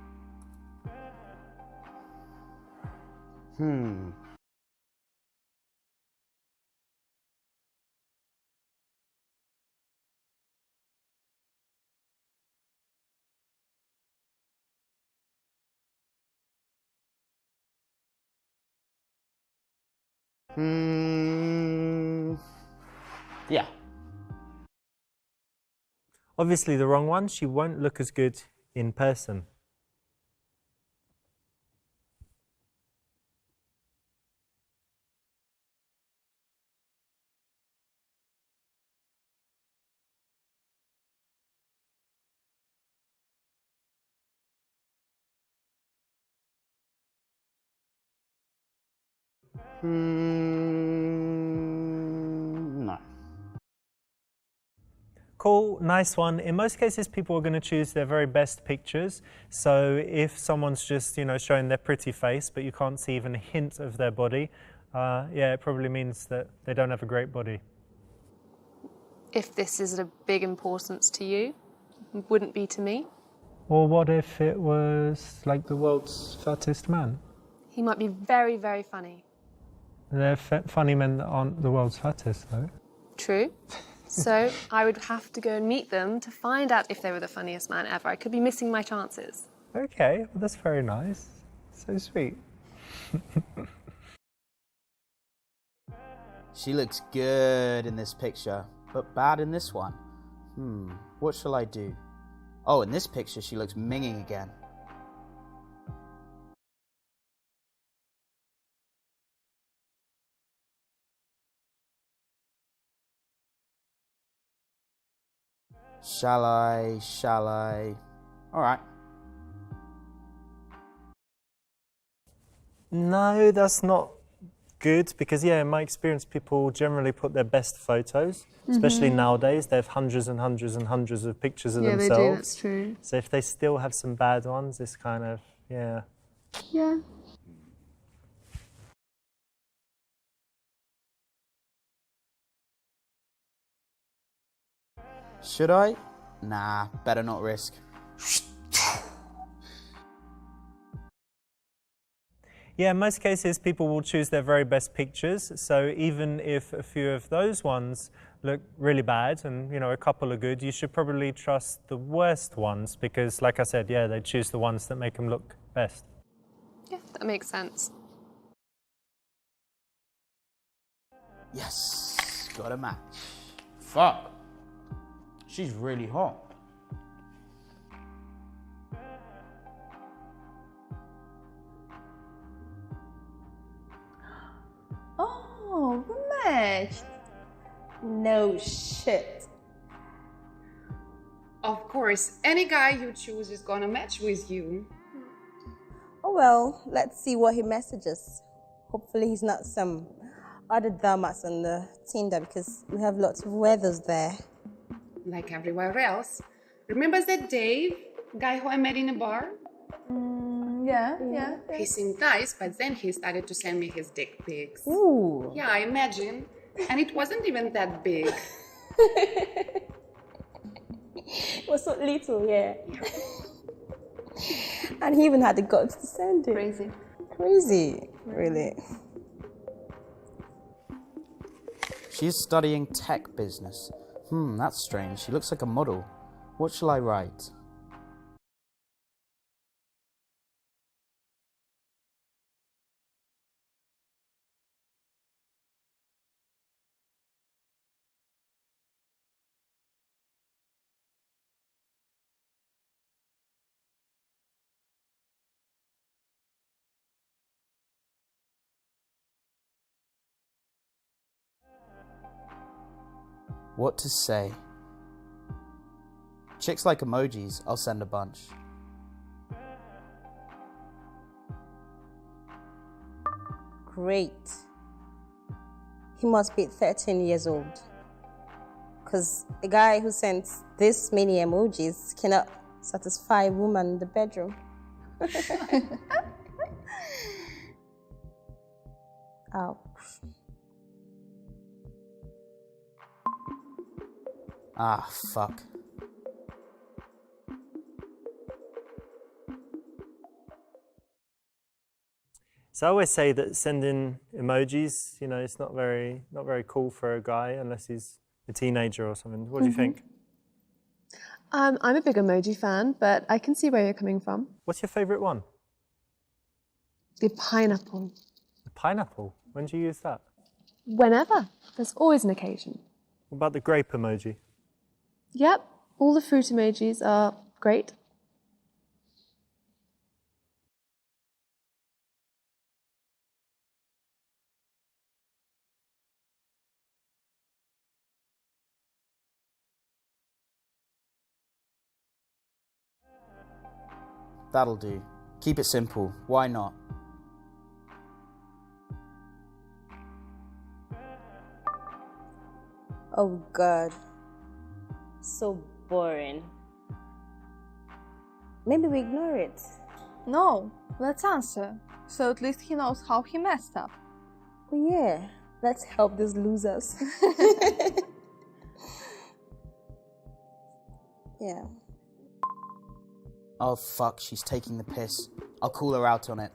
Yeah. Obviously the wrong one, she won't look as good in person. No. Cool, nice one. In most cases, people are going to choose their very best pictures. So if someone's just, showing their pretty face, but you can't see even a hint of their body, yeah, it probably means that they don't have a great body. If this is of big importance to you, wouldn't be to me. Or what if it was like the world's fattest man? He might be very, very funny. They're funny men that aren't the world's fattest, though. True. So I would have to go and meet them to find out if they were the funniest man ever. I could be missing my chances. Okay, well, that's very nice. So sweet. She looks good in this picture, but bad in this one. What shall I do? Oh, in this picture she looks minging again. Shall I? Alright. No, that's not good because, yeah, in my experience, people generally put their best photos, especially nowadays. They have hundreds and hundreds and hundreds of pictures of themselves. Yeah, they do, that's true. So if they still have some bad ones, it's kind of, yeah. Yeah. Should I? Nah, better not risk. Yeah, in most cases, people will choose their very best pictures. So even if a few of those ones look really bad and, a couple are good, you should probably trust the worst ones because, like I said, yeah, they choose the ones that make them look best. Yeah, that makes sense. Yes, got a match. Fuck. She's really hot. Oh, we matched. No shit. Of course, any guy you choose is gonna match with you. Oh well, let's see what he messages. Hopefully he's not some other dumbass on the Tinder because we have lots of weathers there. Like everywhere else. Remember that Dave, guy who I met in a bar? Yeah. He seemed nice, but then he started to send me his dick pics. Ooh. Yeah, I imagine. And it wasn't even that big. It was so little, yeah. And he even had the guts to send it. Crazy, really. She's studying tech business. That's strange. She looks like a model. What shall I write? What to say? Chicks like emojis. I'll send a bunch. Great. He must be 13 years old. Because a guy who sends this many emojis cannot satisfy a woman in the bedroom. Ouch. Ah, fuck. So I always say that sending emojis, it's not very cool for a guy unless he's a teenager or something. What do you think? I'm a big emoji fan, but I can see where you're coming from. What's your favourite one? The pineapple. The pineapple? When do you use that? Whenever. There's always an occasion. What about the grape emoji? Yep, all the fruit emojis are great. That'll do. Keep it simple. Why not? Oh God. So boring. Maybe we ignore it. No, let's answer. So at least he knows how he messed up. Oh yeah, let's help these losers. Yeah. Oh fuck, she's taking the piss. I'll call her out on it.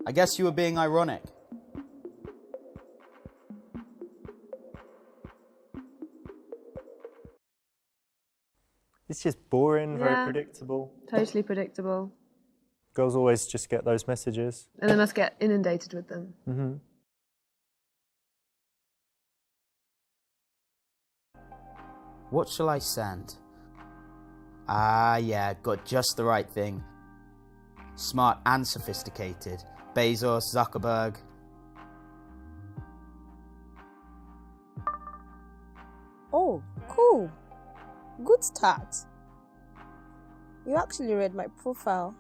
I guess you were being ironic. It's just boring, very Yeah. predictable. Totally predictable. Girls always just get those messages. And they must get inundated with them. Hmm. What shall I send? Ah, yeah, got just the right thing. Smart and sophisticated. Bezos, Zuckerberg. Oh, cool. Good start. You actually read my profile.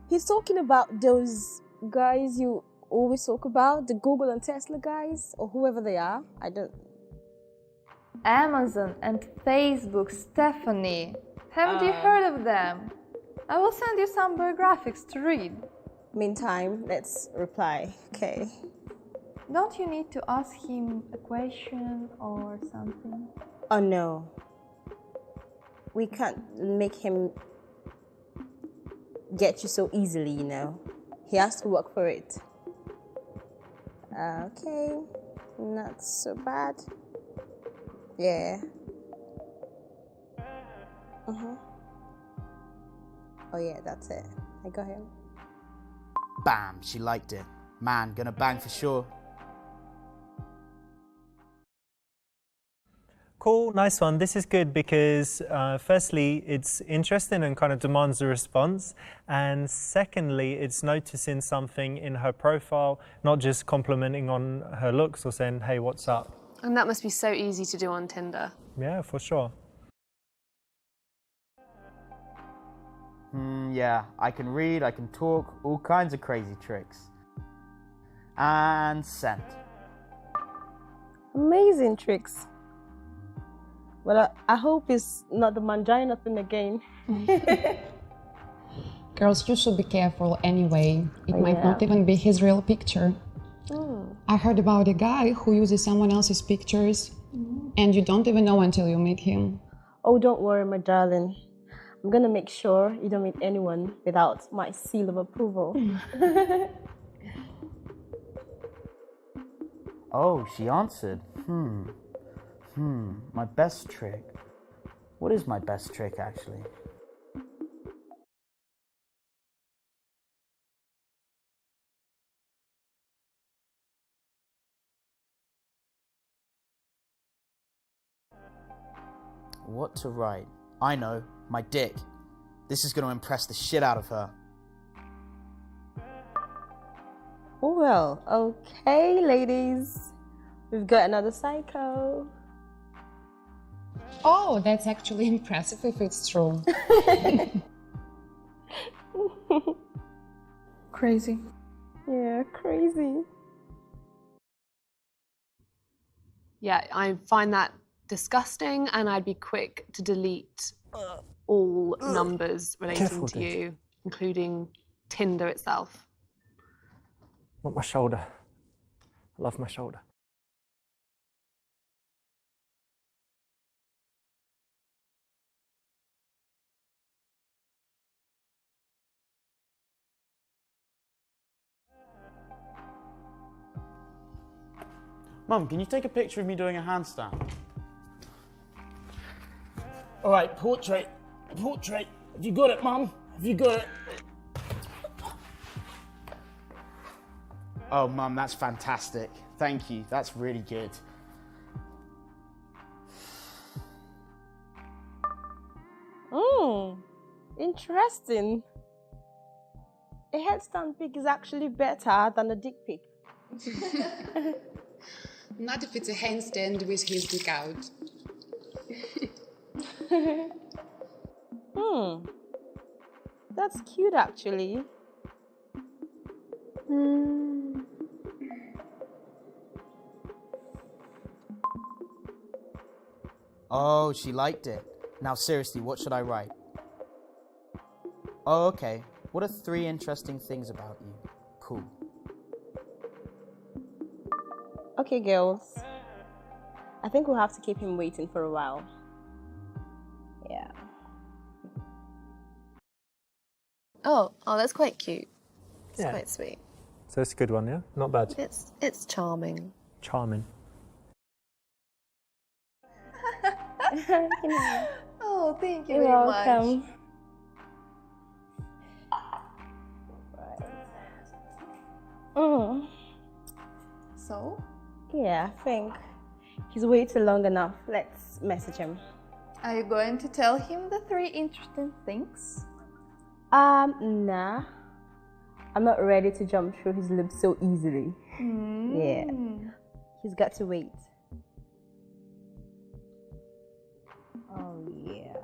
He's talking about those guys you always talk about, the Google and Tesla guys, or whoever they are. I don't. Amazon and Facebook, Stephanie. Haven't you heard of them? I will send you some biographics to read. Meantime, let's reply. Okay. Don't you need to ask him a question or something? Oh no. We can't make him get you so easily, you know. He has to work for it. Okay. Not so bad. Yeah. Oh yeah, that's it. I got him. Bam, she liked it. Man, gonna bang for sure. Cool, nice one. This is good because firstly, it's interesting and kind of demands a response. And secondly, it's noticing something in her profile, not just complimenting on her looks or saying, hey, what's up? And that must be so easy to do on Tinder. Yeah, for sure. Yeah, I can read, I can talk, all kinds of crazy tricks. And sent. Amazing tricks. Well, I hope it's not the mangina thing again. Girls, you should be careful anyway. It Oh, might yeah. not even be his real picture. I heard about a guy who uses someone else's pictures, and you don't even know until you meet him. Oh, don't worry, my darling. I'm gonna make sure you don't meet anyone without my seal of approval. Oh, she answered. My best trick. What is my best trick, actually? What to write? I know, my dick. This is gonna impress the shit out of her. Well, okay, ladies. We've got another psycho. Oh, that's actually impressive if it's true. Crazy. Yeah, crazy. Yeah, I find that disgusting, and I'd be quick to delete all numbers relating Careful, to dude. you, including Tinder itself. Want my shoulder. I love my shoulder. Mum, can you take a picture of me doing a handstand? All right, portrait. Portrait. Have you got it, Mum? Have you got it? Oh, Mum, that's fantastic. Thank you. That's really good. Interesting. A headstand pic is actually better than a dick pic. Not if it's a handstand with his dick out. That's cute, actually. Oh, she liked it. Now, seriously, what should I write? Oh, okay. What are 3 interesting things about you? Cool. Okay, girls. I think we'll have to keep him waiting for a while. Yeah. Oh, that's quite cute. It's quite sweet. So it's a good one, yeah? Not bad. It's charming. Charming. Oh, thank you You're very welcome. much. So? Yeah, I think he's waited long enough. Let's message him. Are you going to tell him the 3 interesting things? Nah. I'm not ready to jump through his lips so easily. Yeah. He's got to wait. Oh, yeah.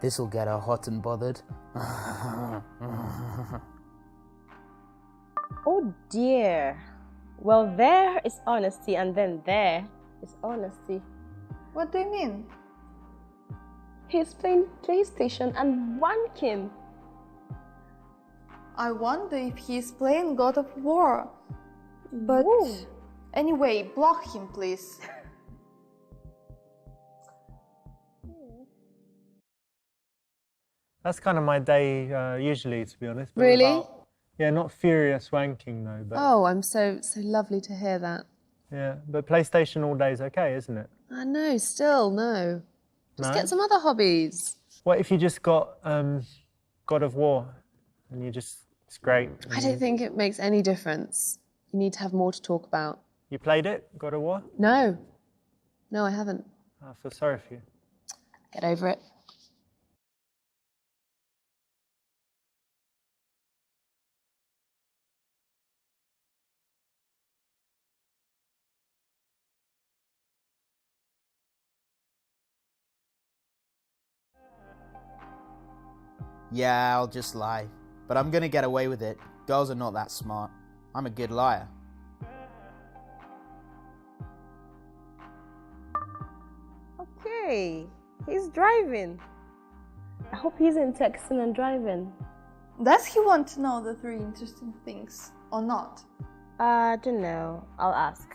This'll get her hot and bothered. Oh dear. Well, there is honesty, and then there is honesty. What do you mean? He's playing PlayStation and wanking. I wonder if he's playing God of War. But anyway, block him, please. That's kind of my day usually, to be honest. But Really? Yeah, not furious wanking though. But Oh, I'm so lovely to hear that. yeah, but PlayStation all day is okay, isn't it? I know, still, no. Just No? get some other hobbies. What if you just got God of War and it's great? I don't think it makes any difference. You need to have more to talk about. You played it, God of War? No. No, I haven't. I feel sorry for you. Get over it. Yeah, I'll just lie. But I'm gonna get away with it. Girls are not that smart. I'm a good liar. Okay, he's driving. I hope he isn't texting and driving. Does he want to know the 3 interesting things or not? I don't know. I'll ask.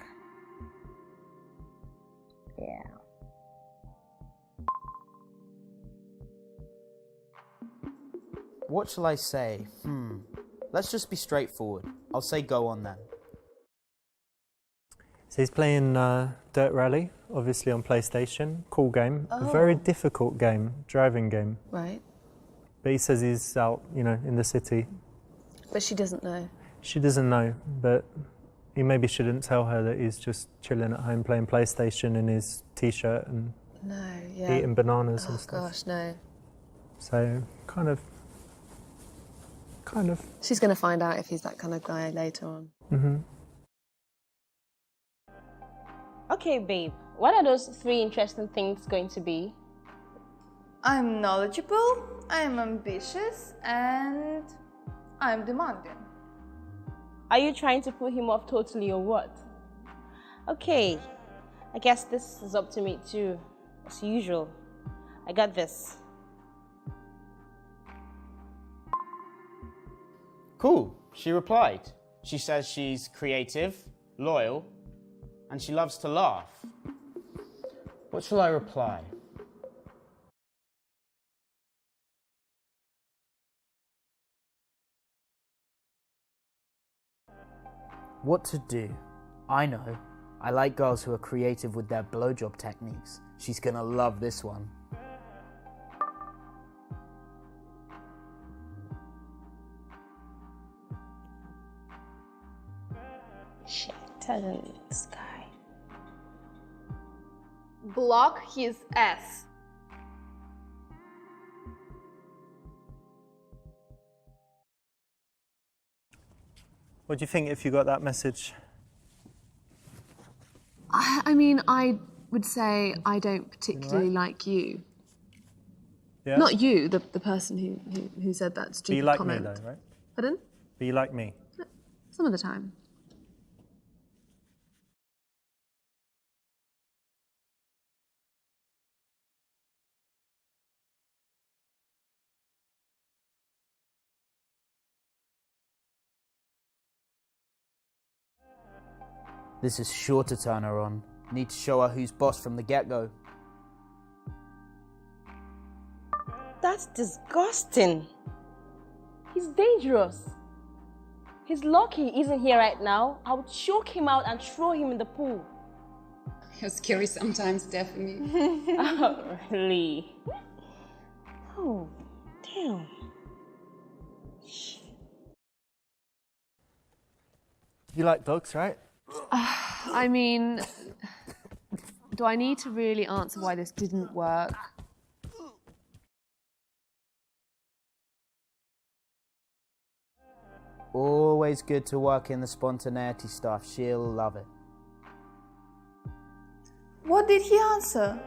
Yeah. What shall I say? Let's just be straightforward. I'll say go on then. So he's playing Dirt Rally, obviously on PlayStation. Cool game. A very difficult game, driving game. Right. But he says he's out, in the city. But she doesn't know. She doesn't know, but he maybe shouldn't tell her that he's just chilling at home playing PlayStation in his t-shirt and eating bananas and stuff. Oh gosh, no. So kind of. She's going to find out if he's that kind of guy later on. Mm-hmm. Okay, babe. What are those 3 interesting things going to be? I'm knowledgeable, I'm ambitious, and I'm demanding. Are you trying to put him off totally or what? Okay, I guess this is up to me too, as usual. I got this. Cool, she replied. She says she's creative, loyal, and she loves to laugh. What shall I reply? What to do? I know. I like girls who are creative with their blowjob techniques. She's gonna love this one. Shit, tell him this guy. Block his ass. What do you think if you got that message? I mean, I would say, I don't particularly like you. Yeah? Not you, the person who said that But stupid you like comment. me though, right? Pardon? But you like me. Some of the time. This is sure to turn her on. Need to show her who's boss from the get-go. That's disgusting. He's dangerous. He's lucky he isn't here right now. I would choke him out and throw him in the pool. You're scary sometimes, Stephanie. Oh, really? Oh, damn. You like dogs, right? I mean, do I need to really answer why this didn't work? Always good to work in the spontaneity stuff. She'll love it. What did he answer?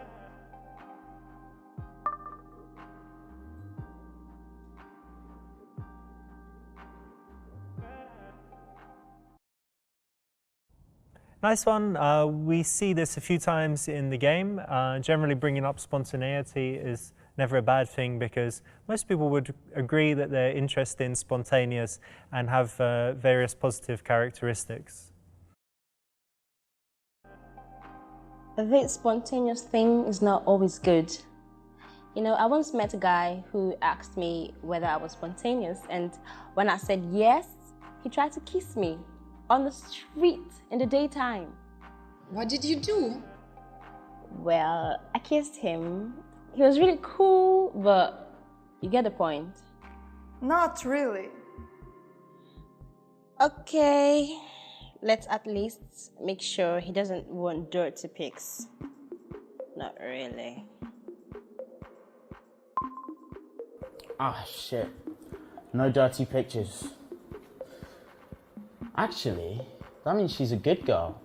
Nice one. We see this a few times in the game. Generally bringing up spontaneity is never a bad thing because most people would agree that they're interested in spontaneous and have various positive characteristics. This spontaneous thing is not always good. You know, I once met a guy who asked me whether I was spontaneous, and when I said yes, he tried to kiss me on the street in the daytime. What did you do? Well, I kissed him. He was really cool, but you get the point. Not really. Okay, let's at least make sure he doesn't want dirty pics. Not really. Ah, shit. No dirty pictures. Actually, that means she's a good girl.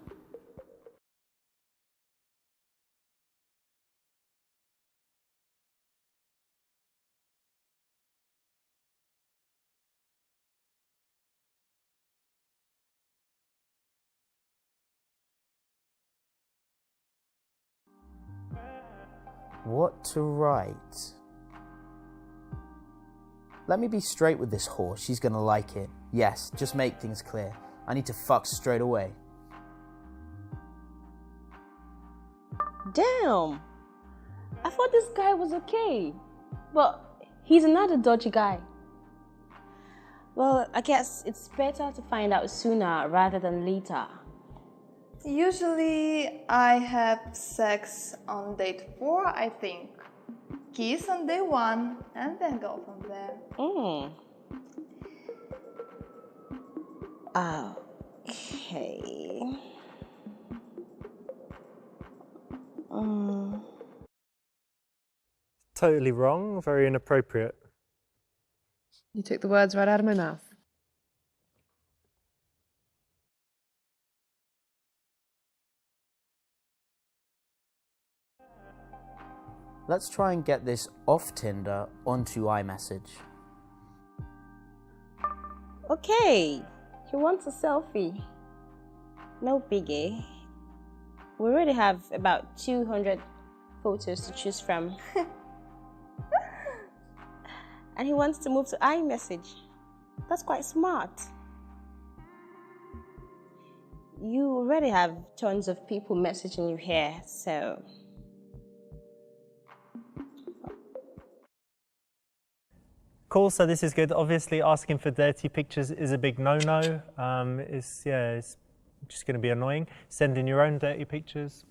What to write? Let me be straight with this whore. She's gonna like it. Yes, just make things clear. I need to fuck straight away. Damn! I thought this guy was okay, but he's another dodgy guy. Well, I guess it's better to find out sooner rather than later. Usually I have sex on date 4, I think. Kiss on day 1 and then go from there. Okay. Totally wrong, very inappropriate. You took the words right out of my mouth. Let's try and get this off Tinder onto iMessage. Okay, he wants a selfie. No biggie. We already have about 200 photos to choose from. And he wants to move to iMessage. That's quite smart. You already have tons of people messaging you here, so... Cool, so this is good. Obviously, asking for dirty pictures is a big no-no. It's just going to be annoying. Sending your own dirty pictures,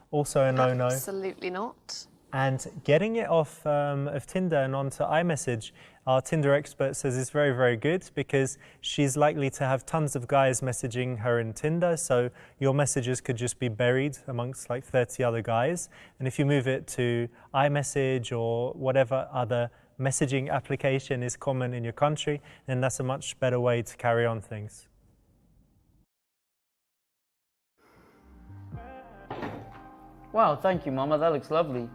also a no-no. Absolutely not. And getting it off of Tinder and onto iMessage, our Tinder expert says is very, very good because she's likely to have tons of guys messaging her in Tinder, so your messages could just be buried amongst like 30 other guys. And if you move it to iMessage or whatever other messaging application is common in your country, then that's a much better way to carry on things. Wow, thank you, Mama. That looks lovely.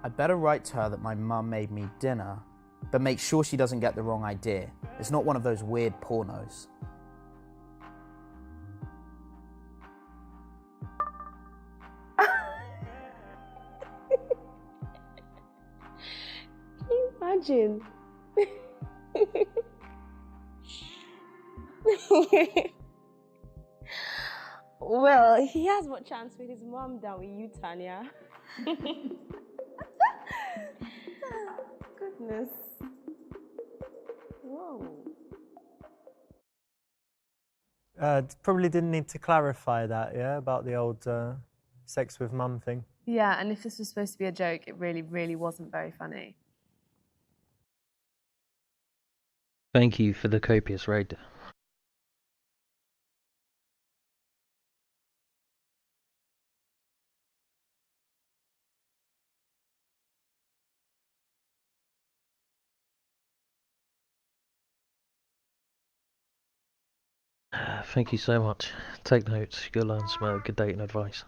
I better write to her that my mum made me dinner, but make sure she doesn't get the wrong idea. It's not one of those weird pornos. Can you imagine? Well, he has more chance with his mom than with you, Tanya. Goodness. Whoa. Probably didn't need to clarify that, yeah, about the old sex with mum thing. Yeah, and if this was supposed to be a joke, it really, really wasn't very funny. Thank you for the copious raid. Thank you so much. Take notes. You'll learn some good dating advice.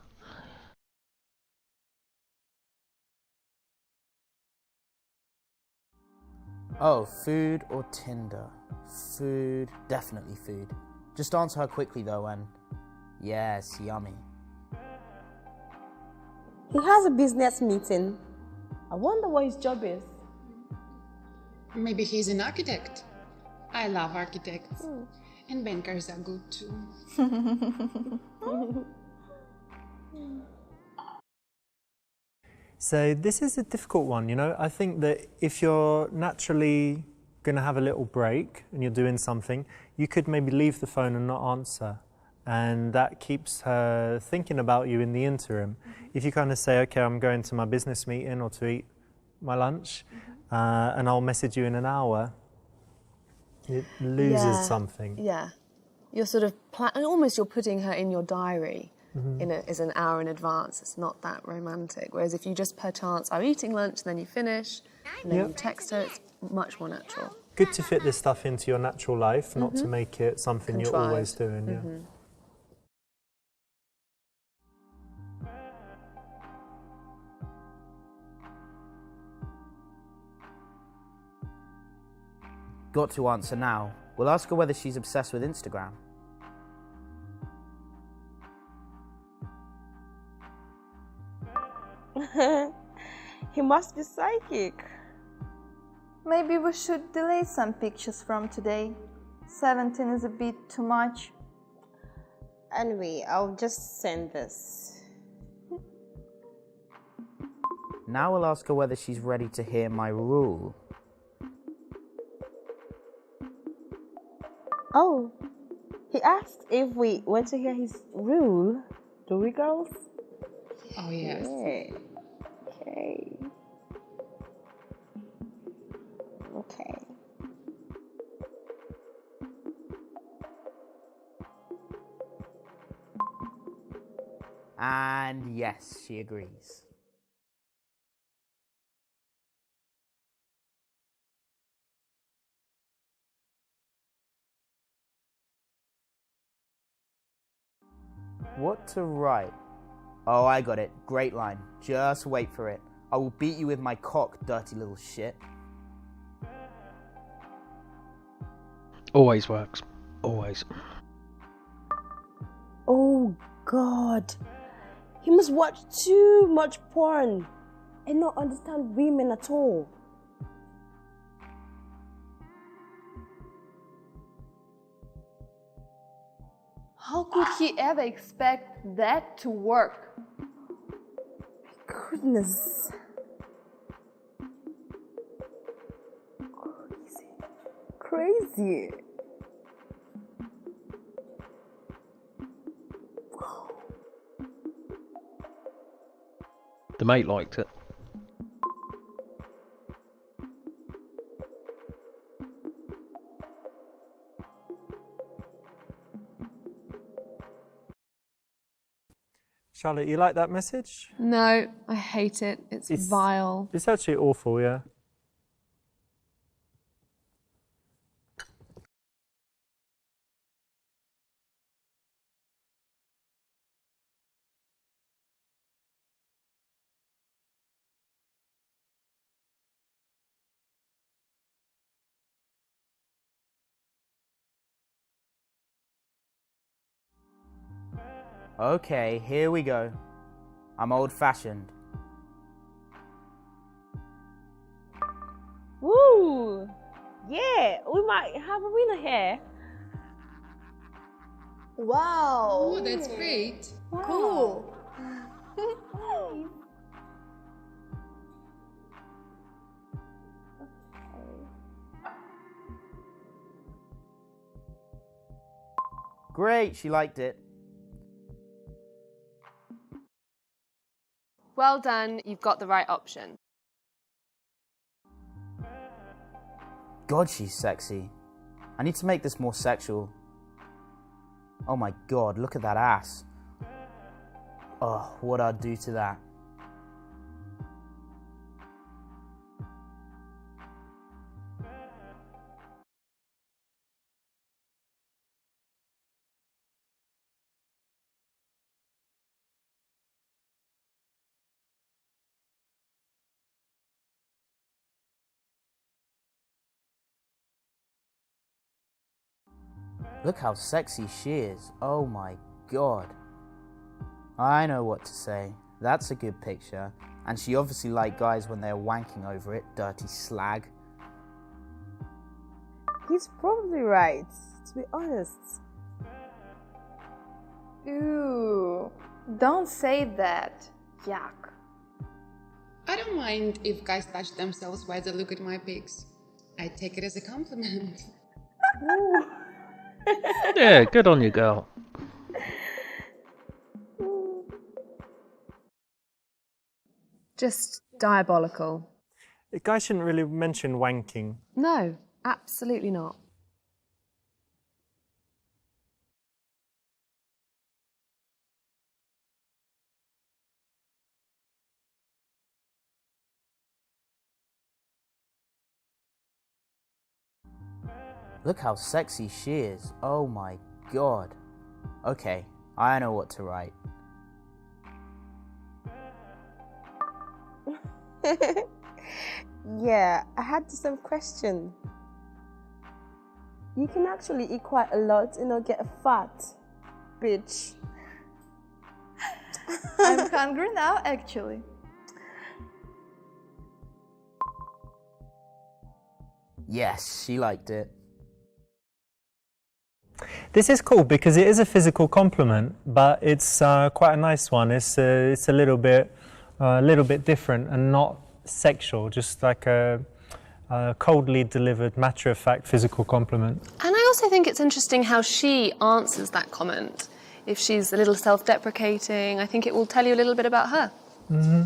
Oh, food or Tinder? Food. Definitely food. Just answer her quickly though, and yes, yummy. He has a business meeting. I wonder what his job is. Maybe he's an architect. I love architects. And bankers are good too. So this is a difficult one, you know. I think that if you're naturally going to have a little break and you're doing something, you could maybe leave the phone and not answer. And that keeps her thinking about you in the interim. If you kind of say, okay, I'm going to my business meeting or to eat my lunch, and I'll message you in an hour, it loses something. Yeah. You're sort of, almost you're putting her in your diary. As an hour in advance. It's not that romantic. Whereas if you just perchance are eating lunch, then you finish, and then you text her, it's much more natural. Good to fit this stuff into your natural life, not to make it something you're always doing. Yeah. Got to answer now. We'll ask her whether she's obsessed with Instagram. He must be psychic. Maybe we should delete some pictures from today. 17 is a bit too much. Anyway, I'll just send this. Now we'll ask her whether she's ready to hear my rule. Oh, he asked if we want to hear his rule. Do we, girls? Oh, yes. Yeah. Okay. Okay. And yes, she agrees. What to write? Oh, I got it. Great line. Just wait for it. I will beat you with my cock, dirty little shit. Always works. Always. Oh, God. He must watch too much porn and not understand women at all. How could he ever expect that to work? Goodness. Crazy. The mate liked it. Charlotte, you like that message? No, I hate it. It's vile. It's actually awful, yeah. Okay, here we go. I'm old-fashioned. Woo! Yeah, we might have a winner here. Wow. Oh, that's great. Cool. Great, she liked it. Well done, you've got the right option. God, she's sexy. I need to make this more sexual. Oh my God, look at that ass. Oh, what I'd do to that. Look how sexy she is. Oh my God. I know what to say. That's a good picture. And she obviously liked guys when they're wanking over it, dirty slag. He's probably right, to be honest. Ooh, don't say that. Yuck. I don't mind if guys touch themselves while they look at my pics. I take it as a compliment. Yeah, good on you, girl. Just diabolical. A guy shouldn't really mention wanking. No, absolutely not. Look how sexy she is. Oh my God. Okay, I know what to write. Yeah, I had the same question. You can actually eat quite a lot and not get fat, bitch. I'm hungry now, actually. Yes, she liked it. This is cool because it is a physical compliment, but it's quite a nice one. It's a little bit different and not sexual, just like a coldly delivered, matter-of-fact physical compliment. And I also think it's interesting how she answers that comment. If she's a little self-deprecating, I think it will tell you a little bit about her. Mm-hmm.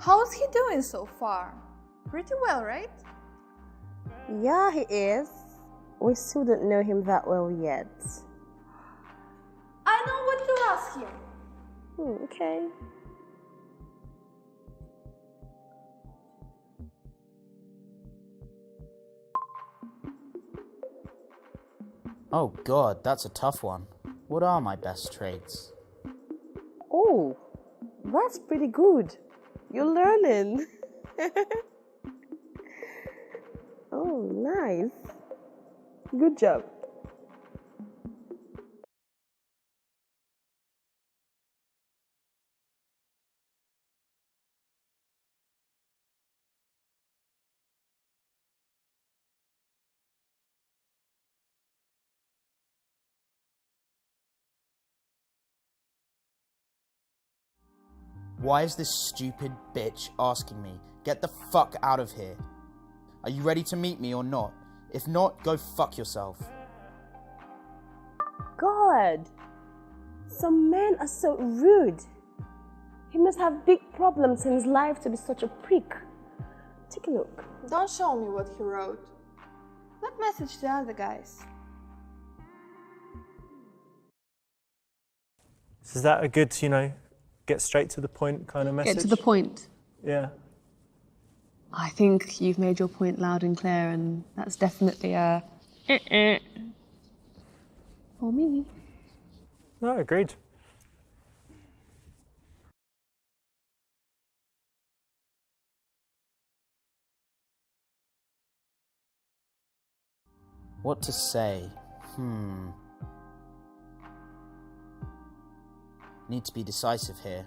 How's he doing so far? Pretty well, right? Yeah, he is. We still don't know him that well yet. I know what to ask him. Okay. Oh God, that's a tough one. What are my best traits? Oh, that's pretty good. You're learning. Oh, nice. Good job. Why is this stupid bitch asking me? Get the fuck out of here. Are you ready to meet me or not? If not, go fuck yourself. God, some men are so rude. He must have big problems in his life to be such a prick. Take a look. Don't show me what he wrote. Let message the other guys. So is that a good, get straight to the point kind of message? Get to the point. Yeah. I think you've made your point loud and clear, and that's definitely a for me. No, agreed. What to say? Need to be decisive here.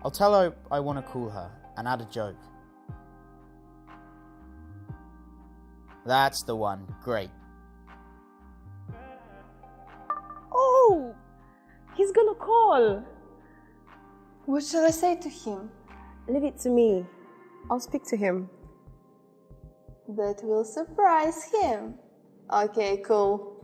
I'll tell her I want to call her and add a joke. That's the one. Great. Oh! He's gonna call. What shall I say to him? Leave it to me. I'll speak to him. That will surprise him. Okay, cool.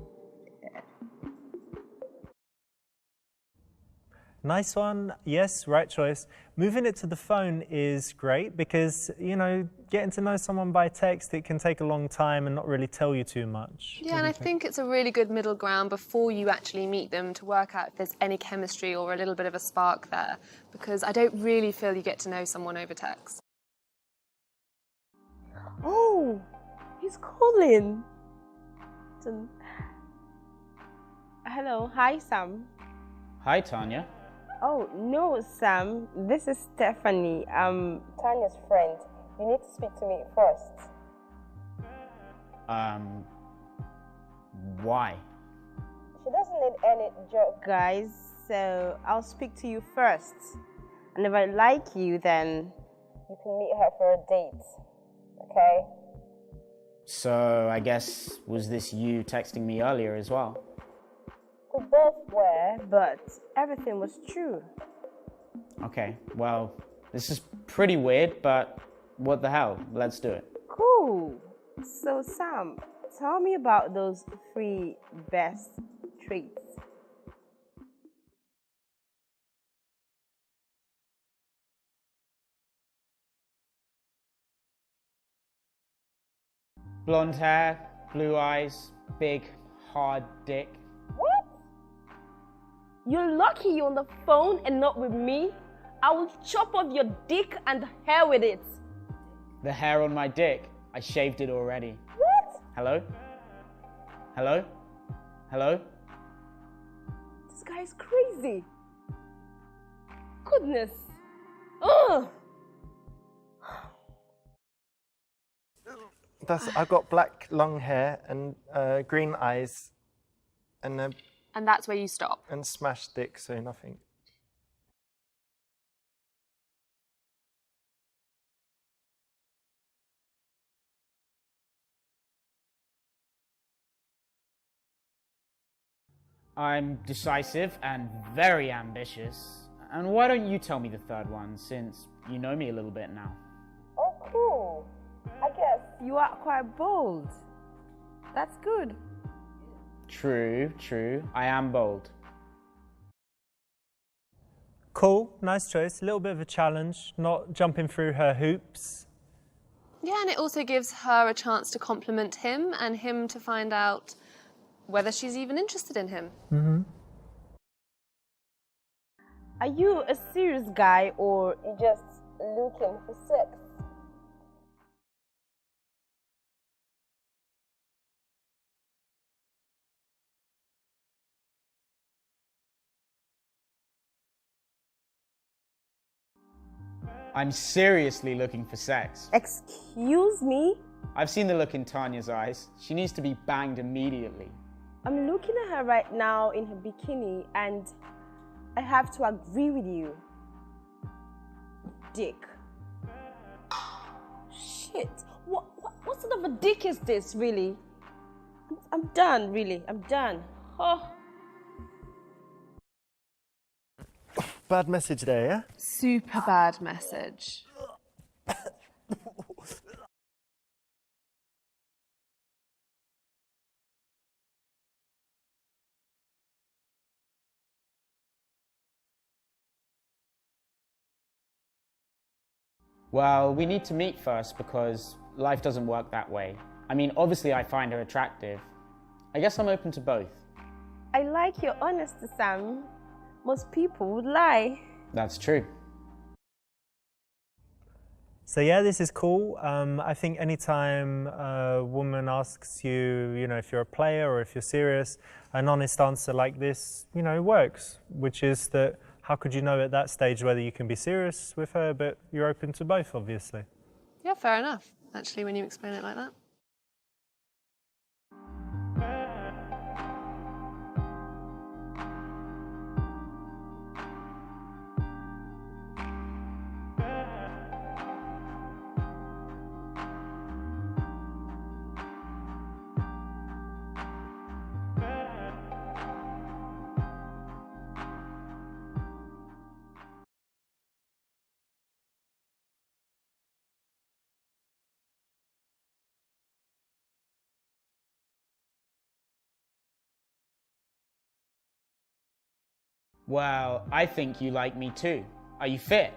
Nice one. Yes, right choice. Moving it to the phone is great because, getting to know someone by text, it can take a long time and not really tell you too much. Yeah, and I think it's a really good middle ground before you actually meet them to work out if there's any chemistry or a little bit of a spark there, because I don't really feel you get to know someone over text. Oh, he's calling. Hello, hi Sam. Hi, Tanya. Oh, no, Sam. This is Stephanie. I'm Tanya's friend. You need to speak to me first. Why? She doesn't need any joke, guys, so I'll speak to you first. And if I like you, then you can meet her for a date. Okay? So, I guess, was this you texting me earlier as well? We both were, but everything was true. Okay, well, this is pretty weird, but what the hell? Let's do it. Cool. So, Sam, tell me about those 3 best traits. Blonde hair, blue eyes, big, hard dick. What? You're lucky you're on the phone and not with me. I will chop off your dick and hair with it. The hair on my dick, I shaved it already. What? Hello? Hello? Hello? This guy is crazy. Goodness. Ugh. I've got black long hair and green eyes and that's where you stop. And smashed dick, so nothing. I'm decisive and very ambitious. And why don't you tell me the third one, since you know me a little bit now? Oh, cool. I guess you are quite bold. That's good. True, true. I am bold. Cool, nice choice. A little bit of a challenge, not jumping through her hoops. Yeah, and it also gives her a chance to compliment him and him to find out whether she's even interested in him. Mm-hmm. Are you a serious guy or you just looking for sex? I'm seriously looking for sex. Excuse me? I've seen the look in Tanya's eyes. She needs to be banged immediately. I'm looking at her right now in her bikini and I have to agree with you. Dick. Shit. What sort of a dick is this, really? I'm done, really. I'm done. Oh. Bad message there, yeah? Super bad message. Well, we need to meet first because life doesn't work that way. I mean, obviously I find her attractive. I guess I'm open to both. I like your honesty, Sam. Most people would lie. That's true. So yeah, this is cool. I think anytime a woman asks you, if you're a player or if you're serious, an honest answer like this, works, which is that how could you know at that stage whether you can be serious with her, but you're open to both, obviously. Yeah, fair enough, actually, when you explain it like that. Well, I think you like me too. Are you fit?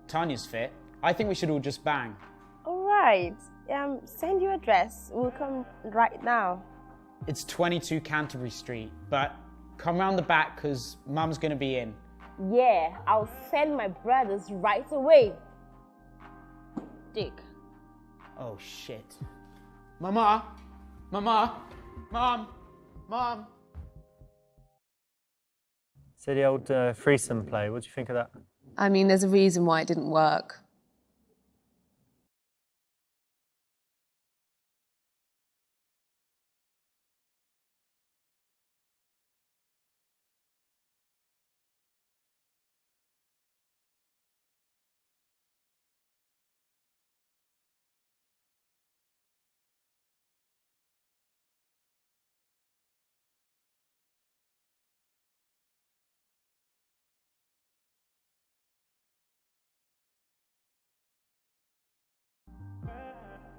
Tanya's fit. I think we should all just bang. All right. Send your address. We'll come right now. It's 22 Canterbury Street, but come round the back because Mum's gonna be in. Yeah, I'll send my brothers right away. Dick. Oh shit. Mama! Mama! Mom! Mom! So the old threesome play, what do you think of that? I mean, there's a reason why it didn't work.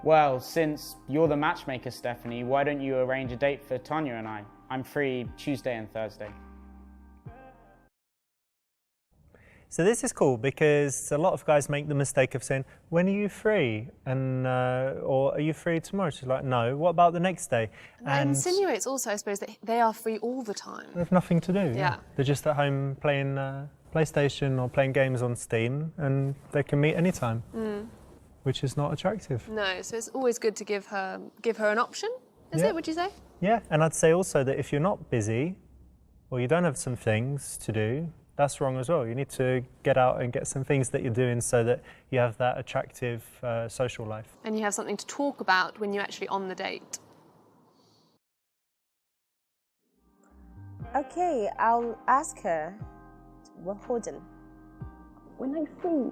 Well, since you're the matchmaker, Stephanie, why don't you arrange a date for Tanya and I? I'm free Tuesday and Thursday. So this is cool because a lot of guys make the mistake of saying, when are you free? And or are you free tomorrow? She's like, no. What about the next day? That insinuates also, I suppose, that they are free all the time. They have nothing to do. Yeah. They're just at home playing PlayStation or playing games on Steam, and they can meet anytime, which is not attractive. No, so it's always good to give her an option, is it, would you say? Yeah, and I'd say also that if you're not busy or you don't have some things to do, that's wrong as well. You need to get out and get some things that you're doing so that you have that attractive social life. And you have something to talk about when you're actually on the date. Okay, I'll ask her. Well, hold on. When I'm free.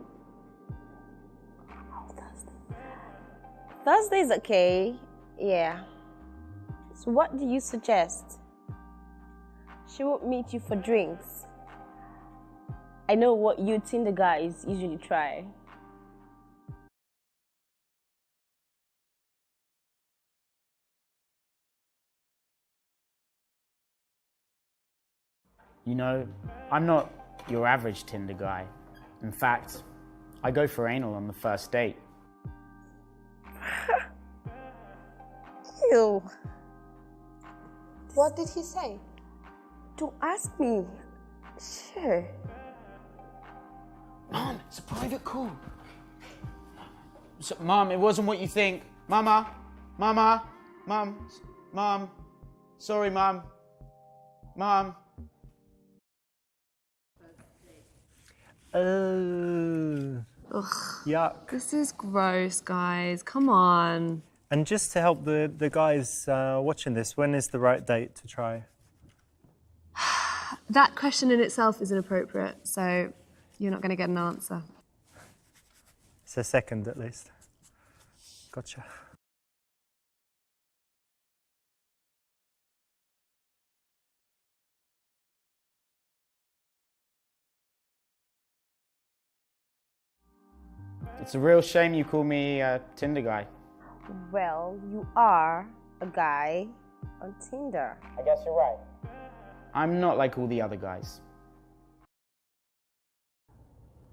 Thursday's okay. Yeah. So what do you suggest? She won't meet you for drinks. I know what you Tinder guys usually try. You know, I'm not your average Tinder guy. In fact, I go for anal on the first date. Ew. What did he say? Don't ask me. Sure. Mom, it's a private call. So, Mom, it wasn't what you think. Mama, Mama, Mom. Sorry, Mom. Mom. Oh. Ugh. Yuck. This is gross, guys. Come on. And just to help the guys watching this, when is the right date to try? That question in itself is inappropriate, so you're not going to get an answer. It's a second at least. Gotcha. It's a real shame you call me a Tinder guy. Well, you are a guy on Tinder. I guess you're right. I'm not like all the other guys.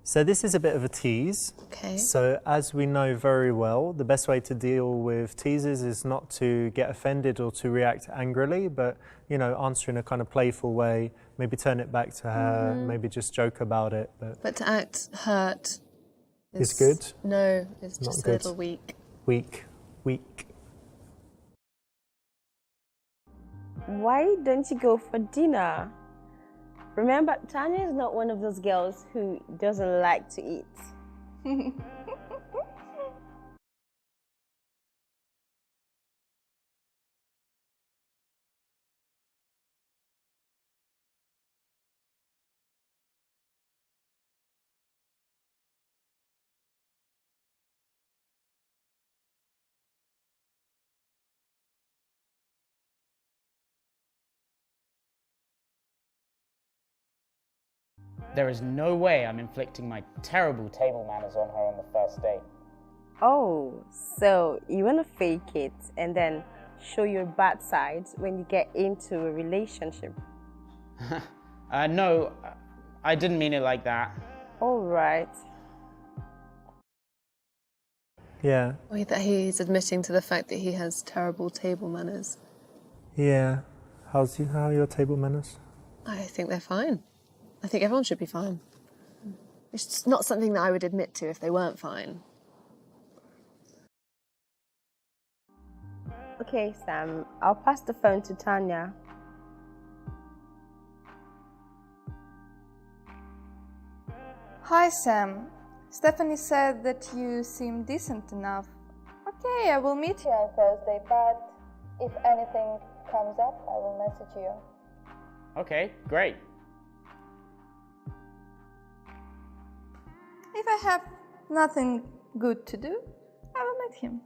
So this is a bit of a tease. Okay. So as we know very well, the best way to deal with teases is not to get offended or to react angrily, but, you know, answer in a kind of playful way, maybe turn it back to her, maybe just joke about it. But to act hurt is good? No, it's Not just good. a little weak. Weak. Why don't you go for dinner? Remember, Tanya is not one of those girls who doesn't like to eat. There is no way I'm inflicting my terrible table manners on her on the first date. Oh, so you want to fake it and then show your bad sides when you get into a relationship? No, I didn't mean it like that. All right. Yeah. Wait, that he's admitting to the fact that he has terrible table manners. Yeah. How are your table manners? I think they're fine. I think everyone should be fine. It's just not something that I would admit to if they weren't fine. Okay, Sam, I'll pass the phone to Tanya. Hi, Sam. Stephanie said that you seem decent enough. Okay, I will meet you on Thursday, but if anything comes up, I will message you. Okay, great. If I have nothing good to do, I will meet him.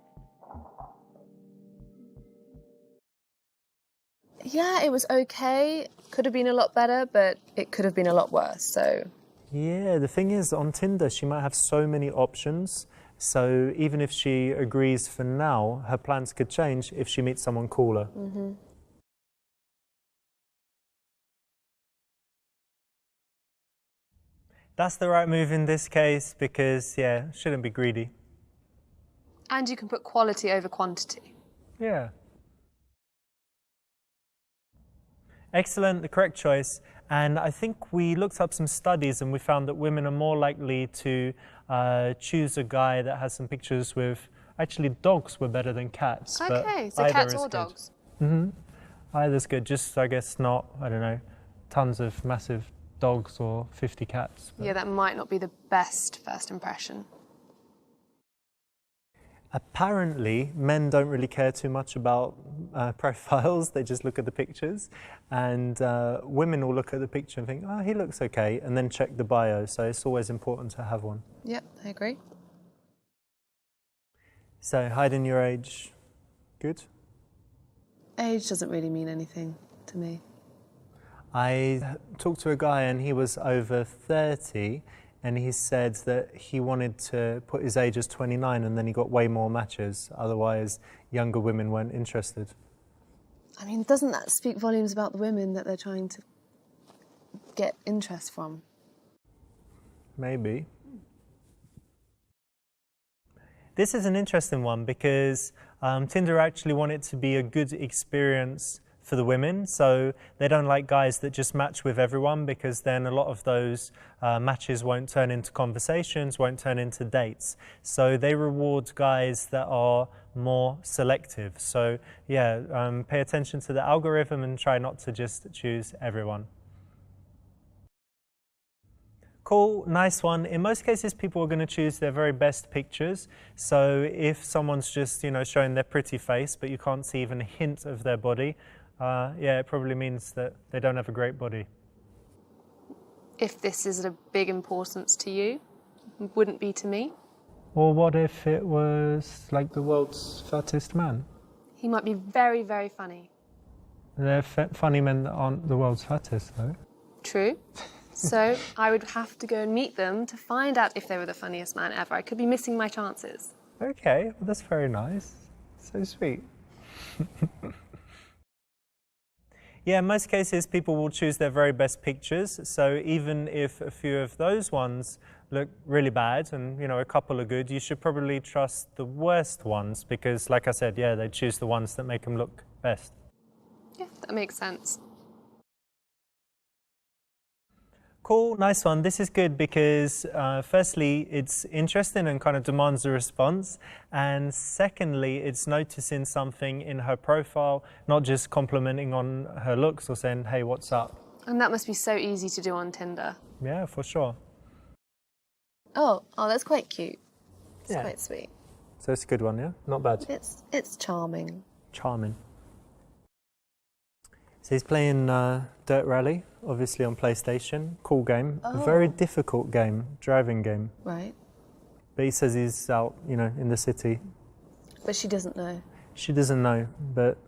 Yeah, it was okay. Could have been a lot better, but it could have been a lot worse, so... Yeah, the thing is, on Tinder, she might have so many options. So even if she agrees for now, her plans could change if she meets someone cooler. Mm-hmm. That's the right move in this case because, yeah, shouldn't be greedy. And you can put quality over quantity. Yeah. Excellent, the correct choice. And I think we looked up some studies and we found that women are more likely to choose a guy that has some pictures with... Actually, dogs were better than cats. Okay, but so cats or good. dogs? Mm-hmm. Either's good, just, I guess, not, I don't know, tons of massive dogs or 50 cats. Yeah, that might not be the best first impression. Apparently, men don't really care too much about profiles, they just look at the pictures. And women will look at the picture and think, oh, he looks okay, and then check the bio. So it's always important to have one. Yep, I agree. So hiding your age, good? Age doesn't really mean anything to me. I talked to a guy and he was over 30 and he said that he wanted to put his age as 29 and then he got way more matches. Otherwise, younger women weren't interested. I mean, doesn't that speak volumes about the women that they're trying to get interest from? Maybe. This is an interesting one because Tinder actually want it to be a good experience for the women, so they don't like guys that just match with everyone because then a lot of those matches won't turn into conversations, won't turn into dates. So they reward guys that are more selective. So yeah, pay attention to the algorithm and try not to just choose everyone. Cool, nice one. In most cases, people are going to choose their very best pictures. So if someone's just, you know, showing their pretty face, but you can't see even a hint of their body, yeah, it probably means that they don't have a great body. If this is a big importance to you, wouldn't be to me. Or what if it was like the world's fattest man? He might be very, very funny. They're funny men that aren't the world's fattest, though. True. So I would have to go and meet them to find out if they were the funniest man ever. I could be missing my chances. Okay, well, that's very nice. So sweet. Yeah, in most cases, people will choose their very best pictures. So even if a few of those ones look really bad and, a couple are good, you should probably trust the worst ones because, like I said, yeah, they choose the ones that make them look best. Yeah, that makes sense. Cool, nice one. This is good because firstly, it's interesting and kind of demands a response. And secondly, it's noticing something in her profile, not just complimenting on her looks or saying, hey, what's up? And that must be so easy to do on Tinder. Yeah, for sure. Oh, that's quite cute. It's Yeah. quite sweet. So it's a good one, yeah? Not bad. It's charming. Charming. So he's playing Dirt Rally, obviously on PlayStation. Cool game. A very difficult game, driving game. Right. But he says he's out, in the city. But she doesn't know. She doesn't know, but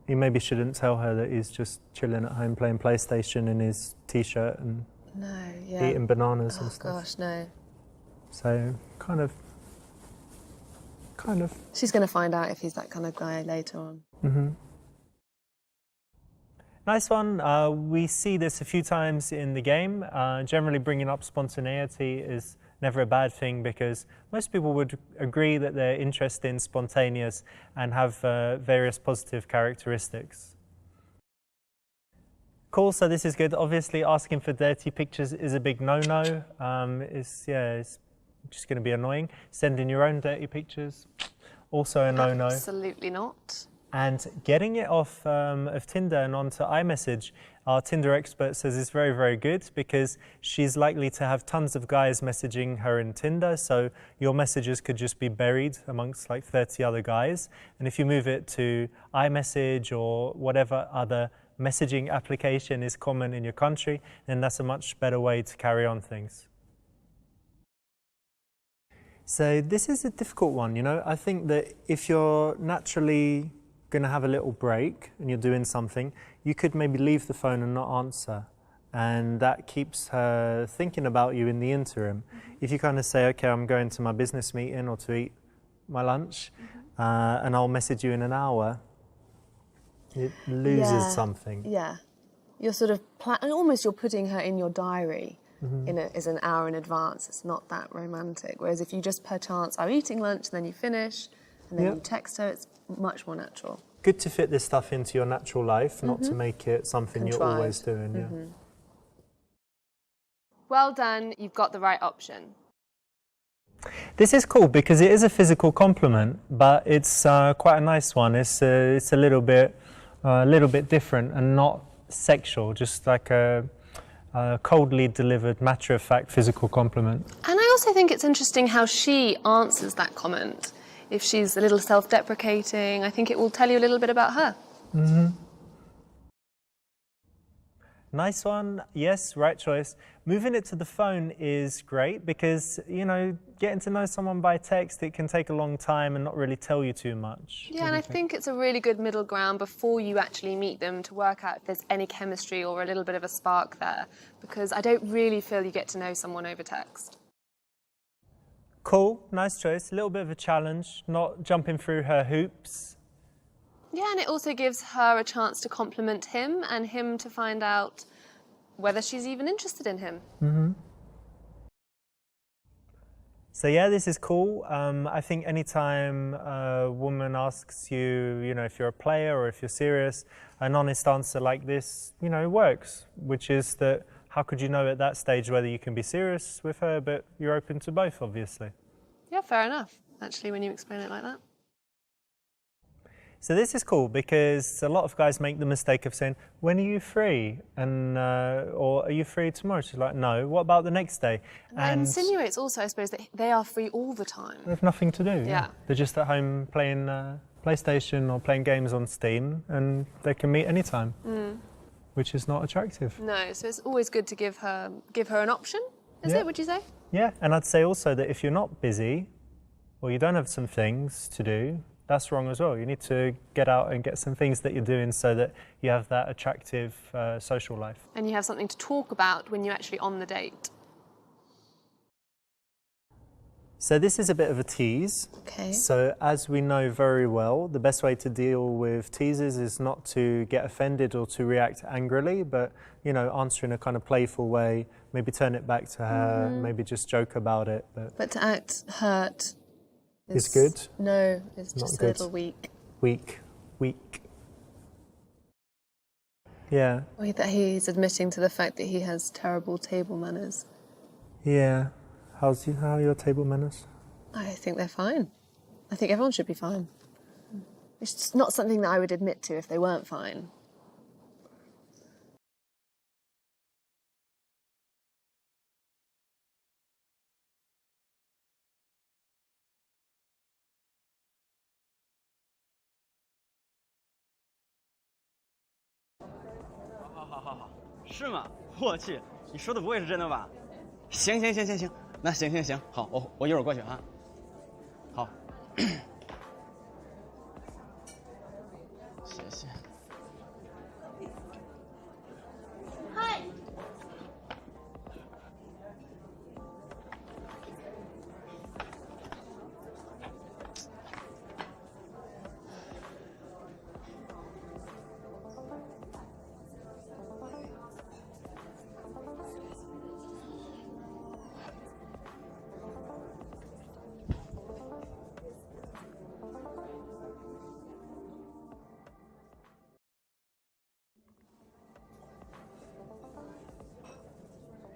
he maybe shouldn't tell her that he's just chilling at home playing PlayStation in his t-shirt and eating bananas and stuff. Oh gosh, no. So kind of. She's going to find out if he's that kind of guy later on. Mm-hmm. Nice one. We see this a few times in the game. Generally bringing up spontaneity is never a bad thing because most people would agree that they're interested in spontaneous and have various positive characteristics. Cool, so this is good. Obviously asking for dirty pictures is a big no-no. It's just going to be annoying. Sending your own dirty pictures, also a no-no. Absolutely not. And getting it off of Tinder and onto iMessage, our Tinder expert says is very, very good because she's likely to have tons of guys messaging her in Tinder, so your messages could just be buried amongst like 30 other guys. And if you move it to iMessage or whatever other messaging application is common in your country, then that's a much better way to carry on things. So this is a difficult one, I think that if you're naturally going to have a little break and you're doing something, you could maybe leave the phone and not answer. And that keeps her thinking about you in the interim. If you kind of say, okay, I'm going to my business meeting or to eat my lunch, and I'll message you in an hour, it loses something. Yeah. You're sort of, almost you're putting her in your diary. Is an hour in advance. It's not that romantic. Whereas if you just per chance are eating lunch, then you finish, and then you text her, it's much more natural. Good to fit this stuff into your natural life, not to make it something you're always doing. Yeah. Well done, you've got the right option. This is cool because it is a physical compliment, but it's quite a nice one. It's a little bit different and not sexual, just like a coldly delivered, matter-of-fact physical compliment. And I also think it's interesting how she answers that comment. If she's a little self-deprecating, I think it will tell you a little bit about her. Nice one. Yes, right choice. Moving it to the phone is great because, getting to know someone by text, it can take a long time and not really tell you too much. Yeah, and I think it's a really good middle ground before you actually meet them to work out if there's any chemistry or a little bit of a spark there, because I don't really feel you get to know someone over text. Cool, nice choice. A little bit of a challenge, not jumping through her hoops. Yeah, and it also gives her a chance to compliment him and him to find out whether she's even interested in him. So yeah, this is cool. I think anytime a woman asks you, if you're a player or if you're serious, an honest answer like this, works, which is that how could you know at that stage whether you can be serious with her, but you're open to both, obviously. Yeah, fair enough, actually, when you explain it like that. So this is cool because a lot of guys make the mistake of saying, when are you free? And or are you free tomorrow? She's like, no. What about the next day? And it insinuates also, I suppose, that they are free all the time. They have nothing to do. Yeah. They're just at home playing PlayStation or playing games on Steam, and they can meet anytime, which is not attractive. No, so it's always good to give her an option, is it, would you say? Yeah, and I'd say also that if you're not busy or you don't have some things to do, that's wrong as well. You need to get out and get some things that you're doing so that you have that attractive social life. And you have something to talk about when you're actually on the date. So this is a bit of a tease. Okay. So as we know very well, the best way to deal with teases is not to get offended or to react angrily, but, answer in a kind of playful way, maybe turn it back to her, maybe just joke about it. But to act hurt is good? No, it's Not just good. a little weak. Weak. Yeah. That he's admitting to the fact that he has terrible table manners. Yeah. How are your table manners? I think they're fine. I think everyone should be fine. It's just not something that I would admit to if they weren't fine.好，是吗？我去，你说的不会是真的吧？行，那行，好，我一会儿过去啊。好，谢谢。嗨。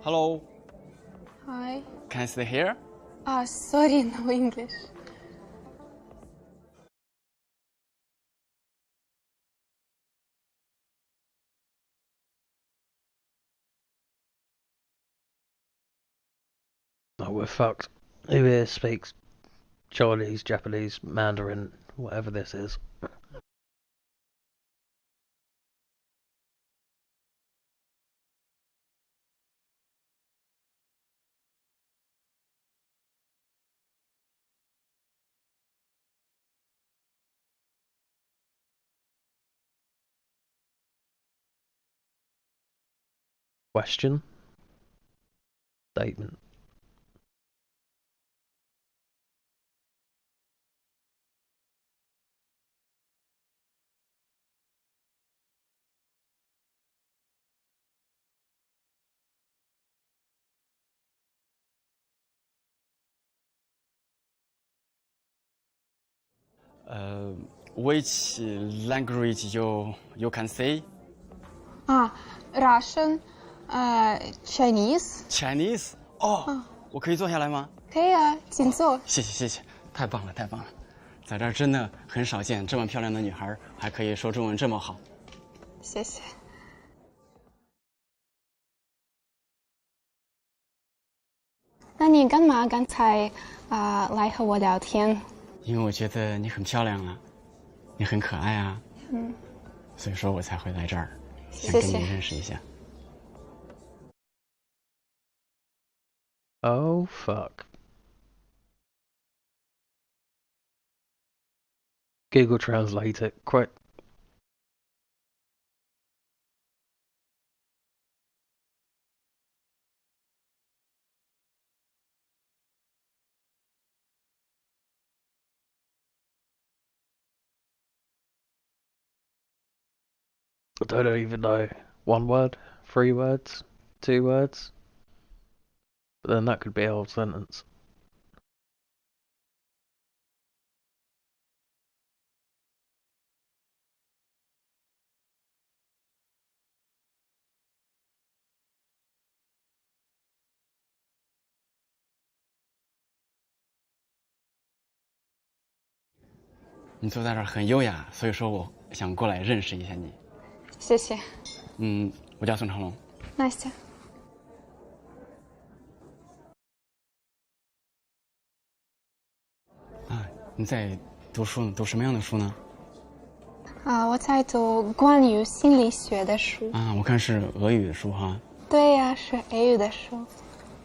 Hello, Hi. can I stay here? Sorry, no English. Oh, we're fucked. Who here speaks Chinese, Japanese, Mandarin, whatever this is? Question? Statement. Which language you can say? Russian, Chinese. Chinese? 哦，我可以坐下来吗？可以啊，请坐。谢谢，太棒了，在这儿真的很少见这么漂亮的女孩还可以说中文这么好。谢谢。那你干嘛刚才来和我聊天？因为我觉得你很漂亮啊，你很可爱啊，所以说我才会来这儿，想跟你认识一下。Oh, fuck. Google Translate it, quick. I don't even know. 1 word? 3 words? 2 words? But then that could be a whole sentence.你坐在这儿很优雅，所以说我想过来认识一下你。谢谢。我叫孙长龙。Настя。你在读书呢？读什么样的书呢？我在读关于心理学的书。我看是俄语的书哈。对呀，是俄语的书。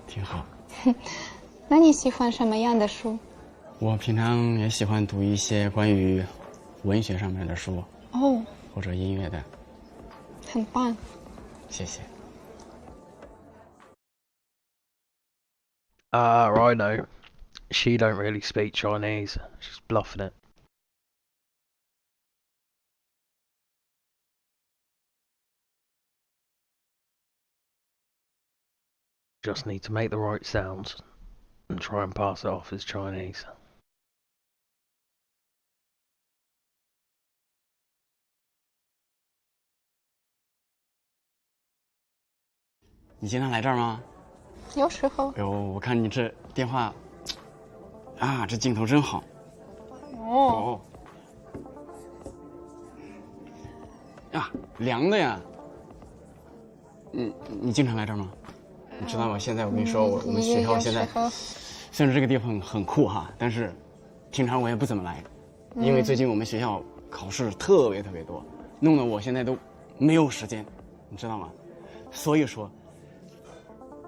挺好。那你喜欢什么样的书？我平常也喜欢读一些关于文学上面的书。或者音乐的。很棒。谢谢。I know. She don't really speak Chinese. She's bluffing it. Just need to make the right sounds and try and pass it off as Chinese. 你经常来这儿吗？有时候。哎呦，我看你这电话，啊，这镜头真好。哦。呀，凉的呀。你经常来这儿吗？你知道吗？现在我跟你说，我们学校现在虽然这个地方很酷哈，但是平常我也不怎么来，因为最近我们学校考试特别多，弄得我现在都没有时间，你知道吗？所以说，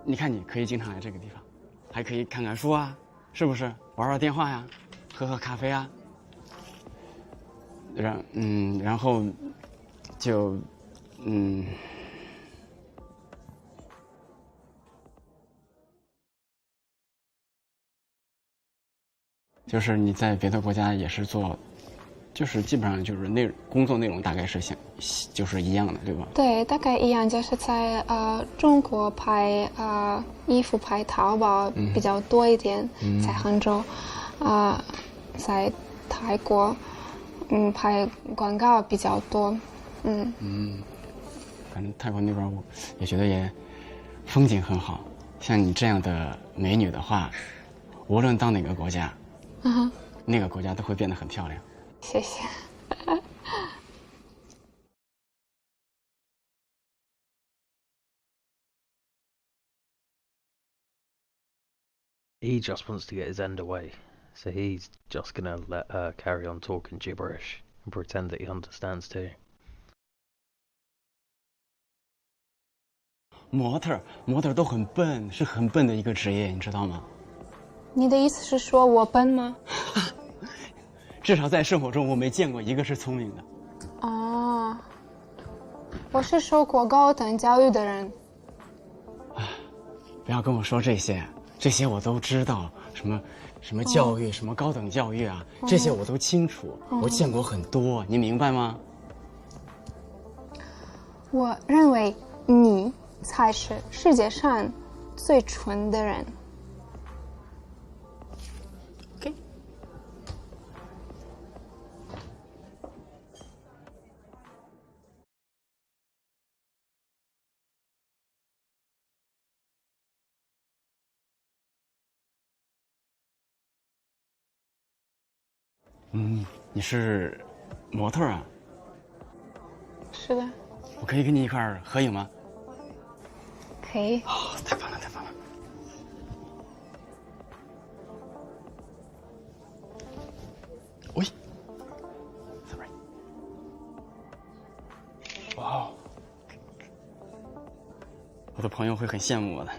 你看你可以经常来这个地方，还可以看看书啊，是不是？玩玩电话呀，喝喝咖啡啊，然后就就是你在别的国家也是做，就是基本上就是工作内容大概是就是一样的，对吧？对，大概一样，就是在中国拍衣服拍淘宝比较多一点，在杭州，在泰国，拍广告比较多，反正泰国那边我也觉得也风景很好，像你这样的美女的话，无论到哪个国家。那个国家都会变得很漂亮。谢谢。He just wants to get his end away, so he's just gonna let her carry on talking gibberish and pretend that he understands too. 模特都很笨，是很笨的一个职业，你知道吗？你的意思是说我笨吗？至少在生活中，我没见过一个是聪明的。哦，我是受过高等教育的人。不要跟我说这些我都知道，什么教育，什么高等教育啊，这些我都清楚，我见过很多，你明白吗？我认为你才是世界上最蠢的人。你是模特啊？是的。我可以跟你一块儿合影吗？可以。哦，太棒了，太棒了！喂 ，sorry， 哇哦，我的朋友会很羡慕我的。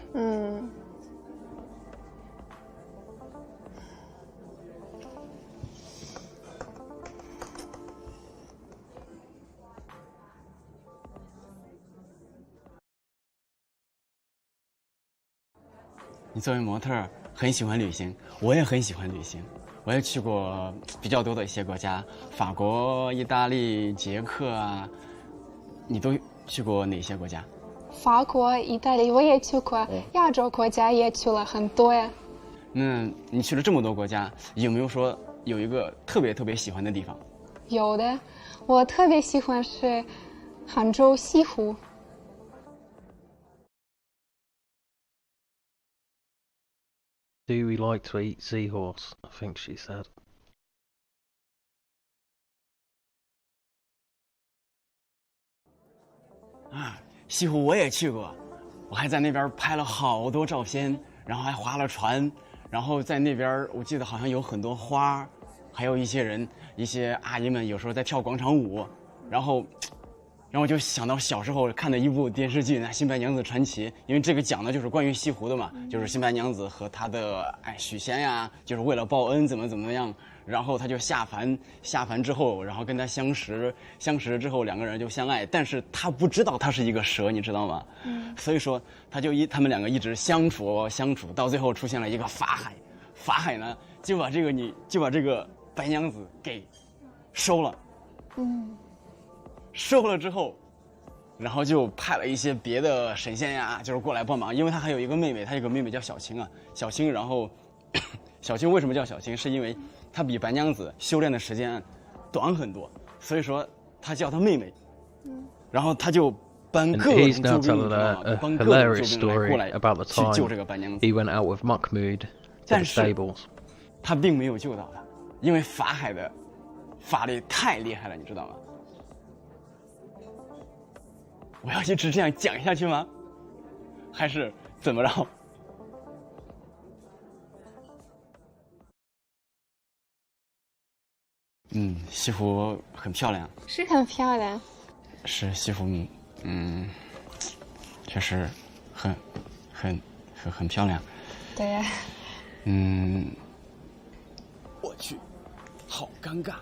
你作为模特很喜欢旅行，我也很喜欢旅行，我也去过比较多的一些国家，法国、意大利、捷克啊，你都去过哪些国家？法国、意大利我也去过，亚洲国家也去了很多呀。那你去了这么多国家，有没有说有一个特别喜欢的地方？有的，我特别喜欢是杭州西湖。Do we like to eat seahorse? I think she said. 西湖我也去过，我还在那边拍了好多照片，然后还划了船，然后在那边我记得好像有很多花，还有一些人，一些阿姨们有时候在跳广场舞，然后我就想到小时候看的一部电视剧《新白娘子传奇》，因为这个讲的就是关于西湖的嘛，就是新白娘子和她的许仙呀，就是为了报恩怎么样，然后他就下凡之后，然后跟他相识之后两个人就相爱，但是他不知道他是一个蛇，你知道吗？所以说他们两个一直相处，到最后出现了一个法海呢就把这个白娘子给收了。收了之后，然后就派了一些别的神仙呀，就是过来帮忙，因为他还有一个妹妹，他有个妹妹叫小青啊，小青，然后小青为什么叫小青？是因为她比白娘子修炼的时间短很多，所以说他叫她妹妹。然后他就搬 And 各 he's 种 now 救兵， telling 你知道吗？ a 帮各种 hilarious 救兵来过 story 来 about the 去救这个 time 白娘子。 he went out with Mahmoud to the 但是 stables. 他并没有救到他，因为法海的法力太厉害了，你知道吗？我要一直这样讲下去吗？还是怎么着？西服很漂亮，是很漂亮。是西服，确实很漂亮。对呀。我去，好尴尬。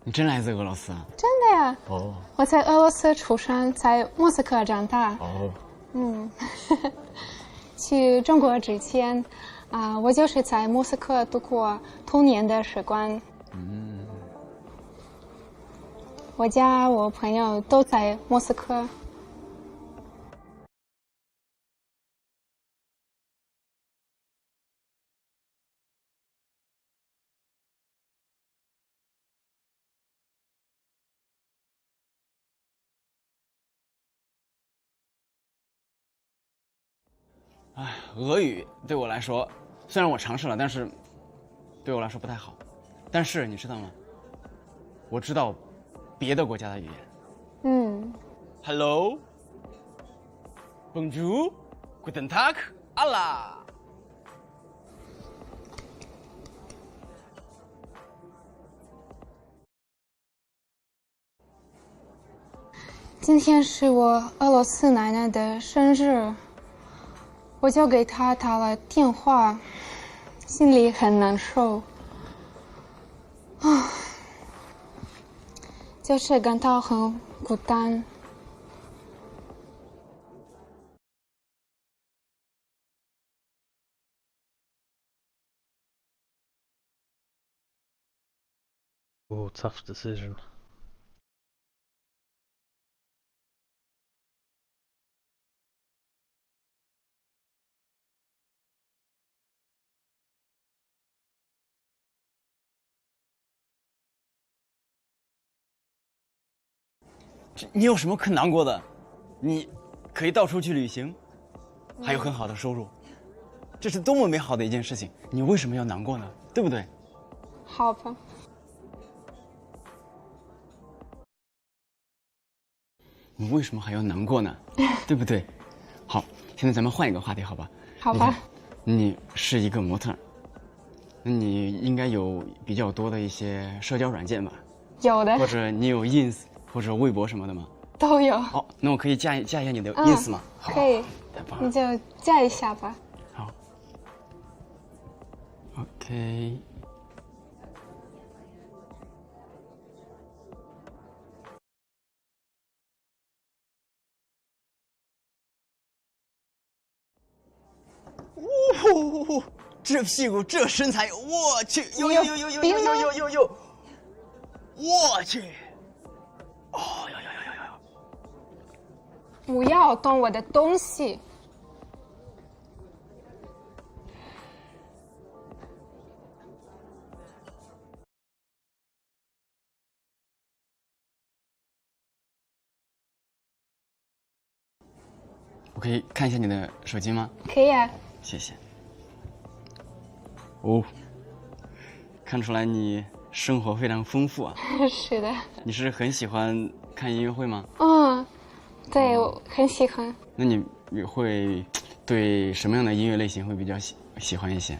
你真来自俄罗斯啊？真的呀。哦。我在俄罗斯出生，在莫斯科长大。哦。去中国之前，我就是在莫斯科度过童年的时光。我家我朋友都在莫斯科。俄语对我来说，虽然我尝试了，但是对我来说不太好。但是你知道吗？我知道别的国家的语言。Hello, Bonjour, Guten Tag, Allah。今天是我俄罗斯奶奶的生日。我就给他打了电话，心里很难受，就是感到很孤单。Oh, tough decision. 你有什么可难过的？你可以到处去旅行，还有很好的收入，这是多么美好的一件事情！你为什么要难过呢？对不对？好吧。你为什么还要难过呢？对不对？好，现在咱们换一个话题，好吧？好吧。你是一个模特，那你应该有比较多的一些社交软件吧？有的。或者你有 ins 或者微博什么的吗？都有。好，那我可以加一下你的 ins 吗？可以。太棒了。你就加一下吧。好。OK。哦，这屁股这身材，我去，呦，我去，哦呦，不要动我的东西。我可以看一下你的手机吗？可以啊。谢谢。哦，看出来你生活非常丰富啊。是的。你是很喜欢看音乐会吗？对，我很喜欢。那你会对什么样的音乐类型会比较喜欢一些？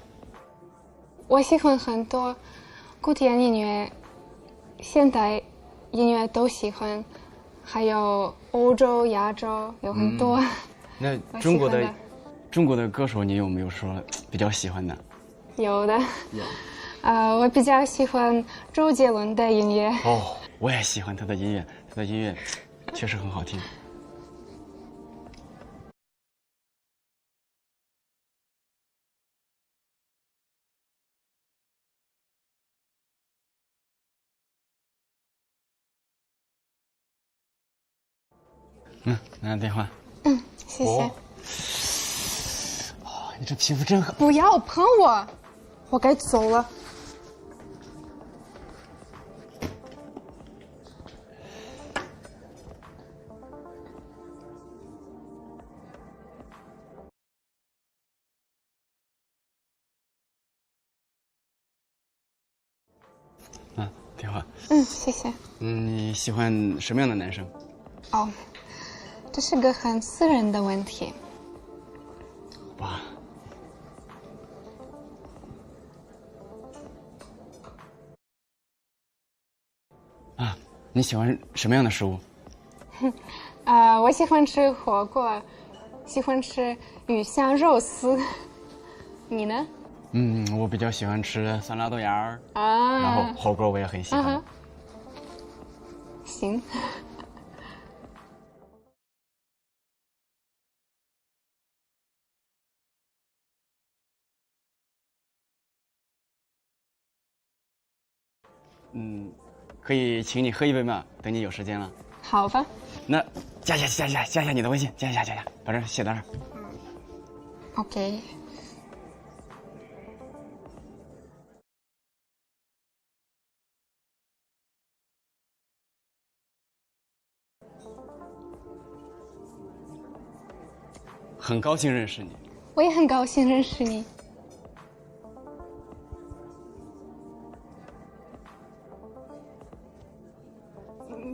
我喜欢很多古典音乐、现代音乐都喜欢，还有欧洲、亚洲有很多。那我中国的喜欢中国的歌手，你有没有说比较喜欢的？有的。我比较喜欢周杰伦的音乐。哦，我也喜欢他的音乐，他的音乐确实很好听。拿电话。谢谢。哦，你这皮肤真好。不要碰我，我该走了。电话。谢谢。你喜欢什么样的男生？哦，这是个很私人的问题。哇。你喜欢什么样的食物？我喜欢吃火锅，喜欢吃鱼香肉丝。你呢？我比较喜欢吃酸辣豆芽儿啊，然后火锅我也很喜欢。行。可以请你喝一杯吗？等你有时间了。好吧。那加一下你的微信，加一下，把这写到这儿。OK。很高兴认识你。我也很高兴认识你。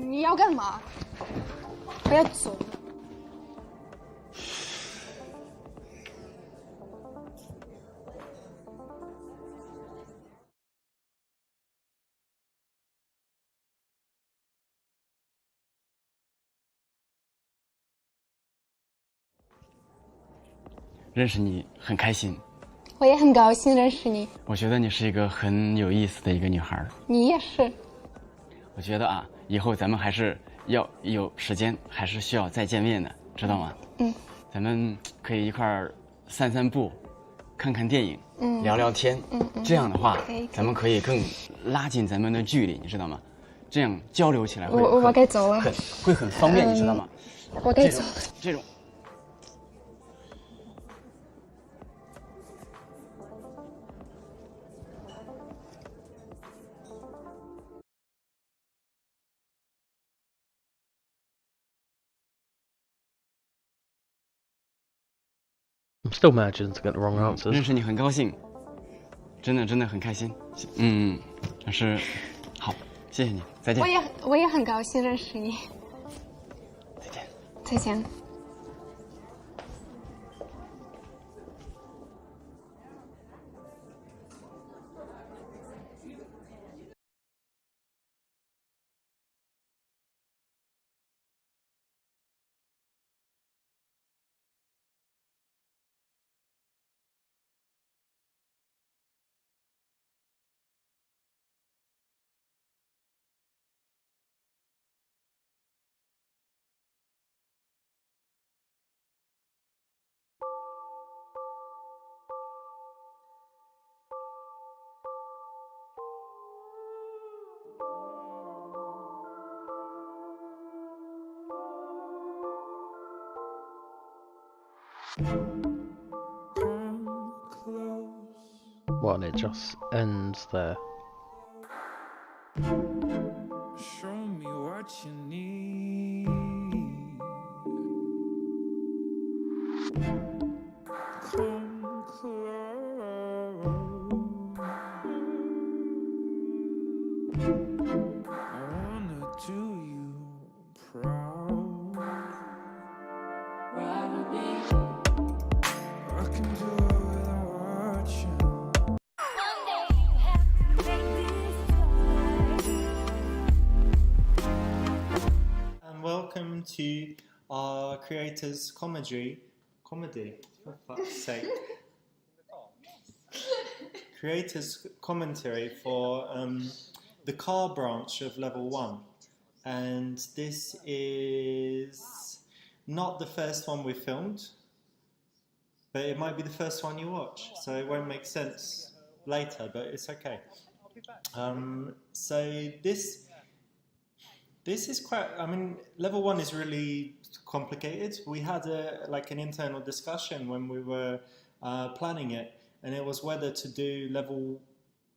你要干嘛？不要走。认识你很开心。我也很高兴认识你。我觉得你是一个很有意思的一个女孩。你也是。我觉得以后咱们还是要有时间，还是需要再见面的，知道吗？咱们可以一块儿散散步，看看电影，聊聊天。这样的话，咱们可以更拉近咱们的距离，你知道吗？这样交流起来会我该走了。会很方便，你知道吗？我该走。这种。I'm still managing to get the wrong answers. 认识你很高兴，真的很开心。但是好，谢谢你，再见。我也很高兴认识你。再见。再见。What, and it just ends there? Show me what you need. Come close. I wanna do you proud. I can do it without watching. to our creator's comedy, for fuck's sake. Creator's commentary for the car branch of level 1. And this is not the first one we filmed, but it might be the first one you watch, so it won't make sense later, but it's okay. So this is quite, I mean, level 1 is really complicated. We had an internal discussion when we were planning it, and it was whether to do level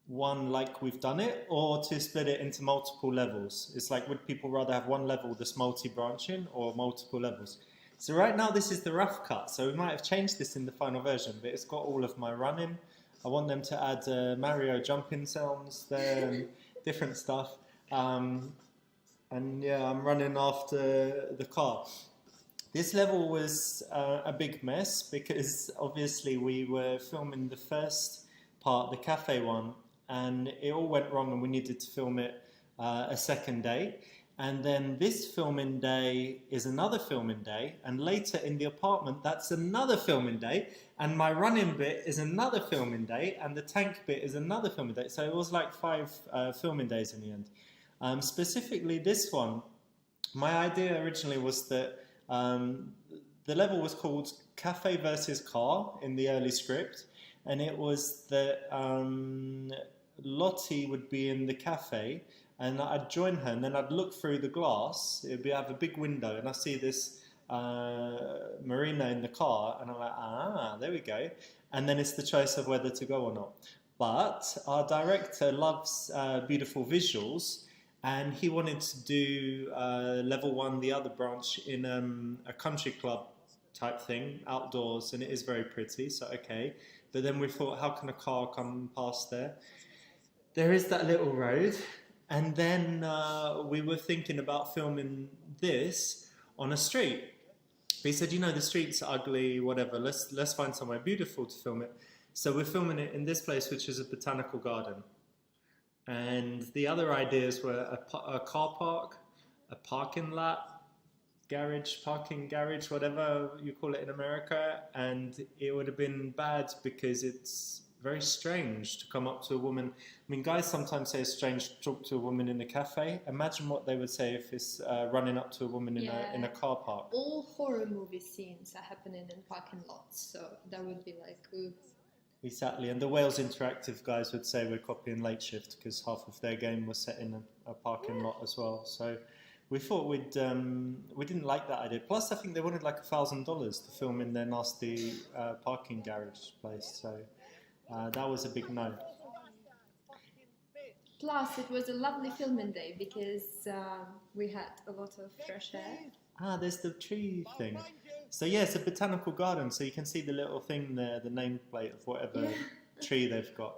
1 like we've done it, or to split it into multiple levels. It's like, would people rather have one level that's multi-branching or multiple levels? So right now this is the rough cut, so we might have changed this in the final version, but it's got all of my running. I want them to add Mario jumping sounds there and different stuff. And yeah, I'm running after the car. This level was a big mess because obviously we were filming the first part, the cafe one, and it all went wrong and we needed to film it a second day. And then this filming day is another filming day, and later in the apartment that's another filming day, and my running bit is another filming day, and the tank bit is another filming day. So it was like 5 filming days in the end. Specifically this one, my idea originally was that the level was called Cafe versus Car in the early script, and it was that Lottie would be in the cafe, and I'd join her, and then I'd look through the glass. It'd be, I have a big window, and I see this marina in the car, and I'm like, there we go. And then it's the choice of whether to go or not. But our director loves beautiful visuals, and he wanted to do level 1, the other branch, in a country club type thing, outdoors, and it is very pretty, so okay. But then we thought, how can a car come past there? There is that little road. And then we were thinking about filming this on a street. He said, you know, the street's ugly, whatever, let's find somewhere beautiful to film it. So we're filming it in this place, which is a botanical garden. And the other ideas were a car park, a parking lot, parking garage, whatever you call it in America. And it would have been bad because it's very strange to come up to a woman. I mean, guys sometimes say it's strange to talk to a woman in a cafe. Imagine what they would say if it's running up to a woman in a car park. All horror movie scenes are happening in parking lots, so that would be like, ooh. Exactly, and the Wales Interactive guys would say we're copying Late Shift because half of their game was set in a parking lot as well. So we thought we didn't like that idea. Plus, I think they wanted like $1,000 to film in their nasty parking garage place. So that was a big no. Plus, it was a lovely filming day because we had a lot of fresh air. There's the tree thing. So yeah, it's a botanical garden, so you can see the little thing there, the nameplate of whatever tree they've got.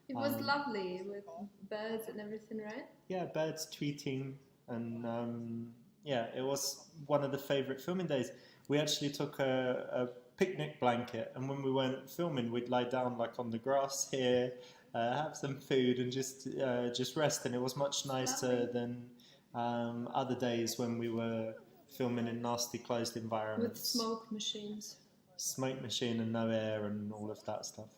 It was lovely with birds and everything, right? Yeah, birds tweeting, and yeah, it was one of the favourite filming days. We actually took a picnic blanket, and when we weren't filming, we'd lie down like on the grass here, have some food, and just rest. And it was much nicer than other days when we were filming in nasty closed environments. With smoke machines. Smoke machine and no air and all of that stuff.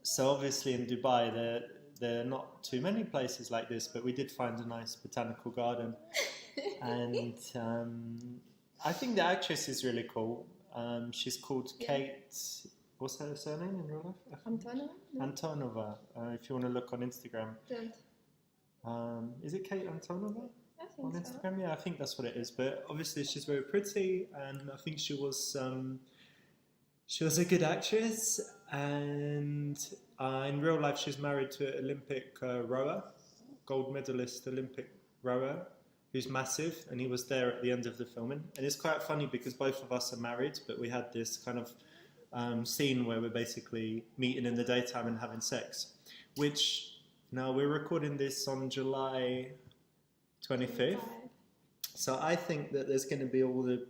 So obviously in Dubai there are not too many places like this, but we did find a nice botanical garden. And I think the actress is really cool. She's called Kate, what's her surname in real life? Antonova? No. Antonova, if you want to look on Instagram. Don't. Is it Kate Antonova I think on so. Instagram? Yeah, I think that's what it is. But obviously she's very pretty, and I think she was a good actress. And in real life, she's married to an Olympic rower, gold medalist Olympic rower, who's massive, and he was there at the end of the filming. And it's quite funny because both of us are married, but we had this kind of scene where we're basically meeting in the daytime and having sex, which. Now, we're recording this on July 25th, so I think that there's going to be all the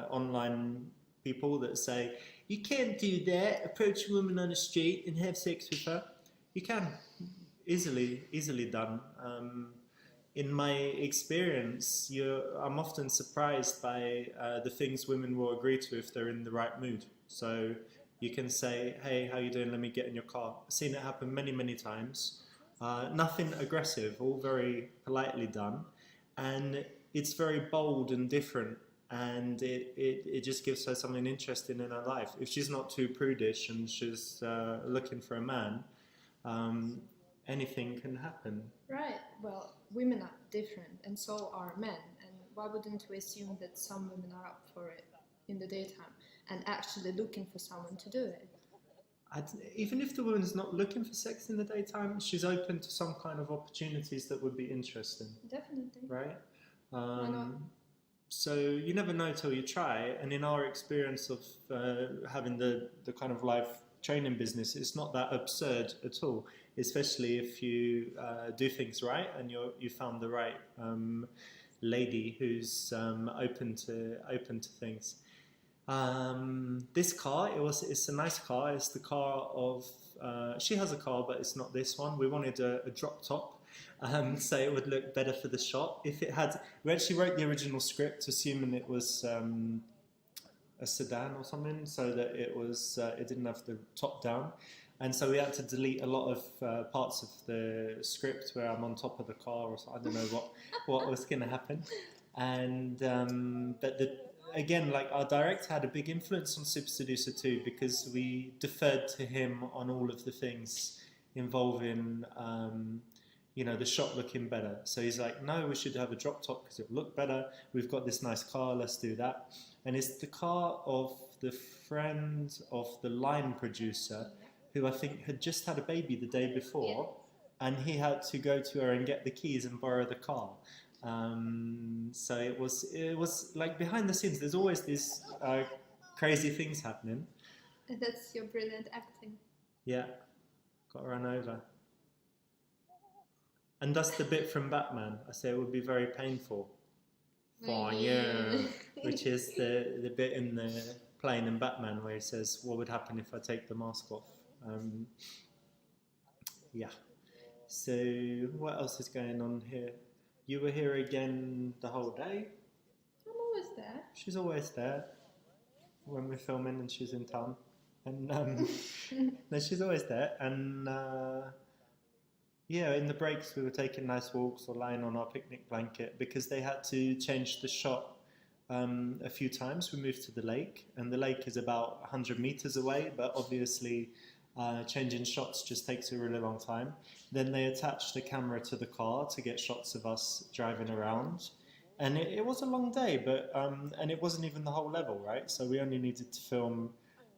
online people that say, you can't do that, approach a woman on the street and have sex with her. You can, easily done. in my experience, I'm often surprised by the things women will agree to if they're in the right mood. So you can say, hey, how you doing? Let me get in your car. I've seen it happen many, many times. Nothing aggressive, all very politely done. And it's very bold and different. And it just gives her something interesting in her life. If she's not too prudish and she's looking for a man, anything can happen. Right. Well, women are different, and so are men. And why wouldn't we assume that some women are up for it in the daytime and actually looking for someone to do it? Even if the woman's not looking for sex in the daytime, she's open to some kind of opportunities that would be interesting. Definitely. Right? Why not? So you never know till you try. And in our experience of having the kind of live training business, it's not that absurd at all, especially if you do things right and you found the right lady who's open to things. This car, it's a nice car. It's the car of she has a car, but it's not this one. We wanted a drop top, so it would look better for the shot. If it had, we actually wrote the original script assuming it was a sedan or something, so that it didn't have the top down, and so we had to delete a lot of parts of the script where I'm on top of the car, or so, I don't know what was going to happen, and but again, like, our director had a big influence on Seducer too, because we deferred to him on all of the things involving the shot looking better. So he's like, no, we should have a drop top because it'll look better. We've got this nice car, let's do that. And it's the car of the friend of the line producer, who I think had just had a baby the day before, and he had to go to her and get the keys and borrow the car. So it was like behind the scenes. There's always these crazy things happening. And that's your brilliant acting. Yeah, got run over. And that's the bit from Batman. I say it would be very painful for you, which is the bit in the plane in Batman where he says, "What would happen if I take the mask off?" Yeah. So what else is going on here? You were here again the whole day? I'm always there. She's always there when we're filming and she's in town. And no, she's always there. And in the breaks we were taking nice walks or lying on our picnic blanket because they had to change the shot a few times. We moved to the lake, and the lake is about 100 meters away, but obviously changing shots just takes a really long time. Then they attached a camera to the car to get shots of us driving around, and it was a long day, but and it wasn't even the whole level, right? So we only needed to film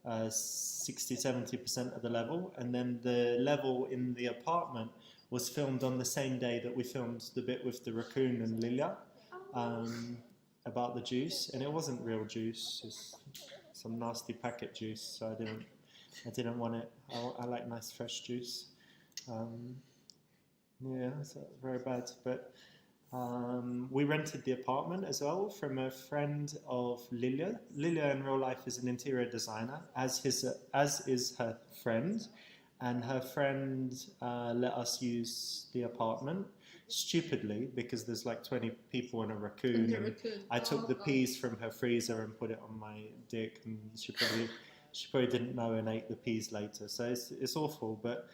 60-70% of the level, and then the level in the apartment was filmed on the same day that we filmed the bit with the raccoon and Lilia about the juice, and it wasn't real juice, just some nasty packet juice, so I didn't want it. I like nice fresh juice. So very bad. But we rented the apartment as well from a friend of Lilia. Lilia in real life is an interior designer, as is her friend. And her friend let us use the apartment stupidly because there's like 20 people and a raccoon. And I took the peas from her freezer and put it on my dick, and she probably didn't know and ate the peas later. So it's awful, but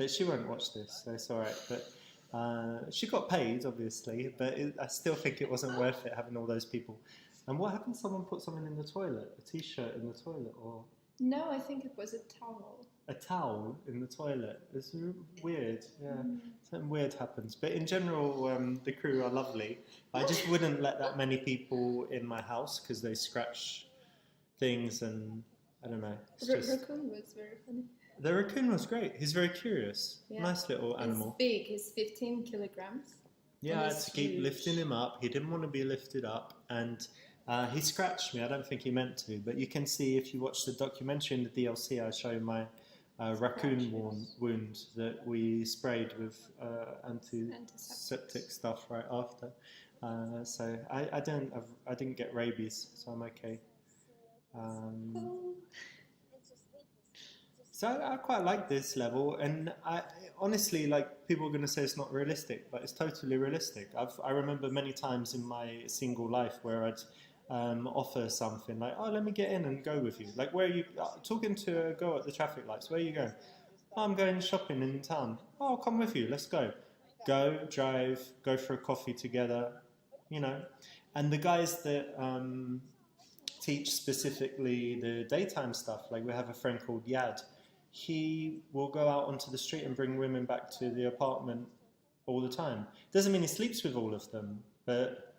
she won't watch this, so it's all right. But she got paid, obviously, but I still think it wasn't worth it having all those people. And what happened? Someone put something in the toilet, a t-shirt in the toilet, or no, I think it was a towel. A towel in the toilet. It's weird. Yeah, something weird happens. But in general, the crew are lovely. I just wouldn't let that many people in my house because they scratch things, and I don't know. Raccoon was very funny. The raccoon was great. He's very curious. Yeah. Nice little animal. He's big. He's 15 kilograms. Yeah, I had to keep lifting him up. He didn't want to be lifted up, and he scratched me. I don't think he meant to, but you can see if you watch the documentary in the DLC, I show my raccoon wound that we sprayed with antiseptic stuff right after. So I didn't get rabies, so I'm okay. So I quite like this level, and I honestly, like, people are going to say it's not realistic, but it's totally realistic. I remember many times in my single life where I'd offer something like, oh, let me get in and go with you. Like, where are you, talking to a girl at the traffic lights, where are you going? Oh, I'm going shopping in town. Oh, I'll come with you, let's go. Go, drive, go for a coffee together, you know. And the guys that teach specifically the daytime stuff, like we have a friend called Yad, he will go out onto the street and bring women back to the apartment all the time. Doesn't mean he sleeps with all of them, but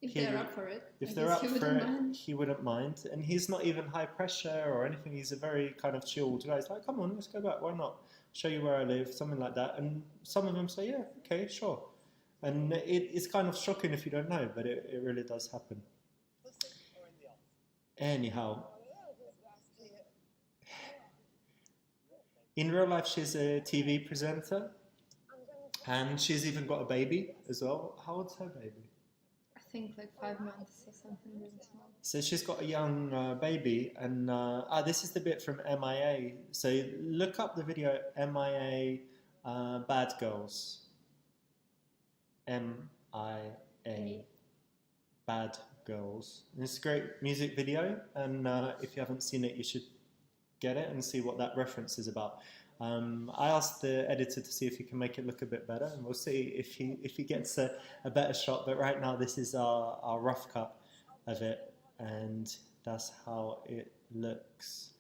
if they're up for it, if they're up for it, he wouldn't mind. And he's not even high pressure or anything. He's a very kind of chilled guy. He's like, come on, let's go back. Why not? Show you where I live, something like that. And some of them say, yeah, okay, sure. And it's kind of shocking if you don't know, but it really does happen. Anyhow, in real life, she's a TV presenter, and she's even got a baby as well. How old's her baby? I think like 5 months or something really small. So she's got a young baby, and this is the bit from MIA. So look up the video MIA Bad Girls. MIA Bad Girls. And it's a great music video, and if you haven't seen it, you should get it and see what that reference is about. I asked the editor to see if he can make it look a bit better, and we'll see if he gets a better shot. But right now, this is our rough cut of it, and that's how it looks.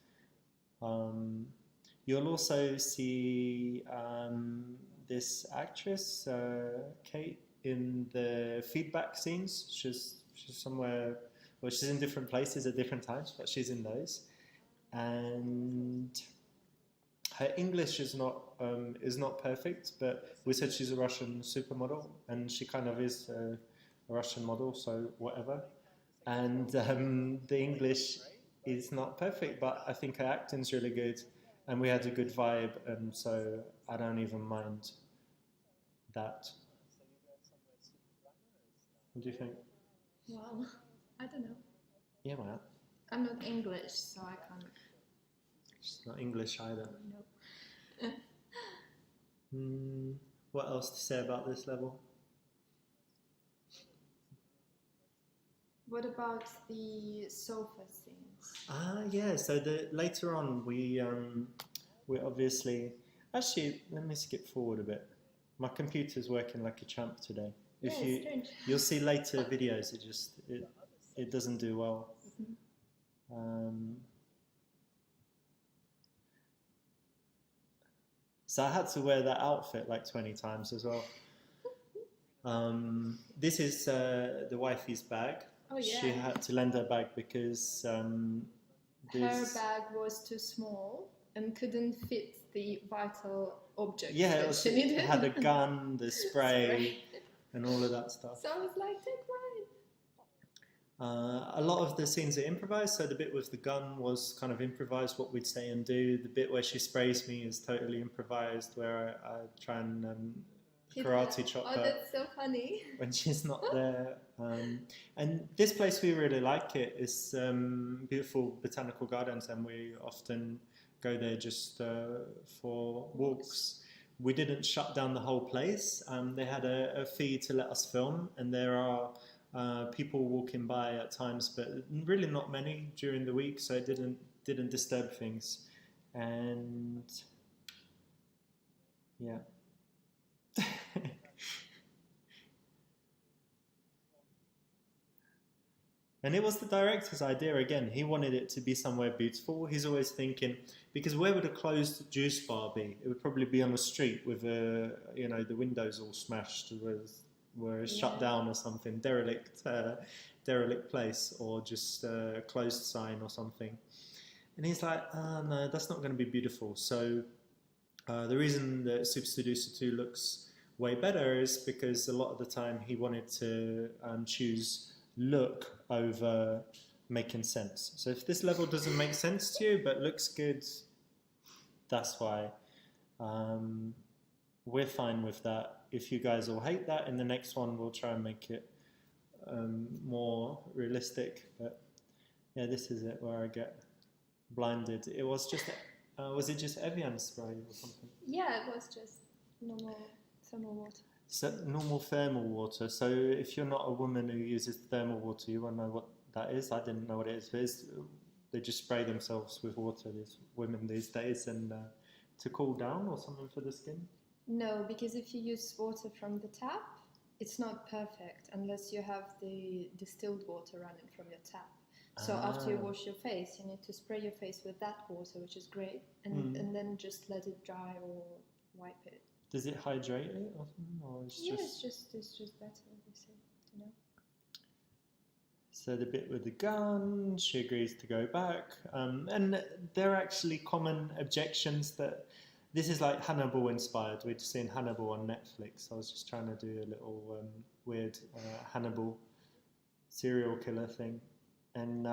You'll also see this actress, Kate, in the feedback scenes. She's somewhere, well, she's in different places at different times, but she's in those. And her English is not perfect, but we said she's a Russian supermodel, and she kind of is a Russian model, so whatever. And the English is not perfect, but I think her acting's really good, and we had a good vibe, and so I don't even mind that. What do you think? Well, I don't know. Yeah, man. I'm not English, so I can't. She's not English either. No. What else to say about this level? What about the sofa scenes? Yeah. So later on, we obviously. Actually, let me skip forward a bit. My computer's working like a champ today. Yeah, it's strange. You'll see later videos, it doesn't do well. So I had to wear that outfit like 20 times as well. This is the wifey's bag. Oh, yeah. She had to lend her bag because her bag was too small and couldn't fit the vital objects yeah, she needed. It had a gun, the spray, and all of that stuff. So I was like, take mine. A lot of the scenes are improvised, so the bit with the gun was kind of improvised, what we'd say and do. The bit where she sprays me is totally improvised, where I try and karate chop her. Oh, that's so funny. When she's not there. And this place, we really like it. It's beautiful botanical gardens, and we often go there just for walks. We didn't shut down the whole place. They had a fee to let us film, and there are people walking by at times, but really not many during the week, so it didn't disturb things. And yeah. And it was the director's idea again. He wanted it to be somewhere beautiful. He's always thinking, because where would a closed juice bar be? It would probably be on the street with the windows all smashed, where it's shut down or something, derelict place, or just a closed sign or something. And he's like, no, that's not going to be beautiful. So the reason that Super Seducer 2 looks way better is because a lot of the time he wanted to choose look over making sense. So if this level doesn't make sense to you but looks good, that's why. We're fine with that. If you guys all hate that, in the next one we'll try and make it more realistic. But yeah, this is it where I get blinded. It was just Was it just Evian spray or something? Yeah, it was just normal thermal water. So normal thermal water. So if you're not a woman who uses thermal water, you won't know what that is. I didn't know what it is. But they just spray themselves with water, these women these days, and to cool down or something for the skin. No, because if you use water from the tap, it's not perfect unless you have the distilled water running from your tap. So after you wash your face, you need to spray your face with that water, which is great, and then just let it dry or wipe it. Does it hydrate it or something? Or it's it's just better, obviously, you know. So the bit with the gun, she agrees to go back, and there are actually common objections that this is like Hannibal inspired. We'd seen Hannibal on Netflix. I was just trying to do a little weird Hannibal serial killer thing. And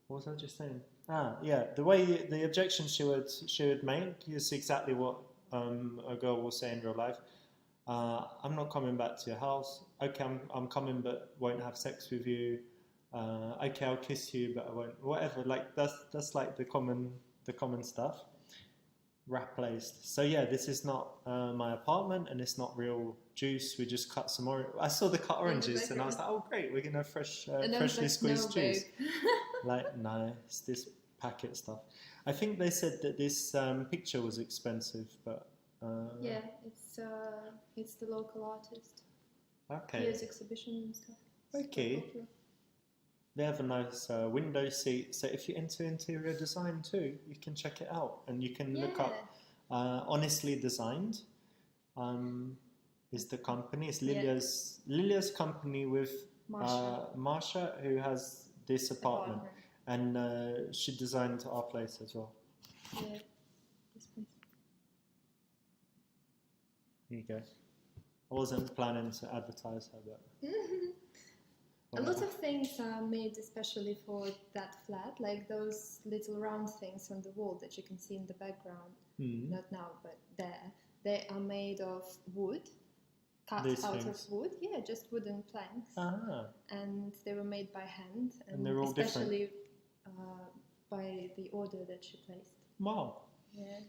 what was I just saying? Yeah, the objection she would make is exactly what a girl will say in real life. I'm not coming back to your house. Okay, I'm coming, but won't have sex with you. Okay, I'll kiss you, but I won't. Whatever. Like that's like the common stuff. Rap placed. So yeah, this is not my apartment, and it's not real juice. We just cut some orange. I saw the cut oranges, and I was like, oh great, we're gonna have freshly squeezed juice. Like no, it's this packet stuff. I think they said that this picture was expensive, but yeah, it's the local artist. Okay. He has exhibition and stuff. Okay. They have a nice window seat, so if you're into interior design too, you can check it out, and you can look up Honestly Designed is the company. It's Lilia's company with Marsha, who has this apartment, and she designed our place as well. Yeah, this place. There you go. I wasn't planning to advertise her, but... A lot of things are made especially for that flat, like those little round things on the wall that you can see in the background. Not now, but there. They are made of wood, cut out of wood. Yeah, just wooden planks. And they were made by hand, and they're all especially by the order that she placed. Wow. Yeah.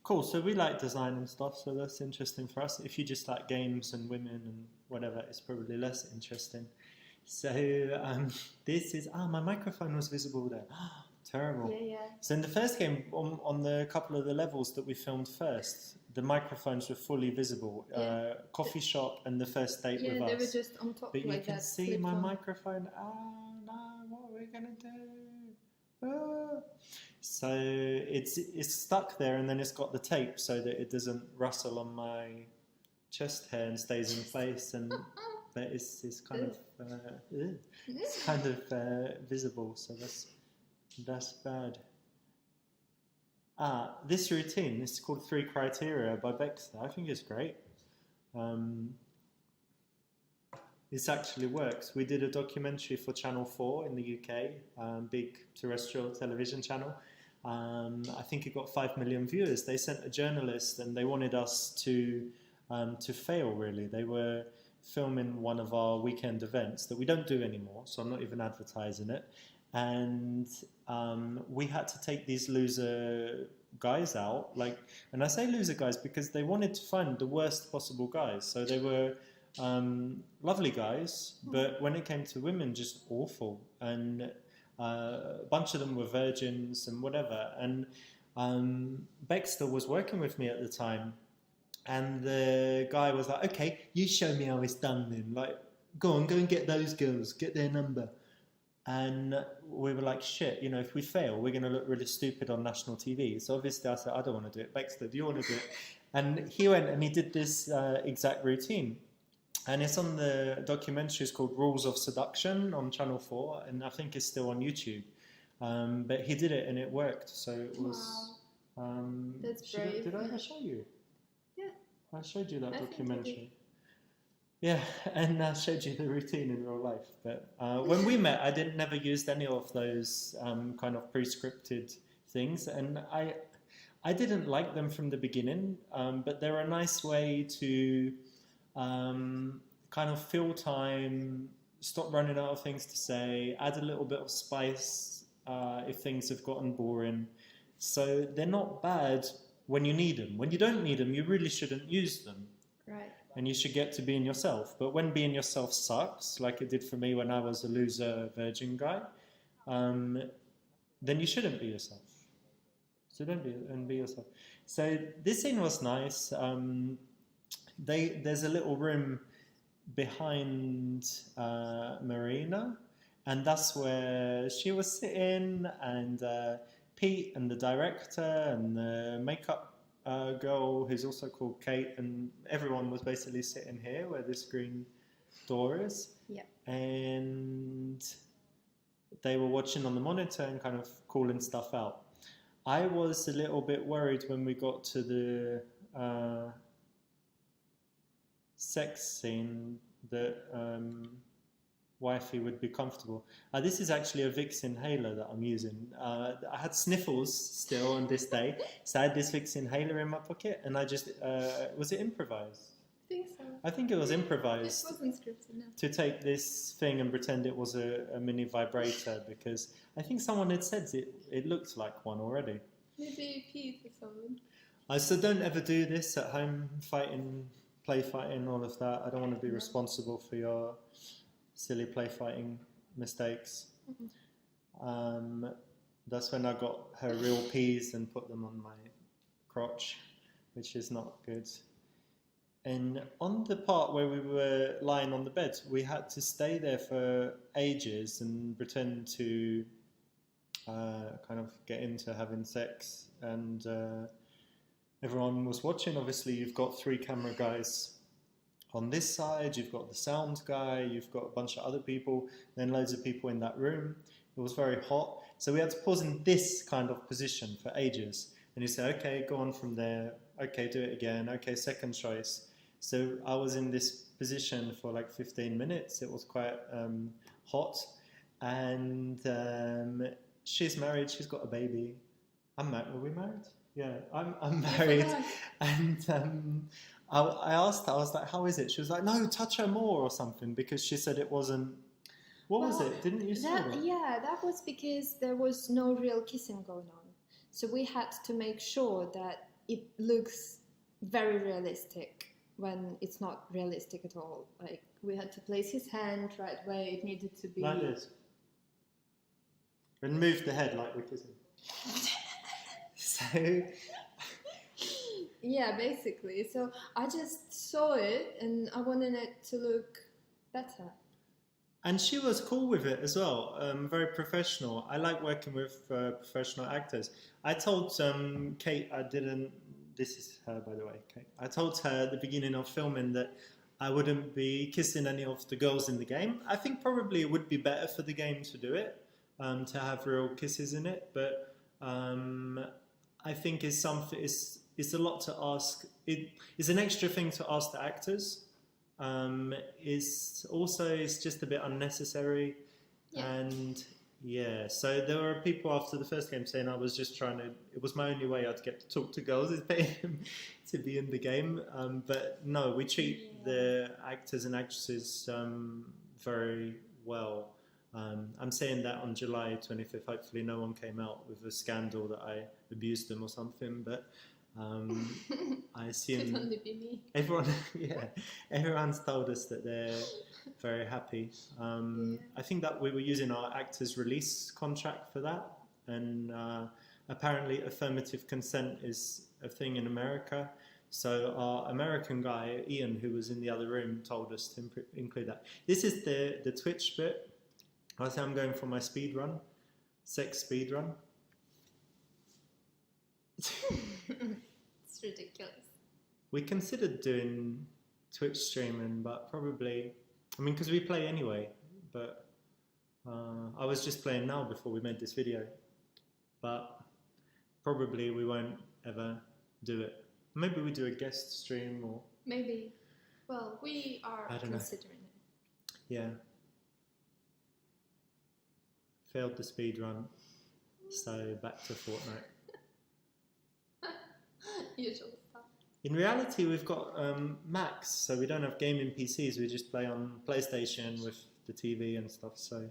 Cool, so we like design and stuff, so that's interesting for us. If you just like games and women and whatever, it's probably less interesting. So this is... my microphone was visible there. Terrible. Yeah. So in the first game, on the couple of the levels that we filmed first, the microphones were fully visible. Coffee shop and the first date with us. Yeah, they were just on top but like you can that, see my microphone. Oh no, what are we going to do? So it's stuck there, and then it's got the tape so that it doesn't rustle on my chest hair and stays in place, and but it's kind of visible, so that's bad. This routine, this is called 3 Criteria by Baxter. I think it's great. This actually works. We did a documentary for Channel 4 in the UK, big terrestrial television channel. I think it got 5 million viewers. They sent a journalist, and they wanted us to fail, really. They were filming one of our weekend events that we don't do anymore, so I'm not even advertising it. And we had to take these loser guys out. And I say loser guys because they wanted to find the worst possible guys. So they were lovely guys, but when it came to women, just awful. And a bunch of them were virgins and whatever. And Baxter was working with me at the time. And the guy was like, okay, you show me how it's done then. Like, go and get those girls, get their number. And we were like, shit, if we fail, we're going to look really stupid on national TV. So obviously I said, I don't want to do it. Baxter, do you want to do it? And he went and he did this exact routine. And it's on the documentary. It's called Rules of Seduction on Channel 4. And I think it's still on YouTube. But he did it and it worked. So it was... That's brave. Did I ever show you? Yeah. I showed you that documentary. Yeah, and I showed you the routine in real life. But when we met, I never used any of those kind of pre-scripted things. And I didn't like them from the beginning, but they're a nice way to kind of fill time, stop running out of things to say, add a little bit of spice if things have gotten boring. So they're not bad when you need them. When you don't need them, you really shouldn't use them. Right. And you should get to being yourself. But when being yourself sucks, like it did for me when I was a loser virgin guy, then you shouldn't be yourself. So don't be yourself. So this scene was nice. There's a little room behind Marina, and that's where she was sitting, and Pete and the director and the makeup girl, who's also called Kate, and everyone was basically sitting here where this green door is. Yeah. And they were watching on the monitor and kind of calling stuff out. I was a little bit worried when we got to the sex scene that wifey would be comfortable. This is actually a Vicks inhaler that I'm using. I had sniffles still on this day, so I had this Vicks inhaler in my pocket, and I just, was it improvised? I think so. I think it was improvised. It wasn't scripted, no. To take this thing and pretend it was a mini vibrator, because I think someone had said it looked like one already. Maybe Pete or someone. So don't ever do this at home, play fighting, all of that. I don't want to be responsible for your silly play fighting mistakes. That's when I got her real peas and put them on my crotch, which is not good. And on the part where we were lying on the bed, we had to stay there for ages and pretend to kind of get into having sex, and everyone was watching. Obviously, you've got 3 camera guys on this side, you've got the sound guy, you've got a bunch of other people, then loads of people in that room. It was very hot, so we had to pause in this kind of position for ages. And you say, okay, go on from there, okay, do it again, okay, second choice. So I was in this position for like 15 minutes. It was quite hot, and she's married, she's got a baby. I'm married, were we married? Yeah, I'm married, and I asked her, I was like, how is it? She was like, no, touch her more or something, because she said it wasn't, what was it? Didn't you say that? Yeah, that was because there was no real kissing going on. So we had to make sure that it looks very realistic when it's not realistic at all. Like, we had to place his hand right where it needed to be. Like this. And move the head like we're kissing. So... Yeah, basically. So I just saw it and I wanted it to look better. And she was cool with it as well, very professional. I like working with professional actors. I told Kate I didn't, this is her by the way, Kate. I told her at the beginning of filming that I wouldn't be kissing any of the girls in the game. I think probably it would be better for the game to do it, to have real kisses in it, but I think it's something, it's a lot to ask. It's an extra thing to ask the actors. It's just a bit unnecessary. Yeah. And yeah, so there were people after the first game saying I was just trying to, it was my only way I'd get to talk to girls is paying them to be in the game. But no, we treat the actors and actresses very well. I'm saying that on July 25th, hopefully no one came out with a scandal that I abused them or something, but I assume Could only be me. Everyone's told us that they're very happy. I think that we were using our actors release contract for that, and apparently affirmative consent is a thing in America. So our American guy, Ian, who was in the other room, told us to include that. This is the Twitch bit. I say I'm going for my speed run, sex speed run. It's ridiculous. We considered doing Twitch streaming, but probably, I mean, because we play anyway, but I was just playing now before we made this video, but probably we won't ever do it. Maybe we do a guest stream or... Maybe. Well, we are considering it. Yeah. Failed the speed run, so back to Fortnite. Usual stuff. In reality, we've got Macs, so we don't have gaming PCs. We just play on PlayStation with the TV and stuff. So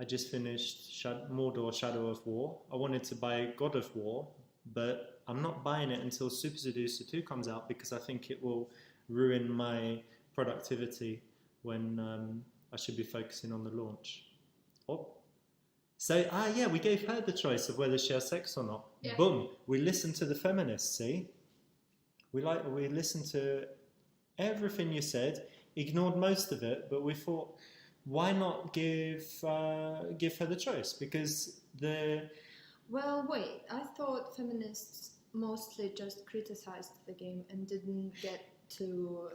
I just finished Mordor Shadow of War. I wanted to buy God of War, but I'm not buying it until Super Seducer 2 comes out because I think it will ruin my productivity when I should be focusing on the launch. Oh. So, yeah, we gave her the choice of whether she has sex or not. Yeah. Boom. We listened to the feminists, see? We listened to everything you said, ignored most of it, but we thought, why not give her the choice? Because Well, wait, I thought feminists mostly just criticized the game and didn't get to...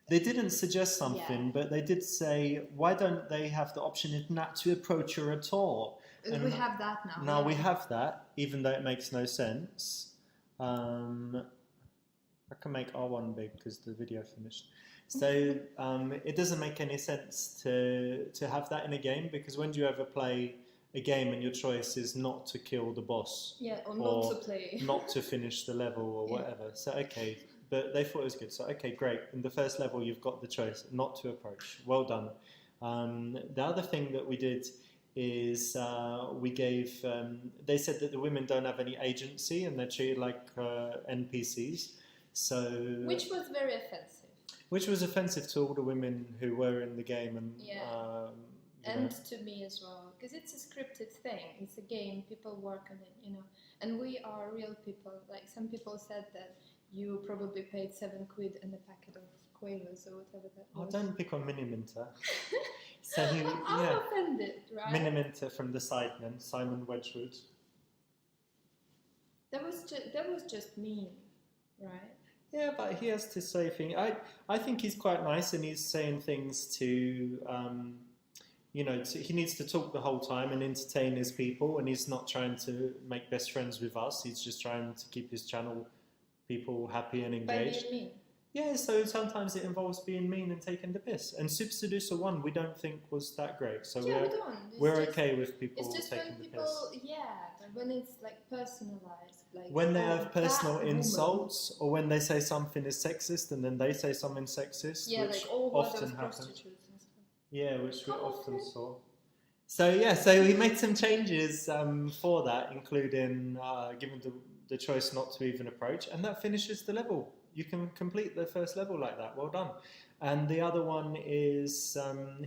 They didn't suggest something, but they did say, why don't they have the option not to approach her at all? And we have that now. Now we have that, even though it makes no sense. I can make R1 big because the video finished. So it doesn't make any sense to have that in a game, because when do you ever play a game and your choice is not to kill the boss? Yeah, or not to play. Not to finish the level or whatever. So, okay, but they thought it was good. So, okay, great. In the first level, you've got the choice not to approach. Well done. The other thing that we did is we gave... they said that the women don't have any agency and they're treated like NPCs. So... Which was very offensive. Which was offensive to all the women who were in the game. And to me as well, because it's a scripted thing. It's a game. People work on it, And we are real people. Like some people said that you probably paid £7 and a packet of quavers or whatever that was. Don't pick on Miniminter. So I'm offended, right? Miniminter from the Sidemen, Simon Wedgwood. That was just mean, right? Yeah, but he has to say things. I think he's quite nice, and he's saying things to, he needs to talk the whole time and entertain his people, and he's not trying to make best friends with us. He's just trying to keep his channel people happy and engaged. By being mean. Yeah, so sometimes it involves being mean and taking the piss. And Super Seducer 1 we don't think was that great, so we're okay with people taking the piss. But when it's like personalized, like when they have personal insults, or when they say something is sexist and then they say something sexist, which often happens. Yeah, which we often saw. So yeah, so we made some changes for that, including giving the choice not to even approach, and that finishes the level. You can complete the first level like that. Well done. And the other one is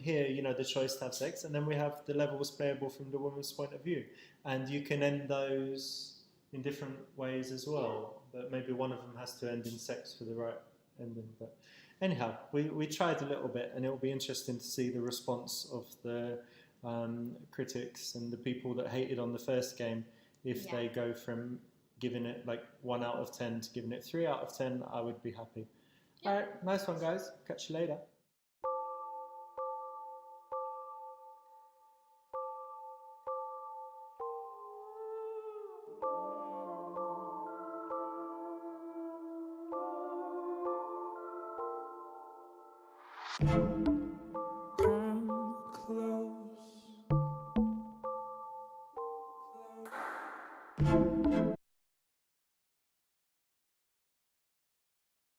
here, the choice to have sex, and then we have the levels playable from the woman's point of view, and you can end those in different ways as well. But maybe one of them has to end in sex for the right ending. But anyhow, we tried a little bit, and it will be interesting to see the response of the critics and the people that hated on the first game if they go from giving it like 1 out of 10 to giving it 3 out of 10. I would be happy. All right, nice one, guys. Catch you later. Come close.